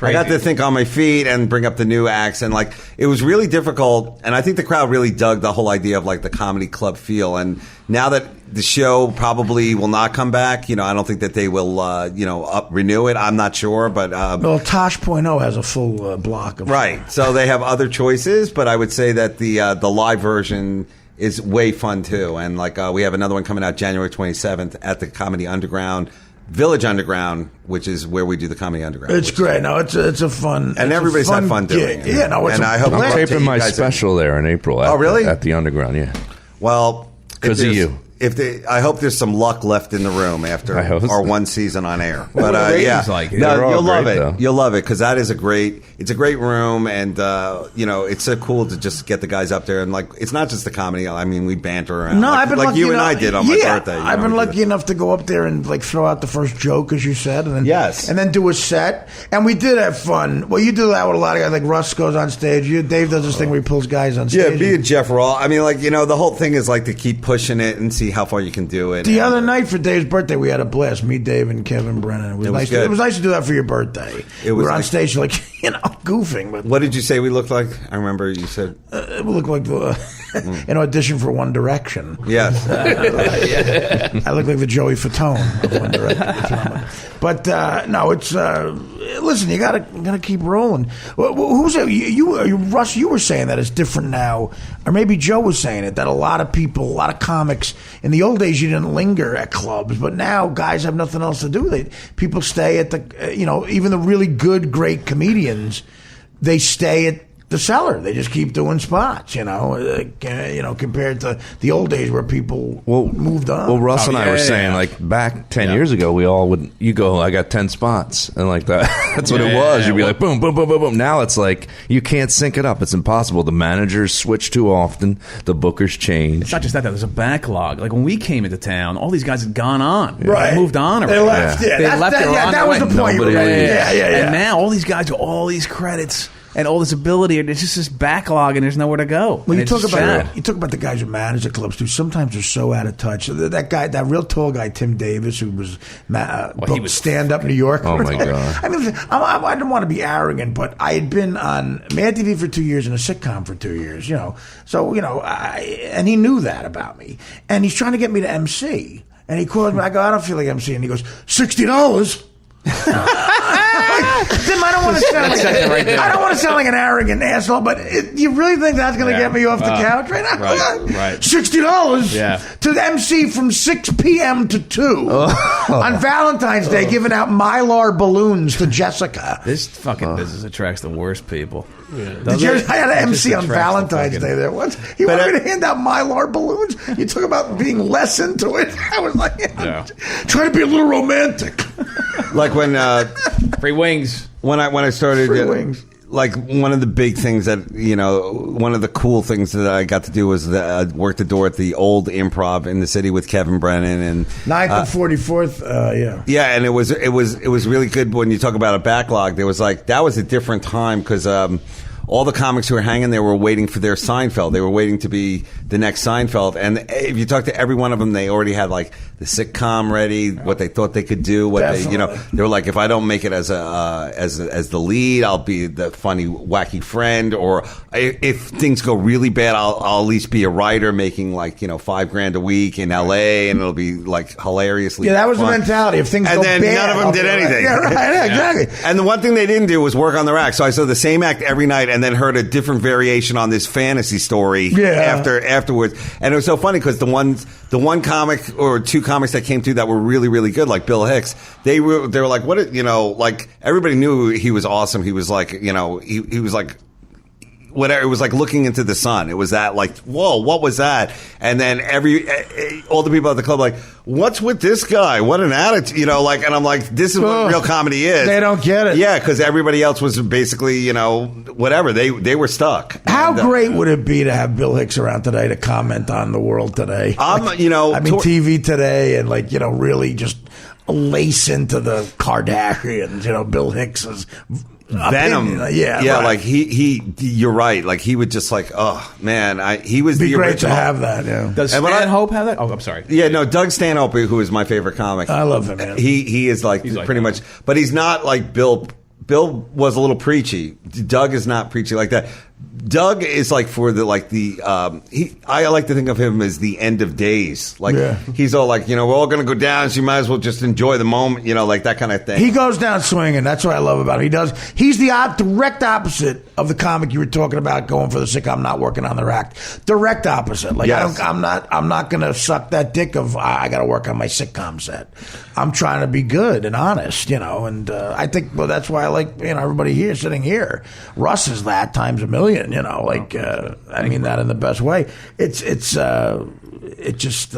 Speaker 8: I got to think on my feet and bring up the new acts, and like it was really difficult. And I think the crowd really dug the whole idea of like the comedy club feel. And now that the show probably will not come back, I don't think that they will renew it. I'm not sure, but
Speaker 1: well, Tosh.0 has a full block of
Speaker 8: so they have other choices, but I would say that the live version is way fun too. And like we have another one coming out January 27th at the Comedy Underground, Village Underground, which is where we do the Comedy Underground.
Speaker 1: It's great. No, it's a fun,
Speaker 8: and everybody's had fun doing it.
Speaker 1: Yeah, no,
Speaker 8: and I hope
Speaker 4: I'm taping my special there in April.
Speaker 8: Oh, really?
Speaker 4: At the Underground, yeah.
Speaker 8: Well,
Speaker 4: because of you.
Speaker 8: I hope there's some luck left in the room after our one season on air. But you'll love it. Though. You'll love it because that is a great room, and it's so cool to just get the guys up there and like it's not just the comedy. I mean, we banter around.
Speaker 1: No, I've been
Speaker 8: like
Speaker 1: lucky
Speaker 8: you and I did on my birthday.
Speaker 1: I've been lucky enough to go up there and like throw out the first joke, as you said, and then and then do a set, and we did have fun. Well, you do that with a lot of guys. Like Russ goes on stage. Dave does this thing where he pulls guys on stage.
Speaker 8: Yeah, me and Jeff Raw. I mean, like the whole thing is like to keep pushing it and see how far you can do it.
Speaker 1: The other night for Dave's birthday, we had a blast. Me, Dave, and Kevin Brennan. It was nice. It was nice to do that for your birthday. We were on stage, like goofing. But
Speaker 8: what did you say we looked like? I remember you said
Speaker 1: we looked like an audition for One Direction.
Speaker 8: Yes,
Speaker 1: I look like the Joey Fatone of One Direction. But no, it's listen. You gotta keep rolling. Who's it? You Russ? You were saying that it's different now, or maybe Joe was saying it that a lot of people, a lot of comics in the old days, you didn't linger at clubs, but now guys have nothing else to do. People stay at the even the really good, great comedians, they stay at the Cellar. They just keep doing spots, compared to the old days where people moved on.
Speaker 4: Well, Russ and I were saying, like, back 10 years ago, we all would, I got 10 spots. And like that, that's what it was. You'd be like, boom, boom, boom, boom, boom. Now it's like, you can't sync it up. It's impossible. The managers switch too often. The bookers change.
Speaker 9: It's not just that. There's a backlog. Like, when we came into town, all these guys had gone on.
Speaker 1: Right.
Speaker 9: They moved on.
Speaker 1: They left. Yeah.
Speaker 9: They left.
Speaker 1: That was the point.
Speaker 9: And now all these guys with all these credits and all this ability, and it's just this backlog, and there's nowhere to go.
Speaker 1: Well, you talk about the guys who manage the clubs too. Sometimes they're so out of touch. That guy, that real tall guy, Tim Davis, who was he was stand up New York.
Speaker 4: Oh my God!
Speaker 1: I mean, I didn't want to be arrogant, but I had been on Mad TV for 2 years and a sitcom for 2 years. And he knew that about me, and he's trying to get me to MC. And he called me. I go, I don't feel like MC, and he goes, $60. Tim, I don't want to sound like an arrogant asshole, but you really think that's going to get me off the couch right now?
Speaker 9: Right.
Speaker 1: $60 to MC from 6 p.m. to 2 on Valentine's Day, giving out Mylar balloons to Jessica.
Speaker 9: This fucking business attracts the worst people.
Speaker 1: Yeah. I had an MC on Valentine's Day there once. He wanted me to hand out Mylar balloons. You talk about being less into it. I was like, trying to be a little romantic.
Speaker 8: Like when
Speaker 9: free wings.
Speaker 8: When I started
Speaker 1: free wings.
Speaker 8: like one of the big things that one of the cool things that I got to do was work the door at the old Improv in the city with Kevin Brennan and
Speaker 1: 9th and 44th.
Speaker 8: Yeah, and it was really good when you talk about a backlog. There was that was a different time because all the comics who were hanging there were waiting for their Seinfeld. They were waiting to be the next Seinfeld. And if you talk to every one of them, they already had the sitcom ready, what they thought they could do. What they were like, if I don't make it as the lead, I'll be the funny, wacky friend. Or if things go really bad, I'll at least be a writer making $5,000 a week in LA, and it'll be hilariously.
Speaker 1: Yeah, that was
Speaker 8: fun.
Speaker 1: the mentality. If things
Speaker 8: and
Speaker 1: go
Speaker 8: then
Speaker 1: bad,
Speaker 8: none of them did anything.
Speaker 1: Yeah, right. Yeah, exactly.
Speaker 8: And the one thing they didn't do was work on their act. So I saw the same act every night, and then heard a different variation on this fantasy story afterwards. And it was so funny because the one comic or two comics that came through that were really, really good, like Bill Hicks, they were like, what, everybody knew he was awesome. He was he was like, whatever. It was like looking into the sun. It was that whoa, what was that? And then all the people at the club what's with this guy? What an attitude, and I'm like, this is what real comedy is.
Speaker 1: They don't get it.
Speaker 8: Yeah, because everybody else was basically, whatever. They were stuck.
Speaker 1: How great would it be to have Bill Hicks around today to comment on the world today? TV today, and really just lace into the Kardashians. Bill Hicks is
Speaker 8: Venom.
Speaker 1: Right.
Speaker 8: You're right. He would just oh man, he was
Speaker 1: be
Speaker 8: the
Speaker 1: great
Speaker 8: original.
Speaker 1: to have that. Yeah.
Speaker 9: Does Stanhope have that? Oh, I'm sorry.
Speaker 8: Yeah, no, Doug Stanhope, who is my favorite comic.
Speaker 1: I love him, man.
Speaker 8: He is pretty much, but he's not like Bill. Bill was a little preachy. Doug is not preachy like that. Doug is for I like to think of him as the end of days. He's all we're all going to go down, so you might as well just enjoy the moment, that kind of thing.
Speaker 1: He goes down swinging. That's what I love about him. He's the direct opposite of the comic you were talking about, going for the sitcom, not working on their act. Direct opposite.
Speaker 8: Yes.
Speaker 1: I'm not going to suck that dick of I got to work on my sitcom set. I'm trying to be good and honest, and I think that's why I like everybody here sitting here. Russ is that times a million. I mean that in the best way. It just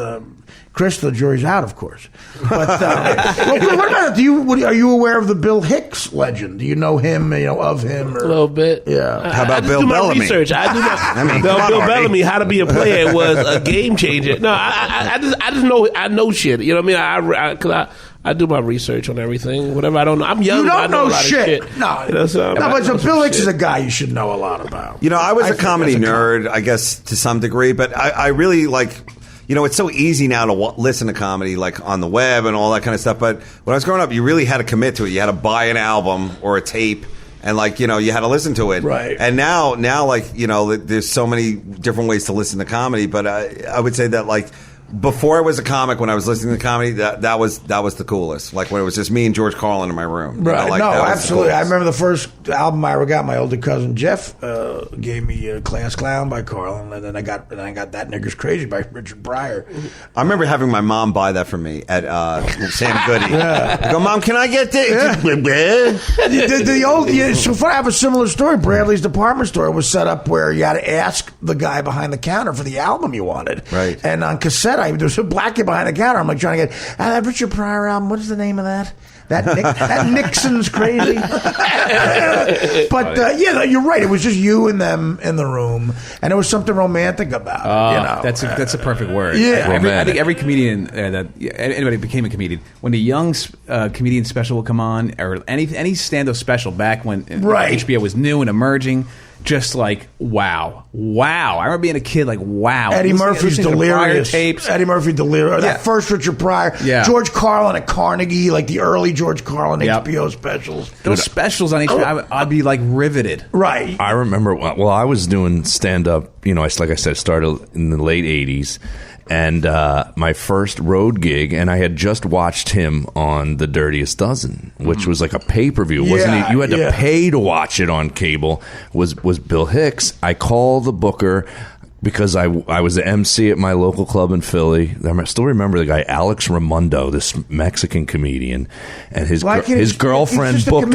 Speaker 1: Chris, the jury's out, of course. But what about it? Are you aware of the Bill Hicks legend? Do you know him? Of him?
Speaker 6: A little bit.
Speaker 8: Yeah. How about Bill
Speaker 6: do
Speaker 8: Bellamy?
Speaker 6: My research. I do my Bill Bellamy. How to Be a Player was a game changer. No, I just know I know shit. You know what I mean? I do my research on everything. Whatever I don't know. I'm young.
Speaker 1: You don't
Speaker 6: I know
Speaker 1: know
Speaker 6: a lot
Speaker 1: shit.
Speaker 6: Of shit.
Speaker 1: No, but Bill Hicks is a guy you should know a lot about.
Speaker 8: I was a comedy nerd, I guess, to some degree, but I really it's so easy now to listen to comedy on the web and all that kind of stuff. But when I was growing up, you really had to commit to it. You had to buy an album or a tape, and you had to listen to it.
Speaker 1: Right.
Speaker 8: And now there's so many different ways to listen to comedy. But I would say that before I was a comic, when I was listening to comedy, that was the coolest. When it was just me and George Carlin in my room.
Speaker 1: Right. Absolutely. I remember the first album I ever got. My older cousin Jeff gave me Class Clown by Carlin, and then I got That Nigger's Crazy by Richard Pryor.
Speaker 8: I remember having my mom buy that for me at Sam Goody. Yeah. I go, Mom, can I get this?
Speaker 1: Yeah. So far, I have a similar story. Bradley's department store was set up where you had to ask the guy behind the counter for the album you wanted.
Speaker 8: Right.
Speaker 1: And on cassette, there was a black kid behind the counter. I'm trying to get that Richard Pryor album. What is the name of that? That Nixon's Crazy. But you're right. It was just you and them in the room, and there was something romantic about it.
Speaker 9: That's a perfect word.
Speaker 1: Yeah,
Speaker 9: I think every comedian anybody became a comedian when the young comedian special would come on, or any stand-up special back when HBO was new and emerging. Just wow. I remember being a kid wow.
Speaker 1: Eddie Murphy's Delirious. Eddie Murphy Delirious.
Speaker 9: Yeah.
Speaker 1: That first Richard Pryor.
Speaker 9: Yeah.
Speaker 1: George Carlin at Carnegie, the early George Carlin HBO specials.
Speaker 9: Those specials on HBO, I'd be riveted.
Speaker 1: Right.
Speaker 4: I remember, I was doing stand-up, like I said, started in the late 80s. And my first road gig, and I had just watched him on The Dirtiest Dozen, which was like a pay-per-view, wasn't it? You had to pay to watch it on cable. Was Bill Hicks. I call the booker. because I was the MC at my local club in Philly. I still remember the guy, Alex Raimondo, this Mexican comedian, and his girlfriend booked.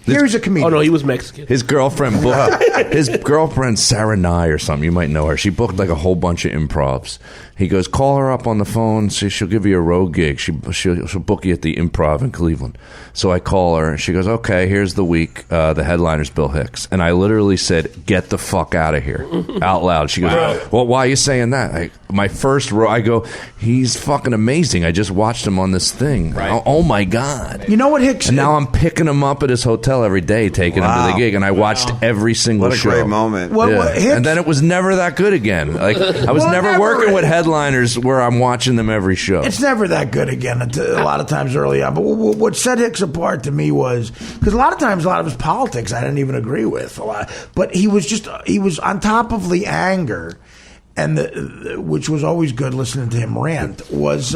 Speaker 1: Here's a comedian.
Speaker 6: Oh no, he was Mexican.
Speaker 4: His girlfriend booked. His girlfriend Sarah Nye or something. You might know her. She booked like a whole bunch of improvs. He goes, call her up on the phone. She'll give you a road gig. She'll book you at the Improv in Cleveland. So I call her, and she goes, okay, here's the week. The headliner's Bill Hicks. And I literally said, get the fuck out of here, out loud. She goes, well, why are you saying that? My first row, I go, he's fucking amazing. I just watched him on this thing. Right. Oh my God.
Speaker 1: You know what Hicks
Speaker 4: And now I'm picking him up at his hotel every day, taking him to the gig, and I watched every single show.
Speaker 8: What a great moment.
Speaker 4: And then it was never that good again. Like I was never working with headliners where I'm watching them every show.
Speaker 1: It's never that good again a lot of times early on. But what set Hicks apart to me was, because a lot of times a lot of his politics I didn't even agree with a lot. But he was on top of the anger, and which was always good listening to him rant, was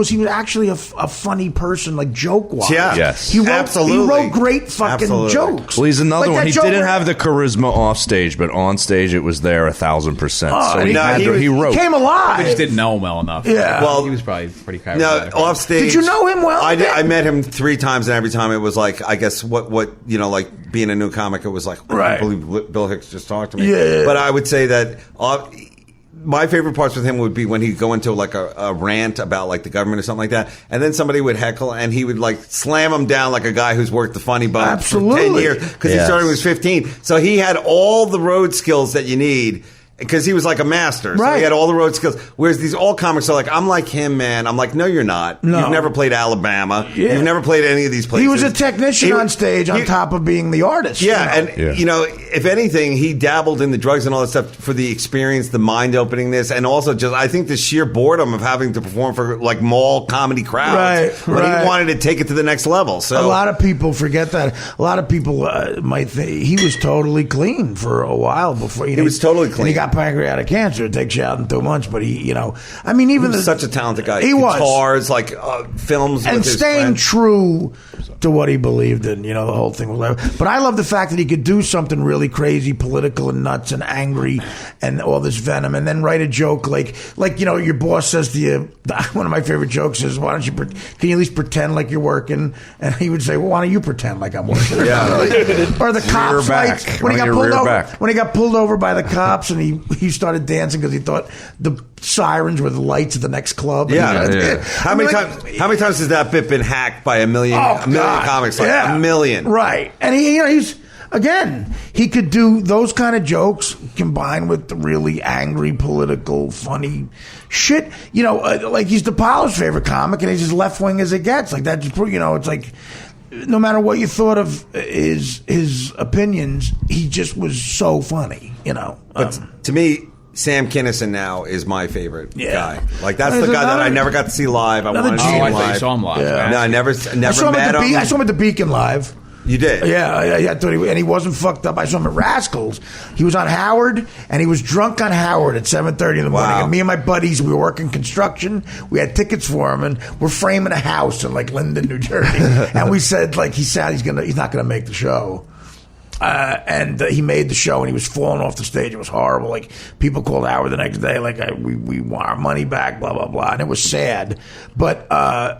Speaker 1: he was actually a funny person, like joke-wise.
Speaker 8: Yeah.
Speaker 4: Yes.
Speaker 1: He wrote great fucking jokes.
Speaker 4: Well, he's another
Speaker 1: Like
Speaker 4: one.
Speaker 1: that
Speaker 4: He
Speaker 1: joke
Speaker 4: didn't
Speaker 1: where-
Speaker 4: have the charisma off stage, but on stage it was there 1,000%. So he wrote.
Speaker 1: He came alive.
Speaker 9: I just didn't know him well enough.
Speaker 1: Yeah.
Speaker 8: Well,
Speaker 9: he was probably pretty
Speaker 8: No,
Speaker 9: charismatic.
Speaker 8: off stage.
Speaker 1: Did you know him well?
Speaker 8: I met him 3 times, and every time it was like, I guess what like being a new comic, it was like, I can't believe Bill Hicks just talked to me.
Speaker 1: Yeah.
Speaker 8: But I would say that my favorite parts with him would be when he'd go into like a rant about like the government or something like that, and then somebody would heckle, and he would like slam him down like a guy who's worked the funny bone for 10 years because he started when he was 15. So he had all the road skills that you need. Because he was like a master. So he had all the road skills. Whereas these old comics are like, I'm like him, man. I'm like, no, you're not.
Speaker 1: No.
Speaker 8: You've never played Alabama.
Speaker 1: Yeah.
Speaker 8: You've never played any of these places.
Speaker 1: He was a technician on stage on top of being the artist.
Speaker 8: Yeah, you know, if anything, he dabbled in the drugs and all that stuff for the experience, the mind-openingness, and also just, I think, the sheer boredom of having to perform for, like, mall comedy crowds. But he wanted to take it to the next level. So
Speaker 1: a lot of people forget that. A lot of people might think he was totally clean for a while before.
Speaker 8: He was totally clean.
Speaker 1: And he got pancreatic cancer. It takes you out in 2 months, but he I mean, even
Speaker 8: he was such a talented guy.
Speaker 1: He was.
Speaker 8: Guitars, like films,
Speaker 1: and
Speaker 8: with his
Speaker 1: staying
Speaker 8: friends.
Speaker 1: true to what he believed in. You know, the whole thing was like. But I love the fact that he could do something really crazy, political and nuts and angry, and all this venom, and then write a joke like you know, your boss says to you. One of my favorite jokes is, "Why don't you? Can you at least pretend like you're working?" And he would say, "Well, why don't you pretend like I'm working?" Or the cops fights when he got pulled over. When he got pulled over by the cops, and he started dancing because he thought the sirens were the lights at the next club.
Speaker 8: How many times has that bit been hacked by a million comics? Like a million,
Speaker 1: right? And he's again, he could do those kind of jokes combined with the really angry, political, funny shit. You know, like he's DePaulo's favorite comic, and he's as left wing as it gets. Like that, you know, it's like. No matter what you thought of his opinions, he just was so funny, you know.
Speaker 8: But to me, Sam Kinison now is my favorite guy. Like that's the guy that I never got to see live. I wanted to see him live.
Speaker 9: I saw him live.
Speaker 8: Yeah. No, I never met him.
Speaker 1: I saw him at the Beacon live.
Speaker 8: You did?
Speaker 1: Yeah, I thought and he wasn't fucked up. I saw him at Rascals. He was on Howard, and he was drunk on Howard at 7:30 in the morning. And me and my buddies, we were working construction. We had tickets for him, and we're framing a house in like Linden, New Jersey. And we said, like, he's sad he's not going to make the show. And he made the show, and he was falling off the stage. It was horrible. Like, people called Howard the next day, like, we want our money back, blah, blah, blah. And it was sad. But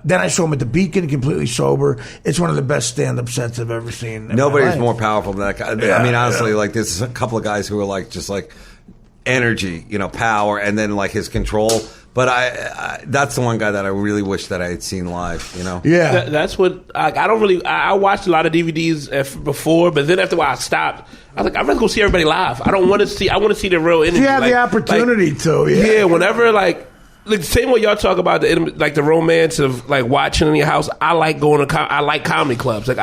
Speaker 1: then I saw him at the Beacon, completely sober. It's one of the best stand-up sets I've ever seen.
Speaker 8: Nobody's more powerful than that guy. I mean, honestly, like, there's a couple of guys who are, like, just, like, energy, you know, power, and then, like, his control. But I that's the one guy that I really wish that I had seen live, you know?
Speaker 1: Yeah.
Speaker 6: That's what, I don't really, I watched a lot of DVDs before, but then after a while I stopped. I was like, I'd rather go see everybody live. I want to see the real energy.
Speaker 1: You have the opportunity to,
Speaker 6: Yeah, whenever, like the same way y'all talk about the romance of like watching in your house. I like going to I like comedy clubs. Like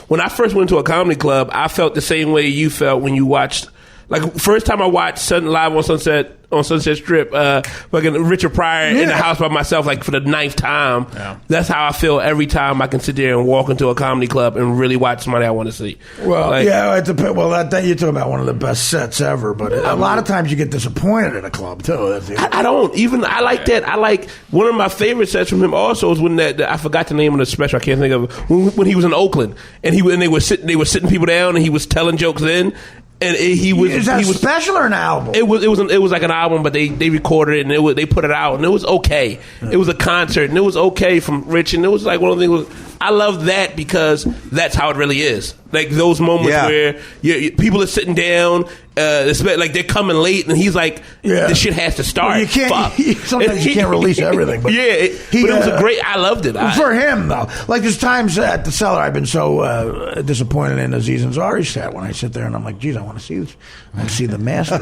Speaker 6: when I first went to a comedy club, I felt the same way you felt when you watched. Like first time I watched live on Sunset Strip, fucking Richard Pryor in the house by myself, like for the 9th time. Yeah. That's how I feel every time I can sit there and walk into a comedy club and really watch somebody I want to see.
Speaker 1: Well, that you're talking about one of the best sets ever. But a lot of times you get disappointed at a club too.
Speaker 6: I don't even. I like that. I like one of my favorite sets from him. Also is when I forgot the name of the special. I can't think of it. When he was in Oakland and they were sitting people down and he was telling jokes then. And he was.
Speaker 1: Is that a special or an album?
Speaker 6: It was like an album, but they recorded it and they put it out, and it was okay. It was a concert, and it was okay from Rich, and it was like one of the things. I love that because that's how it really is. Like those moments where people are sitting down, like they're coming late, and he's like, "This shit has to start."
Speaker 1: Well, you can't. Sometimes you can't release everything. But
Speaker 6: but it was a great. I loved it
Speaker 1: for him though. Like there's times at the Cellar I've been so disappointed in Aziz Ansari's set when I sit there and I'm like, "Geez, I want to see this. I want to see the master."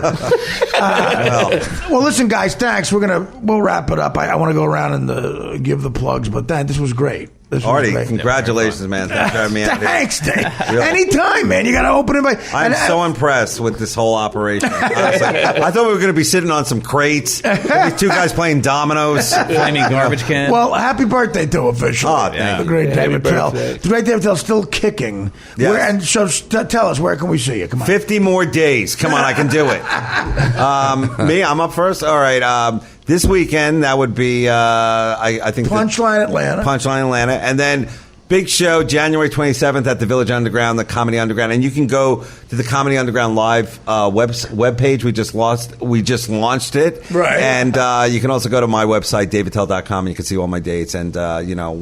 Speaker 1: Well, listen, guys, thanks. We'll wrap it up. I want to go around and give the plugs, but this was great.
Speaker 8: Artie, congratulations, man. Thanks for having me out here.
Speaker 1: Thanks, Dave. Anytime, man. You got to open it.
Speaker 8: I'm so impressed with this whole operation. Honestly, I thought we were going to be sitting on some crates. These two guys playing dominoes.
Speaker 9: Flaming garbage can.
Speaker 1: Well, happy birthday to officially.
Speaker 8: Oh, thank you.
Speaker 1: The great David Tell. The great David Tell still kicking.
Speaker 8: Yes.
Speaker 1: And so tell us, where can we see you? Come on.
Speaker 8: 50 more days. Come on, I can do it. I'm up first? All right. This weekend, that would be, I think...
Speaker 1: Punchline Atlanta.
Speaker 8: And then big show, January 27th at the Village Underground, the Comedy Underground. And you can go to the Comedy Underground Live webpage. We just launched it.
Speaker 1: Right.
Speaker 8: And you can also go to my website, davidtell.com, and you can see all my dates. And,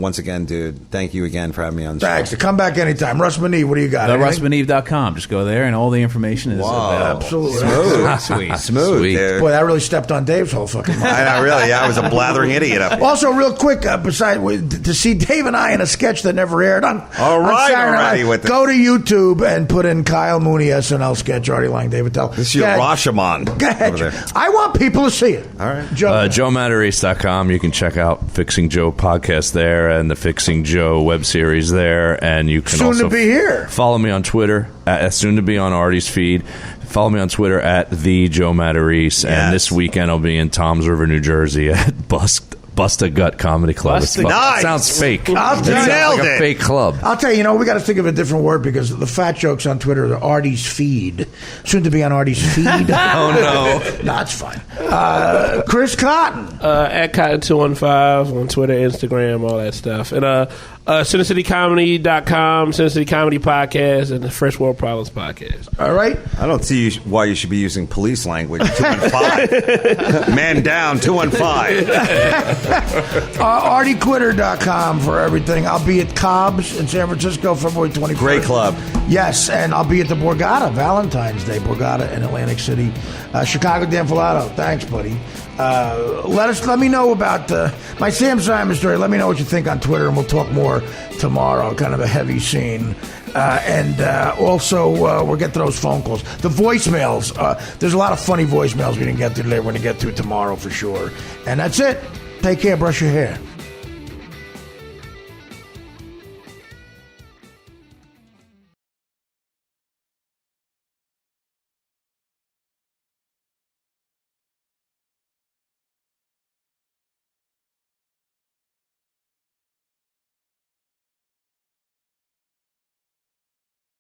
Speaker 8: once again, dude, thank you again for having me on the show.
Speaker 1: Thanks. Come back anytime. Russ Maneve, what do you got?
Speaker 9: TheRussManeve.com. Just go there, and all the information is available.
Speaker 1: Absolutely.
Speaker 8: Smooth. Dude.
Speaker 1: Boy, that really stepped on Dave's whole fucking mind.
Speaker 8: I know, really. Yeah, I was a blathering idiot up here.
Speaker 1: Also, real quick, to see Dave and I in a sketch that never aired on
Speaker 8: Saturday
Speaker 1: night,
Speaker 8: with
Speaker 1: go to YouTube and put in Kyle Mooney SNL sketch, Artie Lang, David Tell.
Speaker 8: This is your Rashomon.
Speaker 1: Go ahead. I want people to see it.
Speaker 8: All right.
Speaker 4: JoeMatarese.com. You can check out Fixing Joe podcast there and the Fixing Joe web series there. And you can
Speaker 1: soon to be here.
Speaker 4: Follow me on Twitter, soon to be on Artie's feed. Follow me on Twitter at the Joe Matarese. And this weekend I'll be in Toms River, New Jersey at Bust a Gut Comedy Club.
Speaker 8: Nice.
Speaker 4: Sounds fake.
Speaker 1: I'll tell you,
Speaker 4: sounds like a fake club.
Speaker 1: I'll tell you, we got to think of a different word because the fat jokes on Twitter are Artie's feed. Soon to be on Artie's feed.
Speaker 4: Oh, no.
Speaker 1: No, it's fine. Chris Cotton.
Speaker 6: At Cotton215 on Twitter, Instagram, all that stuff. And CenterCityComedy.com, Center City Comedy Podcast, and the Fresh World Problems Podcast.
Speaker 1: All right.
Speaker 8: I don't see why you should be using police language. 215. Man down, 215.
Speaker 1: Artie.Quitter.com for everything. I'll be at Cobb's in San Francisco, February 21st.
Speaker 8: Great club.
Speaker 1: Yes, and I'll be at the Borgata, Valentine's Day, Borgata in Atlantic City. Chicago Dan Filato. Thanks, buddy. Let me know about my Sam Simon story. Let me know what you think on Twitter, and we'll talk more tomorrow. Kind of a heavy scene. Also, we'll get to those phone calls. The voicemails. There's a lot of funny voicemails we didn't get to today. We're going to get to tomorrow for sure. And that's it. Take care. Brush your hair.